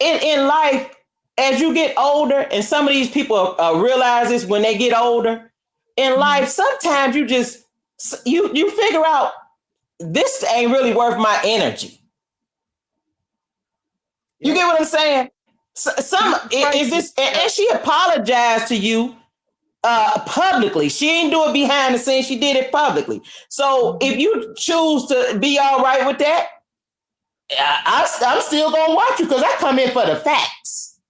in life, as you get older, and some of these people realize this when they get older in life, sometimes you just, you figure out this ain't really worth my energy. You get what I'm saying? Is this, and she apologized to you publicly. She didn't do it behind the scenes. She did it publicly. So if you choose to be all right with that, I'm still gonna watch you, because I come in for the facts.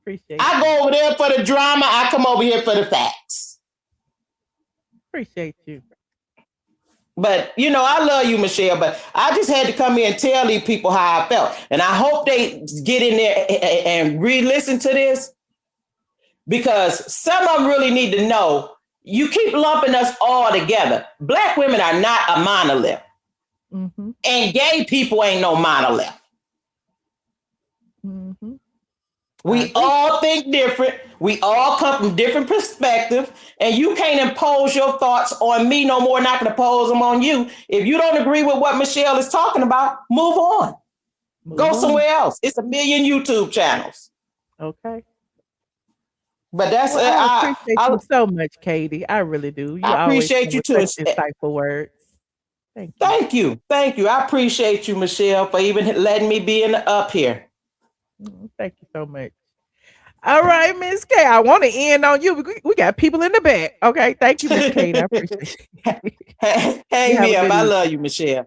Appreciate I go over there for the drama. I come over here for the facts. Appreciate you. But I love you, Michelle. But I just had to come here and tell these people how I felt, and I hope they get in there and re-listen to this, because some of them really need to know. You keep lumping us all together. Black women are not a monolith. And gay people ain't no monolith. We all think different. We all come from different perspectives, and you can't impose your thoughts on me no more than I can impose them on you. If you don't agree with what Michelle is talking about, move on. Go somewhere else. It's a million YouTube channels. Okay. But that's I appreciate you so much, Katie. I really do. I appreciate you too. Insightful words. Thank you. I appreciate you, Michelle, for even letting me be up here. Thank you so much. All right, Miss K. I want to end on you. We got people in the back. Okay. Thank you, Miss Kate. I appreciate it. Hang me up. I love you, Michelle.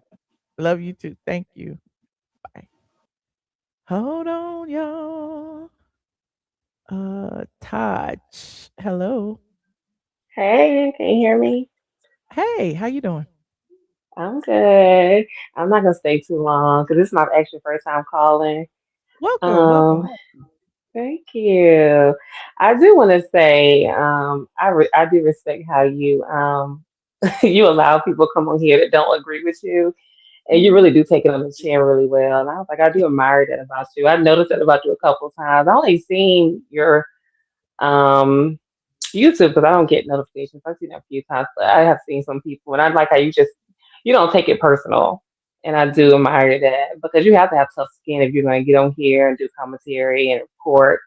Love you too. Thank you. Bye. Hold on, y'all. Taj. Hello. Hey, can you hear me? Hey, how you doing? I'm good. I'm not gonna stay too long because this is my actually first time calling. Welcome. Thank you. I do want to say, I do respect how you you allow people to come on here that don't agree with you, and you really do take it on the chin really well. And I was like, I do admire that about you. I noticed that about you a couple of times. I only seen your YouTube because I don't get notifications. I've seen that a few times, but I have seen some people, and I like how you don't take it personal, and I do admire that because you have to have tough skin if you're going to get on here and do commentary and report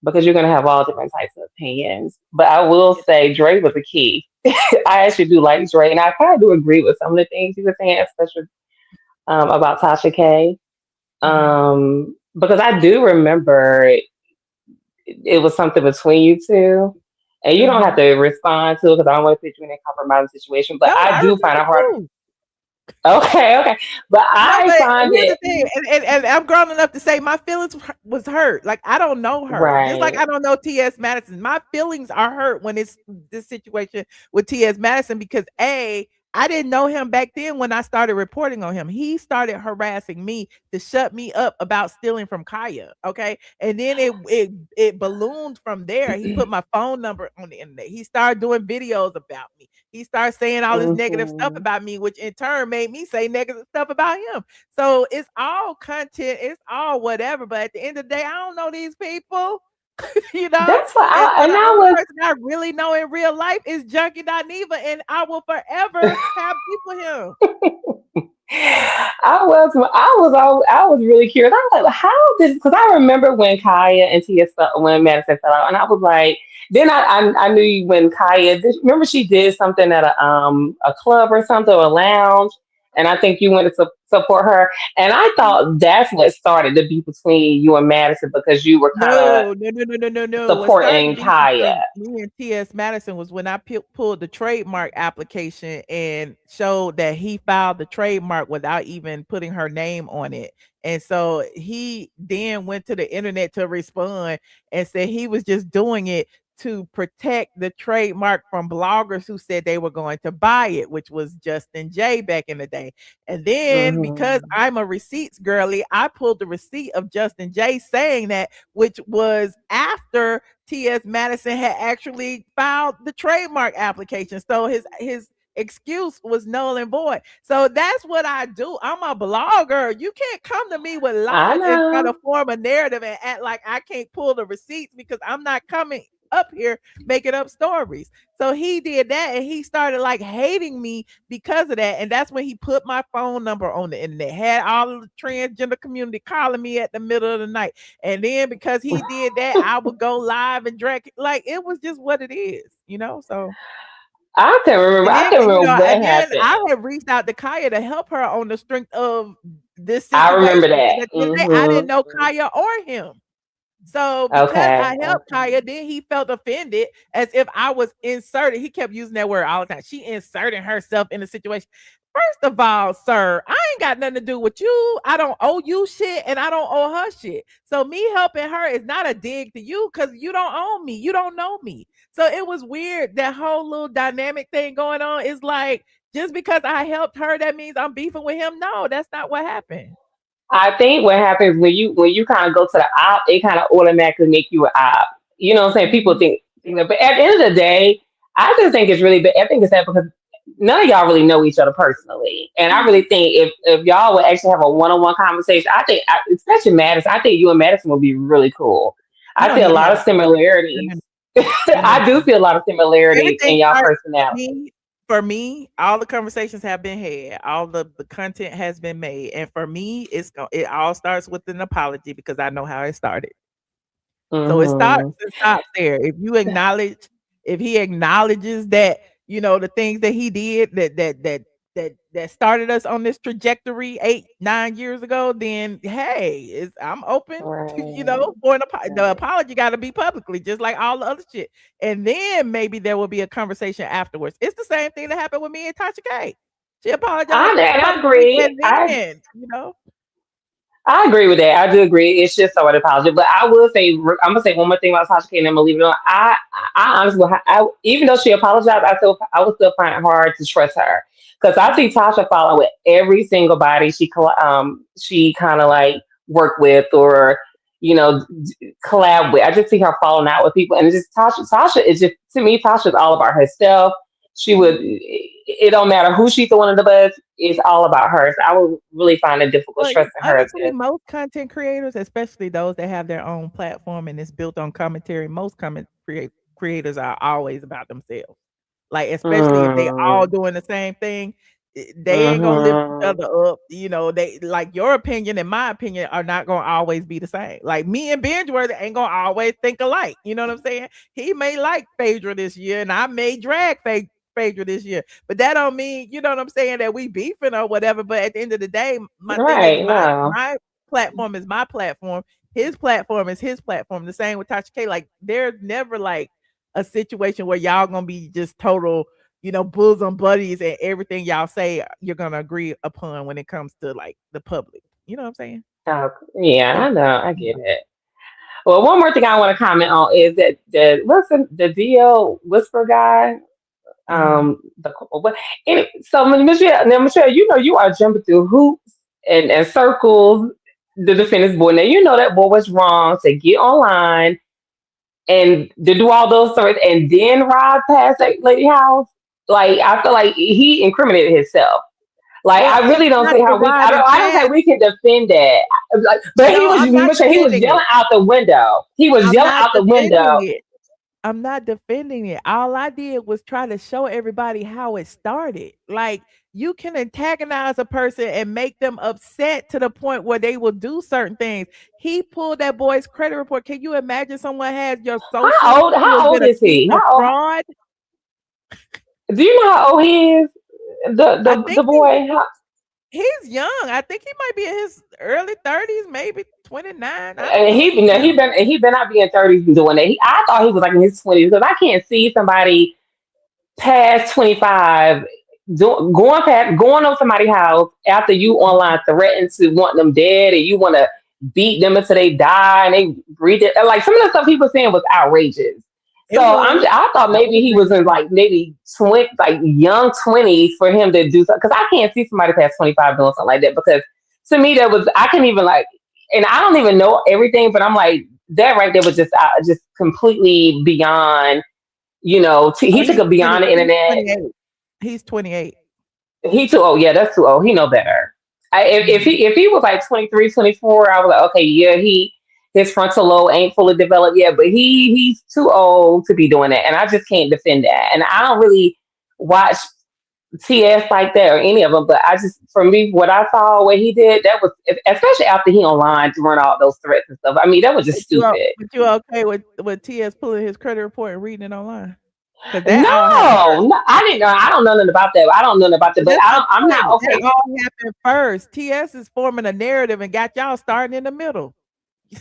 because you're going to have all different types of opinions. But I will say Dre was a key. I actually do like Dre, and I kind of do agree with some of the things he was saying, especially about Tasha K. Because I do remember it was something between you two. And you don't have to respond to it because I don't want to put you in a compromising situation. But No, I I do find it remember hard. too. Okay. But No, I but find here's the it thing, and I'm grown enough to say my feelings was hurt. Like I don't know her, just like right. I don't know T.S. Madison. My feelings are hurt when it's this situation with T.S. Madison because I didn't know him back then when I started reporting on him. He started harassing me to shut me up about stealing from Kaya. Okay. And then it ballooned from there. He put my phone number on the internet. He started doing videos about me. He started saying all this negative stuff Mhm. about me, which in turn made me say negative stuff about him. So it's all content, it's all whatever. But at the end of the day, I don't know these people. you know. That's what And so and the I only was person I really know in real life is Junkie Dineva, and I will forever have beef with him. I was really curious. I was like, how did because I remember when Kaya and when Madison fell out, and I was like, then I knew when remember she did something at a club or something, or a lounge, and I think you went to support her, and I thought that's what started the beef between you and Madison because you were kind of No. What started the supporting beef Kaya. between me and T.S. Madison was when I pulled the trademark application and showed that he filed the trademark without even putting her name on it. And so he then went to the internet to respond and said he was just doing it to protect the trademark from bloggers who said they were going to buy it, which was Justin J back in the day. And then because Mhm. I'm a receipts girly, I pulled the receipt of Justin J saying that, which was after T.S. Madison had actually filed the trademark application. So his excuse was null and void. So that's what I do. I'm a blogger. You can't come to me with I lies and try to know. form a narrative and act like I can't pull the receipts because I'm not coming up here making up stories. So he did that and he started like hating me because of that. And that's when he put my phone number on the internet, had all of the transgender community calling me at the middle of the night. And then because he did that, I would go live and drag like it was just what it is, you know. So I can't remember. and I then can't you remember know, what and then happened. I had reached out to Kaya to help her on the strength of this I remember situation that. because at the end of the day, I didn't know Mhm. Kaya or him. So because I Okay. helped Kaya, then he felt offended as if I was inserted. He kept using that word all the time. She inserting herself in the situation. First of all, sir, I ain't got nothing to do with you. I don't owe you shit and I don't owe her shit. So me helping her is not a dig to you because you don't own me. You don't know me. So it was weird. That whole little dynamic thing going on is like just because I helped her, that means I'm beefing with him. No, that's not what happened. I think what happens when you kind of go to the op, it kind of automatically make you an op. You know what I'm saying? People Mhm. think that, but at the end of the day, I just think it's really. But I think it's sad because none of y'all really know each other personally, and I really Mhm. think if y'all would actually have a one-on-one conversation, I think, especially Madison, I think you and Madison would be really cool. We I don't see a need to lot have of a conversation. similarities. No, no, I do no. see a lot of similarities Everything in y'all started personality. for me, all the conversations have been had, all the content has been made, and for me, it all starts with an apology because I know how it started. So Hmm. it stops there. If he acknowledges that, you know, the things that he did that started us on this trajectory 8, 9 years ago, then hey, I'm open, you Right. know, for the Right. apology gotta be publicly, just like all the other shit. And then maybe there will be a conversation afterwards. It's the same thing that happened with me and Tasha K. She apologized And I publicly agree. and then, you know. I agree with that. I do agree. It's just so apology. But I will say, I'm gonna say one more thing about Tasha K, and I'm gonna leave it on. I honestly, even though she apologized, I would still find it hard to trust her because I see Tasha follow with every single body she kind of like work with or collab with. I just see her falling out with people, and it's just Tasha. Tasha is just to me. Tasha is all about herself. She would. It don't matter who she's the one of the bus. It's all about her. So I would really find it difficult Well, trusting her honestly, to. most content creators, especially those that have their own platform and it's built on commentary, most comment creators are always about themselves. Like, especially if they all doing the same thing, they ain't gonna lift each other up. You know, they like your opinion and my opinion are not gonna always be the same. Like me and Benjworthy ain't gonna always think alike. You know what I'm saying? He may like Phaedra this year, and I may drag Phaedra this year, but that don't mean, you know what I'm saying, that we beefing or whatever. But at the end of the day, my thing is my platform is my platform. His platform is his platform. The same with Tasha K. Like, there's never like a situation where y'all gonna be just total, you know, bosom buddies, and everything y'all say you're gonna agree upon when it comes to like the public. You know what I'm saying? Oh, yeah, I know. I get it. Well, one more thing I want to comment on is that the DL Whisper guy. So Michelle, you know you are jumping through hoops and circles to defend this boy. Now you know that boy was wrong to get online and to do all those things and then ride past that lady house. Like, I feel like he incriminated himself. Like, Well, I really it's don't not see the how riding I don't think past. we can defend that. Like, but he No, was I'm not Michelle, he was defending it. yelling out the window. He was I'm yelling not out the window. defending it. I'm not defending it. All I did was try to show everybody how it started. Like, you can antagonize a person and make them upset to the point where they will do certain things. He pulled that boy's credit report. Can you imagine someone has your social who has How old been is he? accused of fraud? Do you know how old he is? I The think boy. he's young. I think he might be in his early 30s, maybe 29. I don't And know. he been not being 30s doing that. I thought he was like in his 20s because I can't see somebody past 25 going over somebody's house after you online threatened to want them dead and you want to beat them until they die and they breathe it. Like, some of the stuff he was saying was outrageous. It So was. I thought maybe he was in like maybe like young 20s for him to do something, because I can't see somebody past 25 doing something like that, because to me that was, I couldn't even like, and I don't even know everything, but I'm like, that right there was just completely beyond, you know, Oh, he took it beyond the he's internet. 28. He's 28. He too old. Yeah, that's too old. He know better. If he was like 23, 24, I was like, okay, yeah, his frontal lobe ain't fully developed yet, but he's too old to be doing that, and I just can't defend that. And I don't really watch TS like that or any of them, but I just, for me, what I saw, what he did, that was, especially after he online throwing all those threats and stuff. I mean, that was just stupid. But you okay with TS pulling his credit report and reading it online? Because that all happened first. No, I didn't know. I don't know nothing about that. I don't know nothing about that, but That's my I'm not point. okay. That all happened first. TS is forming a narrative and got y'all starting in the middle.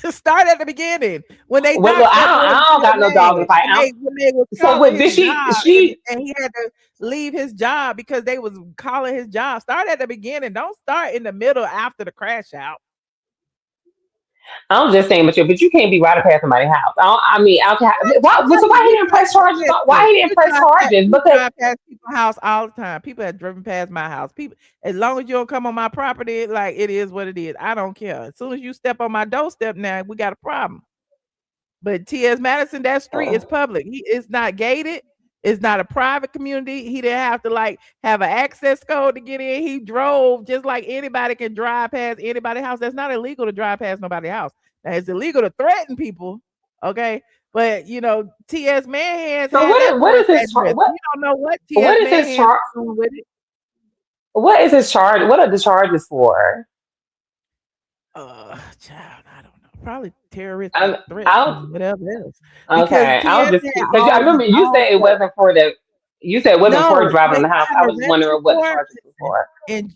Start at the beginning when they Well, doxed look, that boy's I don't got no dog in real the fight. name. When they was So, calling but did his job she? and he had to leave his job because they was calling his job. Start at the beginning. Don't start in the middle after the crash out. I'm just saying, but you can't be riding past somebody's house. I mean, why he didn't press charges? Why he didn't press charges? We Because drive past people's house all the time. People have driven past my house. People, as long as you don't come on my property, like, it is what it is. I don't care. As soon as you step on my doorstep, now we got a problem. But T.S. Madison, that street is public. It's not gated. It's not a private community. He didn't have to like have an access code to get in. He drove just like anybody can drive past anybody's house. That's not illegal to drive past nobody's house. Now, it's illegal to threaten people. Okay. But you know, T.S. Manhands so had that what boy's is his address. what You don't know what T.S. what is his Manhands charge? doing with it. What is his charge? What are the charges for? Child, I don't know. Probably terroristic I threats I and whatever else. Because okay. I was T.S. just had because I remember you all said it the wasn't for the. You said it wasn't for no, driving in they the house. have I a was just arrest wondering what the report. charges were for. In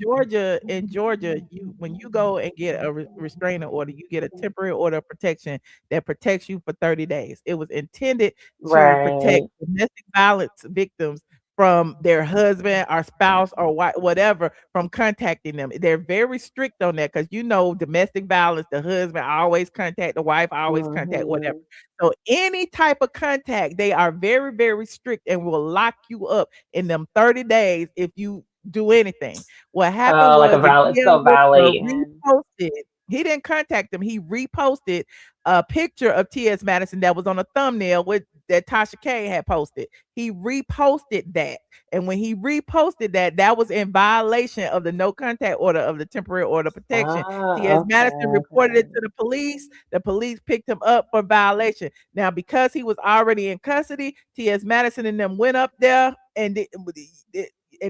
Georgia, you when you go and get a restraining order, you get a temporary order of protection that protects you for 30 days. It was intended to protect Right. domestic violence victims from their husband or spouse or whatever from contacting them. They're very strict on that because you know domestic violence, the husband always contact the wife, always contact whatever. Mhm. So any type of contact, they are very, very strict and will lock you up in them 30 days if you do anything. What happened Like a was the violent DM stuff Whisperer violating. reposted. He didn't contact them. He reposted a picture of T.S. Madison that was on a thumbnail with that Tasha K had posted. He reposted that. And when he reposted that, that was in violation of the no contact order of the temporary order of protection. T.S. Madison reported it to the police. The police picked him up for violation. Now, because he was already in custody, T.S. Madison and them went up there and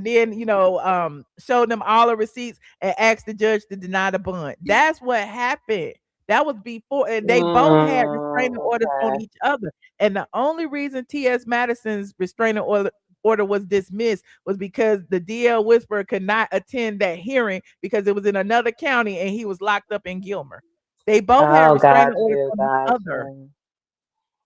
then showed them all the receipts and asked the judge to deny the bond. That's what happened. That was before, and they both had restraining orders on each other. And the only reason T.S. Madison's restraining order was dismissed was because the DL Whisperer could not attend that hearing because it was in another county and he was locked up in Gilmer. They both had restraining orders on each other.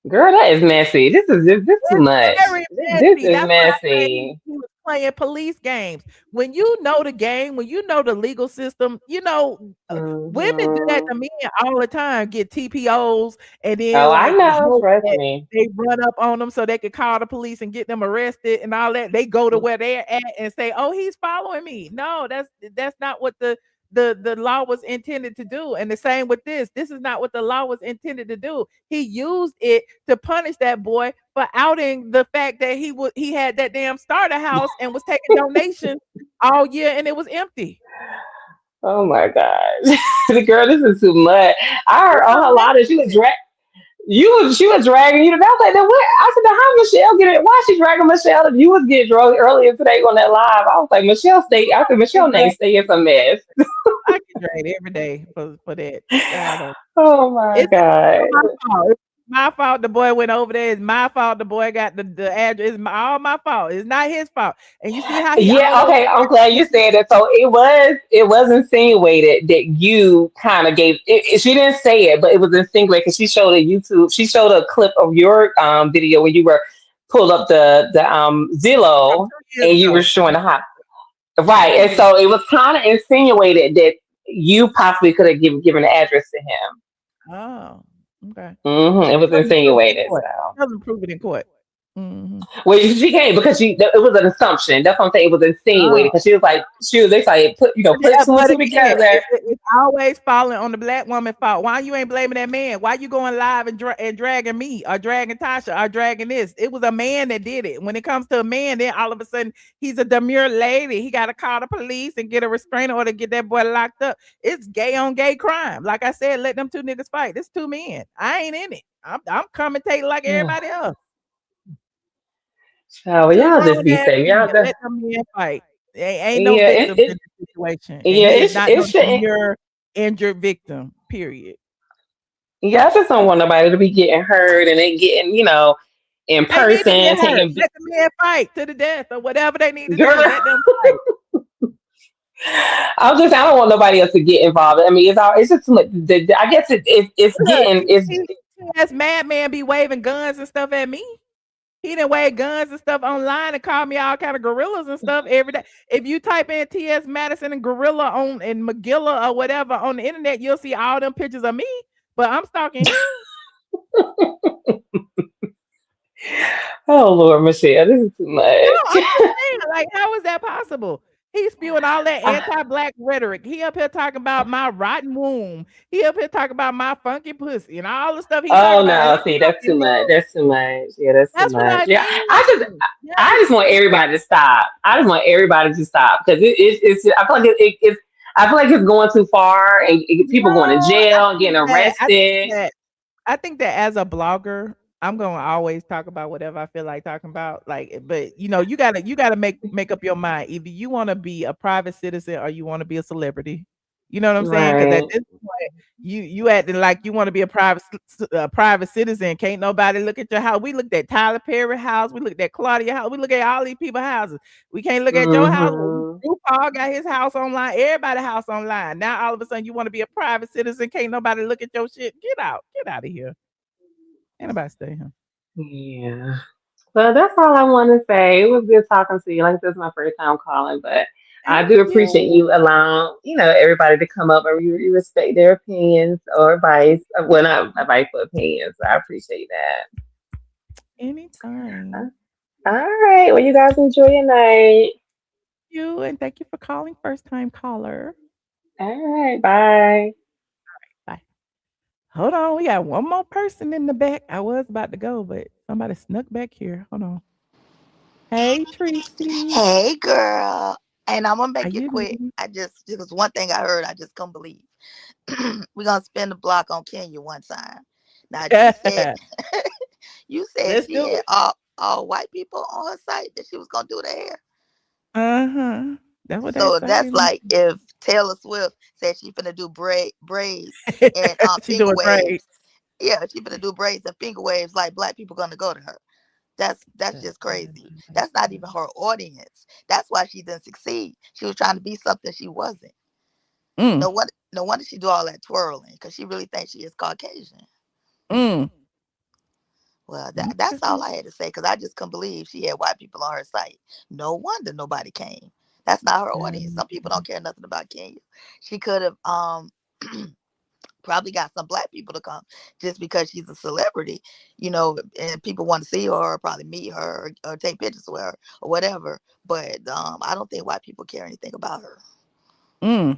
Girl, that is messy. This is too much. Very This messy. is That's why I say messy. he was playing police games. When you know the game, when you know the legal system, women do that to men all the time. Get TPOs, and then Oh, I like know. Trust that me. they run up on them so they could call the police and get them arrested and all that. They go to where they're at and say, "Oh, he's following me." No, that's not what the law was intended to do. And the same with this. This is not what the law was intended to do. He used it to punish that boy for outing the fact that he had that damn starter house and was taking donations all year and it was empty. Oh my God. The girl, this is too much. I heard on her lot that she was she was dragging you to bed. I was like, then what? I said, how Michelle get it? Why she dragging Michelle if you was getting drunk earlier today on that live? I was like, Michelle name stay in some mess. I get dragged every day for that. I don't. Oh my God. It's my fault. The boy went over there. It's my fault. The boy got the address. It's all my fault. It's not his fault. And you see how he Yeah, okay. I'm glad you said that. So it was insinuated that you kind of gave it. She didn't say it, but it was insinuated because she showed a clip of your video where you were pulled up the Zillow and you were showing the house. Right. And so it was kind of insinuated that you possibly could have given the address to him. Oh, okay. It was insinuated. Doesn't prove it in court. Well, she can't because it was an assumption. That's what I'm saying. It was insinuated because they put two and two together. It's always falling on the black woman fault. Why you ain't blaming that man? Why you going live and dragging me or dragging Tasha or dragging this? It was a man that did it. When it comes to a man, then all of a sudden he's a demure lady. He got to call the police and get a restraining order to get that boy locked up. It's gay on gay crime. Like I said, let them two niggas fight. It's two men. I ain't in it. I'm commentating like everybody else. Oh, y'all just be safe. Y'all let them men fight. Ain't no victims in this situation. It's not your injured victim. Period. Yeah, I just don't want nobody to be getting hurt and then getting, in person taking. Let the men fight to the death or whatever they need to do. Let them fight. I don't want nobody else to get involved. I mean, it's just too much. I guess As madman be waving guns and stuff at me. He done wave guns and stuff online and call me all kind of gorillas and stuff every day. If you type in T.S. Madison and gorilla and McGilla or whatever on the internet, you'll see all them pictures of me. But I'm stalking him. Oh Lord, Michelle, this is too much. No, I'm just saying, like, how is that possible? He's spewing all that anti-black rhetoric. He up here talking about my rotten womb. He up here talking about my funky pussy and all the stuff. See, that's too much. That's too much. Yeah, that's too much. I just want everybody to stop. I just want everybody to stop because it's. I feel like I feel like it's going too far and people going to jail and getting arrested. I think that as a blogger, I'm gonna always talk about whatever I feel like talking about. But you gotta make up your mind. Either you want to be a private citizen or you want to be a celebrity. You know what I'm saying? Because at this point, you acting like you want to be a private citizen. Can't nobody look at your house. We looked at Tyler Perry house. We looked at Claudia house. We look at all these people's houses. We can't look at your house. RuPaul got his house online. Everybody's house online. Now all of a sudden you want to be a private citizen. Can't nobody look at your shit. Get out of here. Anybody stay here. Yeah. Well, that's all I want to say. It was good talking to you. Like, this is my first time calling, but I do appreciate you allowing, everybody to come up and you respect their opinions or advice. Well, not advice, but opinions. So I appreciate that. Anytime. All right. Well, you guys enjoy your night. And thank you for calling, first time caller. All right. Bye. Bye. Hold on, we got one more person in the back. I was about to go, but somebody snuck back here. Hold on. Hey, Tracy. Hey, girl. And I'm gonna How make it you quick. doing? It was one thing I heard. I just couldn't believe. We're gonna spin the block on Kenya one time. Now you said Let's she do had it. all white people on her site that she was gonna do the hair. Uh-huh. That's what they So that's say. like if Taylor Swift said she finna do braids and She finger doing braids. waves. Yeah, she finna do braids and finger waves. Like black people gonna go to her. That's just crazy. That's not even her audience. That's why she didn't succeed. She was trying to be something she wasn't. Mm. No wonder she do all that twirling because she really thinks she is Caucasian. Mm. Well, that's all I had to say because I just couldn't believe she had white people on her site. No wonder nobody came. That's not her audience. Some people don't care nothing about Kenya. She could have probably got some black people to come just because she's a celebrity, and people want to see her or probably meet her or take pictures with her or whatever. But I don't think white people care anything about her. Mm.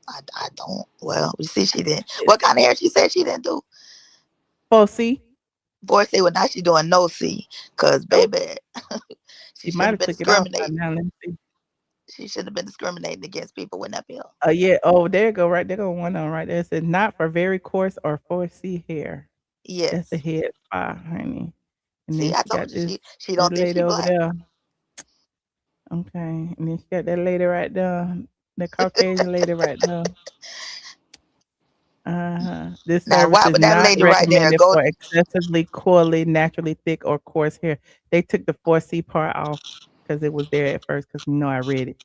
I don't. Well, we see she didn't. What kind of hair she said she didn't do? 4C. Boy, say well now she doing no C, cause baby, she She shouldn't might have have been took it off by discriminating. now. Let me see. She shouldn't have been discriminating against people with that pill. Oh yeah. Oh, there you go. Right there go one on right there. It says not for very coarse or 4C hair. That's the Yes. head spa, honey. And See, then I she told got you this she this don't think lady she over black. there. Okay. And then she got that lady right there. The Caucasian lady right there. This Now service why is would that not lady right there recommended go? for excessively coily, naturally thick, or coarse hair. They took the 4C part off because it was there at first. Because I read it.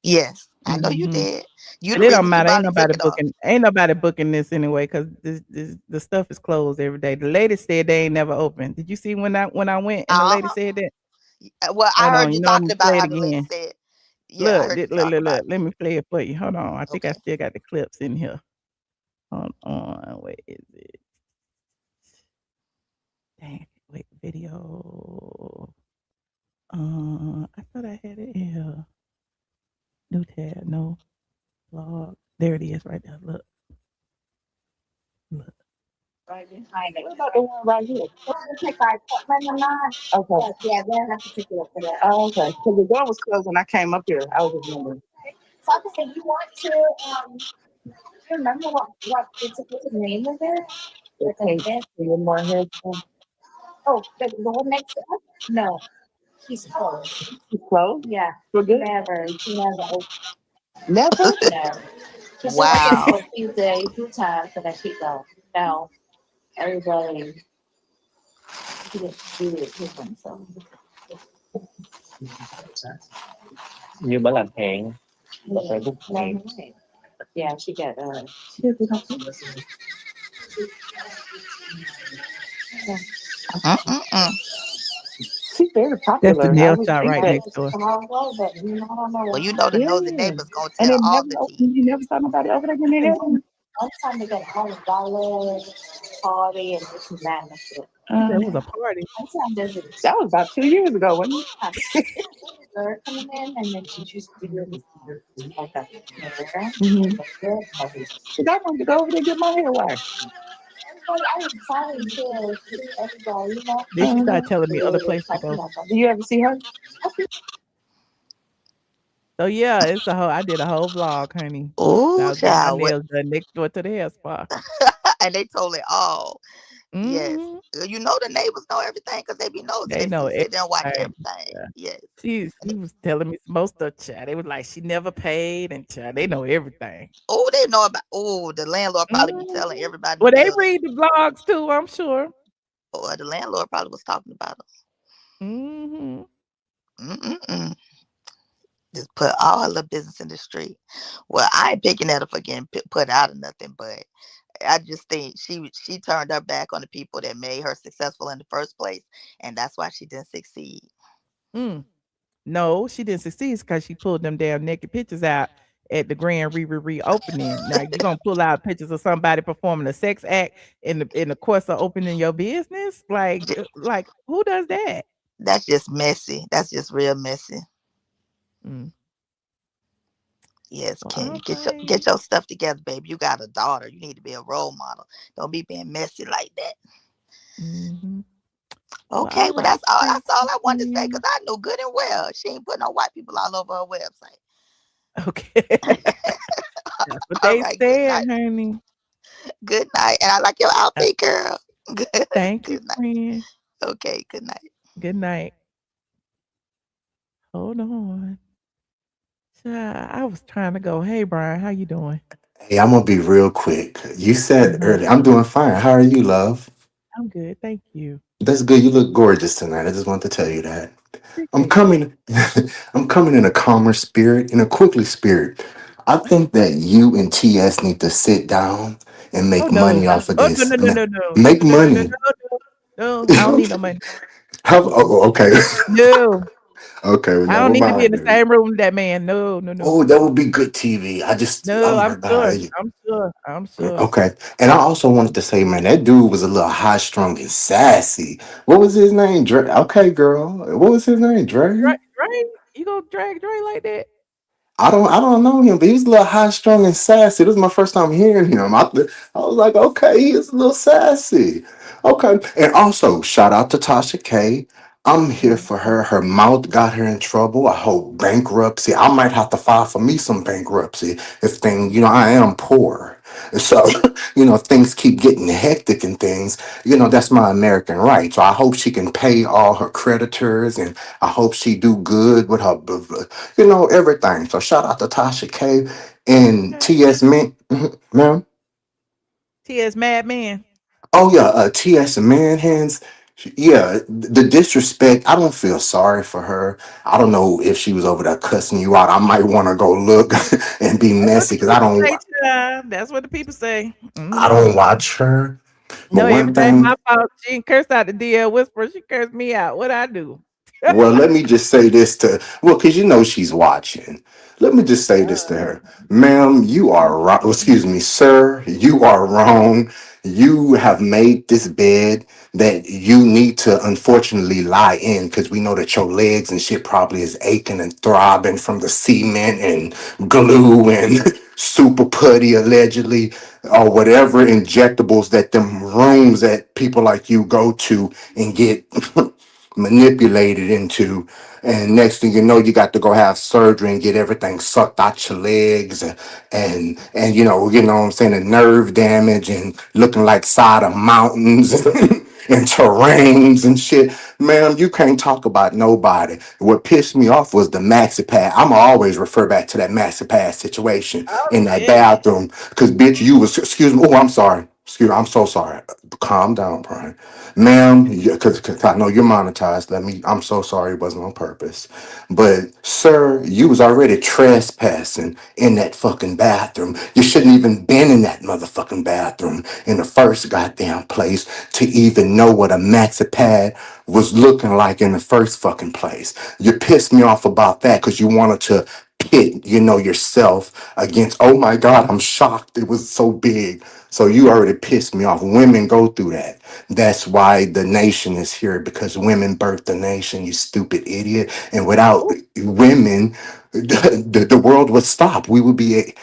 Yes, I know you Hmm. did. You But the it don't reason she matter. Ain't probably took nobody it off. booking. Ain't nobody booking this anyway. Because this the stuff is closed every day. The lady said they ain't never open. Did you see when I went and the lady Uh-huh. said that? Well, I Hold heard on. you I'm talking gonna about play it how the lady again. said. Yeah, I Look, heard you look, talking look, about look. it. Let me play it for you. Hold on. I think I Okay. still got the clips in here. Hold on. Where is it? Dang, wait, video. I thought I had it in here. New tab, no blog. There it is, right there. Look, look. Right behind it. What about the one right here? Take our appointment or not? Okay. Yeah, they'll have to pick it up for that. Oh, okay. Because the door was closed when I came up here. I was just wondering. So I said, you want to, do you remember what's the name of it? Okay. You more here. Oh, the one next to us? No. She's closed. She's closed? Yeah. For good? Never. She never opened. Never? No. She's only been for Wow. a few days, 2 times, and then she goes. No. Everybody didn't do it different, so. Như bà làm hẹn bà phải book hẹn. Yeah, she got Mm-mm-mm. she's very That's the popular. I nail would shop think right that next door. but I don't know Well, why. you know the nosy Yeah. neighbors gonna And tell it all never the tea. opened. You never saw nobody over there when it opened. One time they got $100 party and this and that and shit. It was a party. One time that was about 2 years ago, wasn't it? They're coming in and then she just like a hair. Cause I wanted to go over there and get my hair waxed. I was excited to see everybody, you know. Then she started telling me other places to go. Do you ever see her? So yeah, it's a whole. I did a whole vlog, honey. I Oh, was getting my child. What? nails done next door to the hair spa. And they told it all. Yes. Hmm. You know the neighbors know everything because they be nosy. They They know sit there and watch everything. everything. Yeah. Yes. She was telling me most of the chat. They was like she never paid and child, they know everything. Oh, they know about. Oh, the landlord probably be Mhm. telling everybody Well, to they tell them. read the blogs too, I'm sure. Or the landlord probably was talking about Hmm. them. Mm-mm-mm. Just put all the business in the street. Well, I ain't picking at her for getting put out of nothing, but I just think she turned her back on the people that made her successful in the first place, and that's why she didn't succeed. Mm. No, she didn't succeed because she pulled them damn naked pictures out at the grand reopening. Now you gonna pull out pictures of somebody performing a sex act in the course of opening your business? Like who does that? That's just messy. That's just real messy. Mm. Yes, Well, Kim, all you right. get your stuff together, baby. You got a daughter. You need to be a role model. Don't be being messy like that. Mm-hmm. Well, Okay, all well right, that's all I wanted to say because Princess. I knew good and well she ain't putting no white people all over her website. Okay. That's what All they right, good said, night. honey. Good night. And I like your Uh, outfit, girl. Good thank you, good night. friend. Okay, good night. Good night. Hold on. I was trying to go. Hey, Brian, how you doing? Hey, I'm gonna be real quick. You said Uh-huh. earlier, I'm doing fine. How are you, love? I'm good. Thank you. That's good. You look gorgeous tonight. I just want to tell you that. I'm Appreciate that. coming. I'm coming in a calmer spirit, in a quickly spirit. I think that you and TS need to sit down and Oh make no. money off of Oh no this. no no no no Make no no no no money. no no. I don't need no money. Okay. No, Okay, well, I don't never need to be in mind the then. same room with that man. No no no Oh, that would be good TV. Oh no. my I'm sure. God. I'm sure. I'm sure. Okay. And I also wanted to say, man, that dude was a little high strung and sassy. What was his name? Dre. Okay, girl. What was his name? Dre? Dre, you gonna drag Dre like that? I don't know him, but he was a little high strung and sassy. This was my first time hearing him. I was like, okay, he is a little sassy. Okay. And also, shout out to Tasha K. I'm here for her. Her mouth got her in trouble. I hope bankruptcy. I might have to file for me some bankruptcy if things, I am poor. So, if things keep getting hectic and things, that's my American right. So I hope she can pay all her creditors and I hope she do good with her, everything. So shout out to Tasha K and Okay. TS Man, ma'am. T.S. Madman. Oh yeah, TS Manhands. Yeah, the disrespect. I don't feel sorry for her. I don't know if she was over there cussing you out. I might want to go look and be That's what messy the because I people don't. say, child. That's what the people say. I Hmm. don't watch her. But No, one everything thing. my fault. She didn't curse out the DL Whisperer. She cursed me out. What I do? Well, let me just say this to, well, because she's watching. Let me just say this to her. Ma'am, you are wrong. Excuse me, sir, you are wrong. You have made this bed that you need to unfortunately lie in because we know that your legs and shit probably is aching and throbbing from the cement and glue and super putty allegedly or whatever injectables that them rooms that people like you go to and get manipulated into. And next thing you know, you got to go have surgery and get everything sucked out your legs and what I'm saying, the nerve damage and looking like side of mountains and terrains and shit. Ma'am, you can't talk about nobody. What pissed me off was the maxi pad. I'ma always refer back to that maxi pad situation Oh in that shit. bathroom. Cause bitch, you was excuse me. Oh, I'm sorry. Excuse me, I'm so sorry. Calm down, Brian. Ma'am, because I know you're monetized. I'm so sorry it wasn't on purpose. But, sir, you was already trespassing in that fucking bathroom. You shouldn't even been in that motherfucking bathroom in the first goddamn place to even know what a maxi pad was looking like in the first fucking place. You pissed me off about that because you wanted to pit, yourself against, oh my God, I'm shocked. It was so big. So you already pissed me off. Women go through that. That's why the nation is here because women birthed the nation, you stupid idiot. And without women, the world would stop. We would be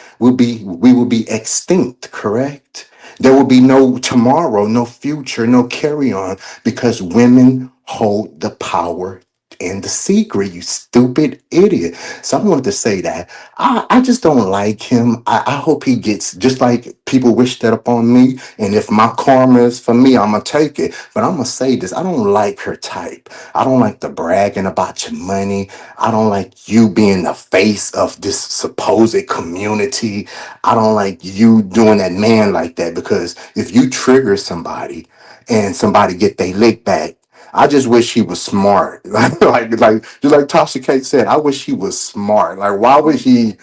extinct, correct? There will be no tomorrow, no future, no carry on because women hold the power and the secret, you stupid idiot. So I wanted to say that. I just don't like him. I hope he gets just like people wish that upon me. And if my karma is for me, I'm gonna take it. But I'm gonna say this. I don't like her type. I don't like the bragging about your money. I don't like you being the face of this supposed community. I don't like you doing that man like that because if you trigger somebody and somebody get their lick back, I just wish he was smart. Like just like Tasha K said, I wish he was smart. Like, why would he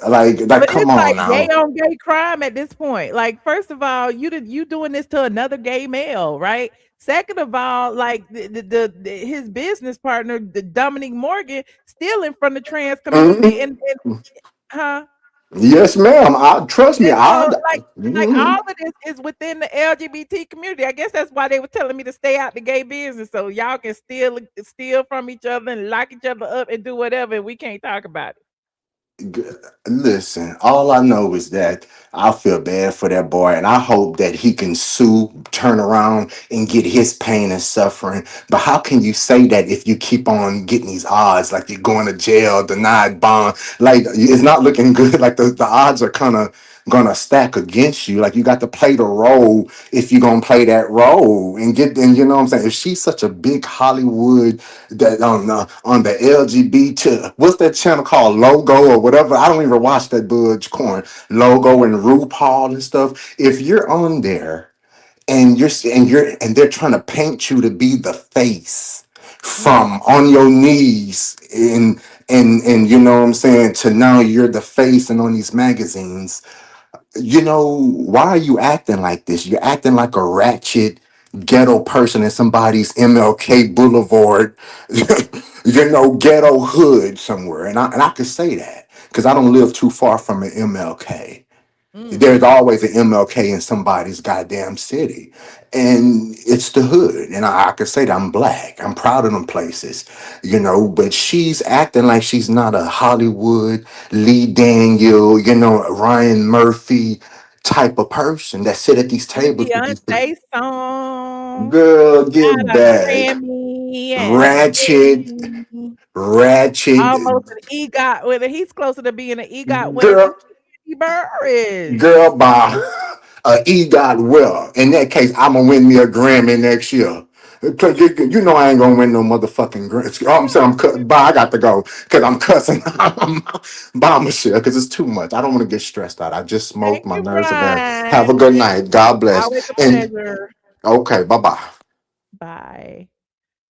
like But come it's on like gay now? on gay crime at this point. Like, first of all, you doing this to another gay male, right? Second of all, like his business partner, the Dominique Morgan, stealing from the trans community, Mhm. and huh? Yes, ma'am. I trust me. And I so, like mhm. all of this is within the LGBT community. I guess that's why they were telling me to stay out the gay business, so y'all can steal from each other and lock each other up and do whatever, and we can't talk about it. Listen, all I know is that I feel bad for that boy, and I hope that he can sue, turn around, and get his pain and suffering. But how can you say that if you keep on getting these odds, like you're going to jail, denied bond? Like it's not looking good. Like the odds are kind of gonna stack against you. Like you got to play the role if you're gonna play that role and get. And you know what I'm saying? If she's such a big Hollywood that on the LGBT, what's that channel called, Logo or whatever? I don't even watch that Budge Corn, Logo and RuPaul and stuff. If you're on there and and they're trying to paint you to be the face from on your knees and you know what I'm saying, to now you're the face and on these magazines, you know, why are you acting like this? You're acting like a ratchet ghetto person in somebody's MLK Boulevard, you know, ghetto hood somewhere. And I could say that because I don't live too far from an MLK. There's always an MLK in somebody's goddamn city. And it's the hood. And I could say that I'm black. I'm proud of them places, you know, but she's acting like she's not a Hollywood, Lee Daniel, you know, Ryan Murphy type of person that sit at these The tables with these people. Beyonce song Girl, got get a back. Grammy and a Ratchet, Grammy. ratchet. Almost an EGOT winner. He's closer to being an EGOT winner than Girl, Katy Burris. girl, by EGOT well. In that case, I'm gonna win me a Grammy next year. 'Cause you know I ain't gonna win no motherfucking Grammy. I'm saying I got to go because I'm cussing. Bomb shit because it's too much. I don't want to get stressed out. I just smoked. Thank My you, nerves are bad. Have a Brian. good night. God bless. Always a And pleasure. okay, bye bye. Bye.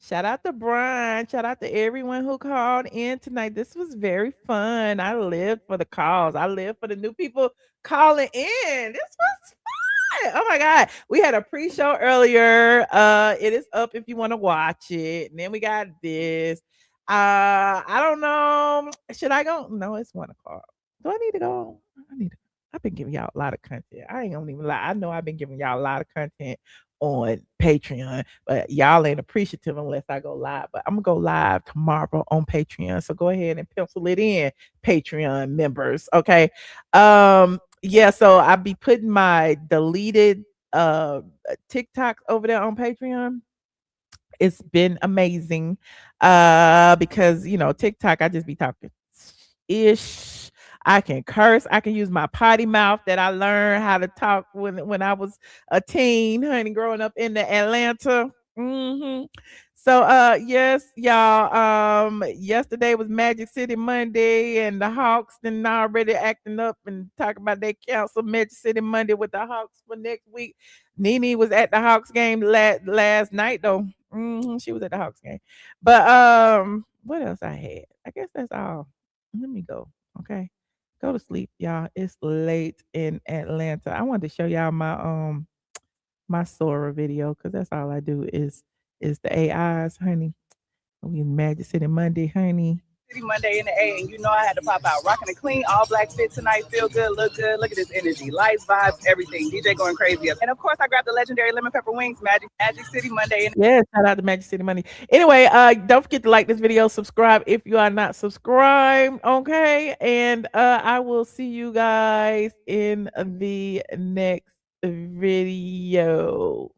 Shout out to Brian. Shout out to everyone who called in tonight. This was very fun. I lived for the calls. I lived for the new people calling in. This was fun. Oh my God. We had a pre-show earlier. It is up if you want to watch it. And then we got this. I don't know. Should I go? No, it's 1 o'clock. Do I need to go? I need to. I've been giving y'all a lot of content. I ain't gonna even lie. I know I've been giving y'all a lot of content on Patreon, but y'all ain't appreciative unless I go live. But I'm gonna go live tomorrow on Patreon. So go ahead and pencil it in, Patreon members. Okay. Yeah, so I'll be putting my deleted TikToks over there on Patreon. It's been amazing. Because you know, TikTok, I just be talking ish. I can curse. I can use my potty mouth that I learned how to talk when I was a teen, honey, growing up in the Atlanta. So yes, y'all. Yesterday was Magic City Monday, and the Hawks then already acting up and talking about they cancel Magic City Monday with the Hawks for next week. Nene was at the Hawks game last night though. She was at the Hawks game. But what else I had? I guess that's all. Let me go. Okay. Go to sleep, y'all. It's late in Atlanta. I wanted to show y'all my Sora video because that's all I do is the AIs, honey. We in Magic City Monday, honey. City Monday in the A, and you know I had to pop out. Rocking a clean, all black fit tonight. Feel good, look good. Look at this energy. Lights, vibes, everything. DJ going crazy. And of course, I grabbed the legendary lemon pepper wings. Magic City Monday. Yeah, shout out to Magic City Money. Anyway, don't forget to like this video, subscribe if you are not subscribed. Okay. And I will see you guys in the next video.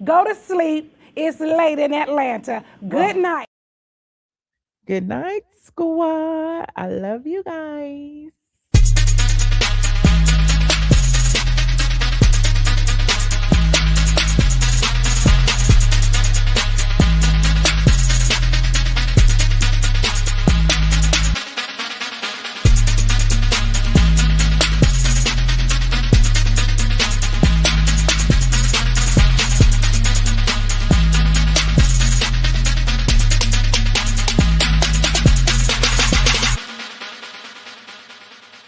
Go to sleep. It's late in Atlanta. Good night. Good night, squad. I love you guys.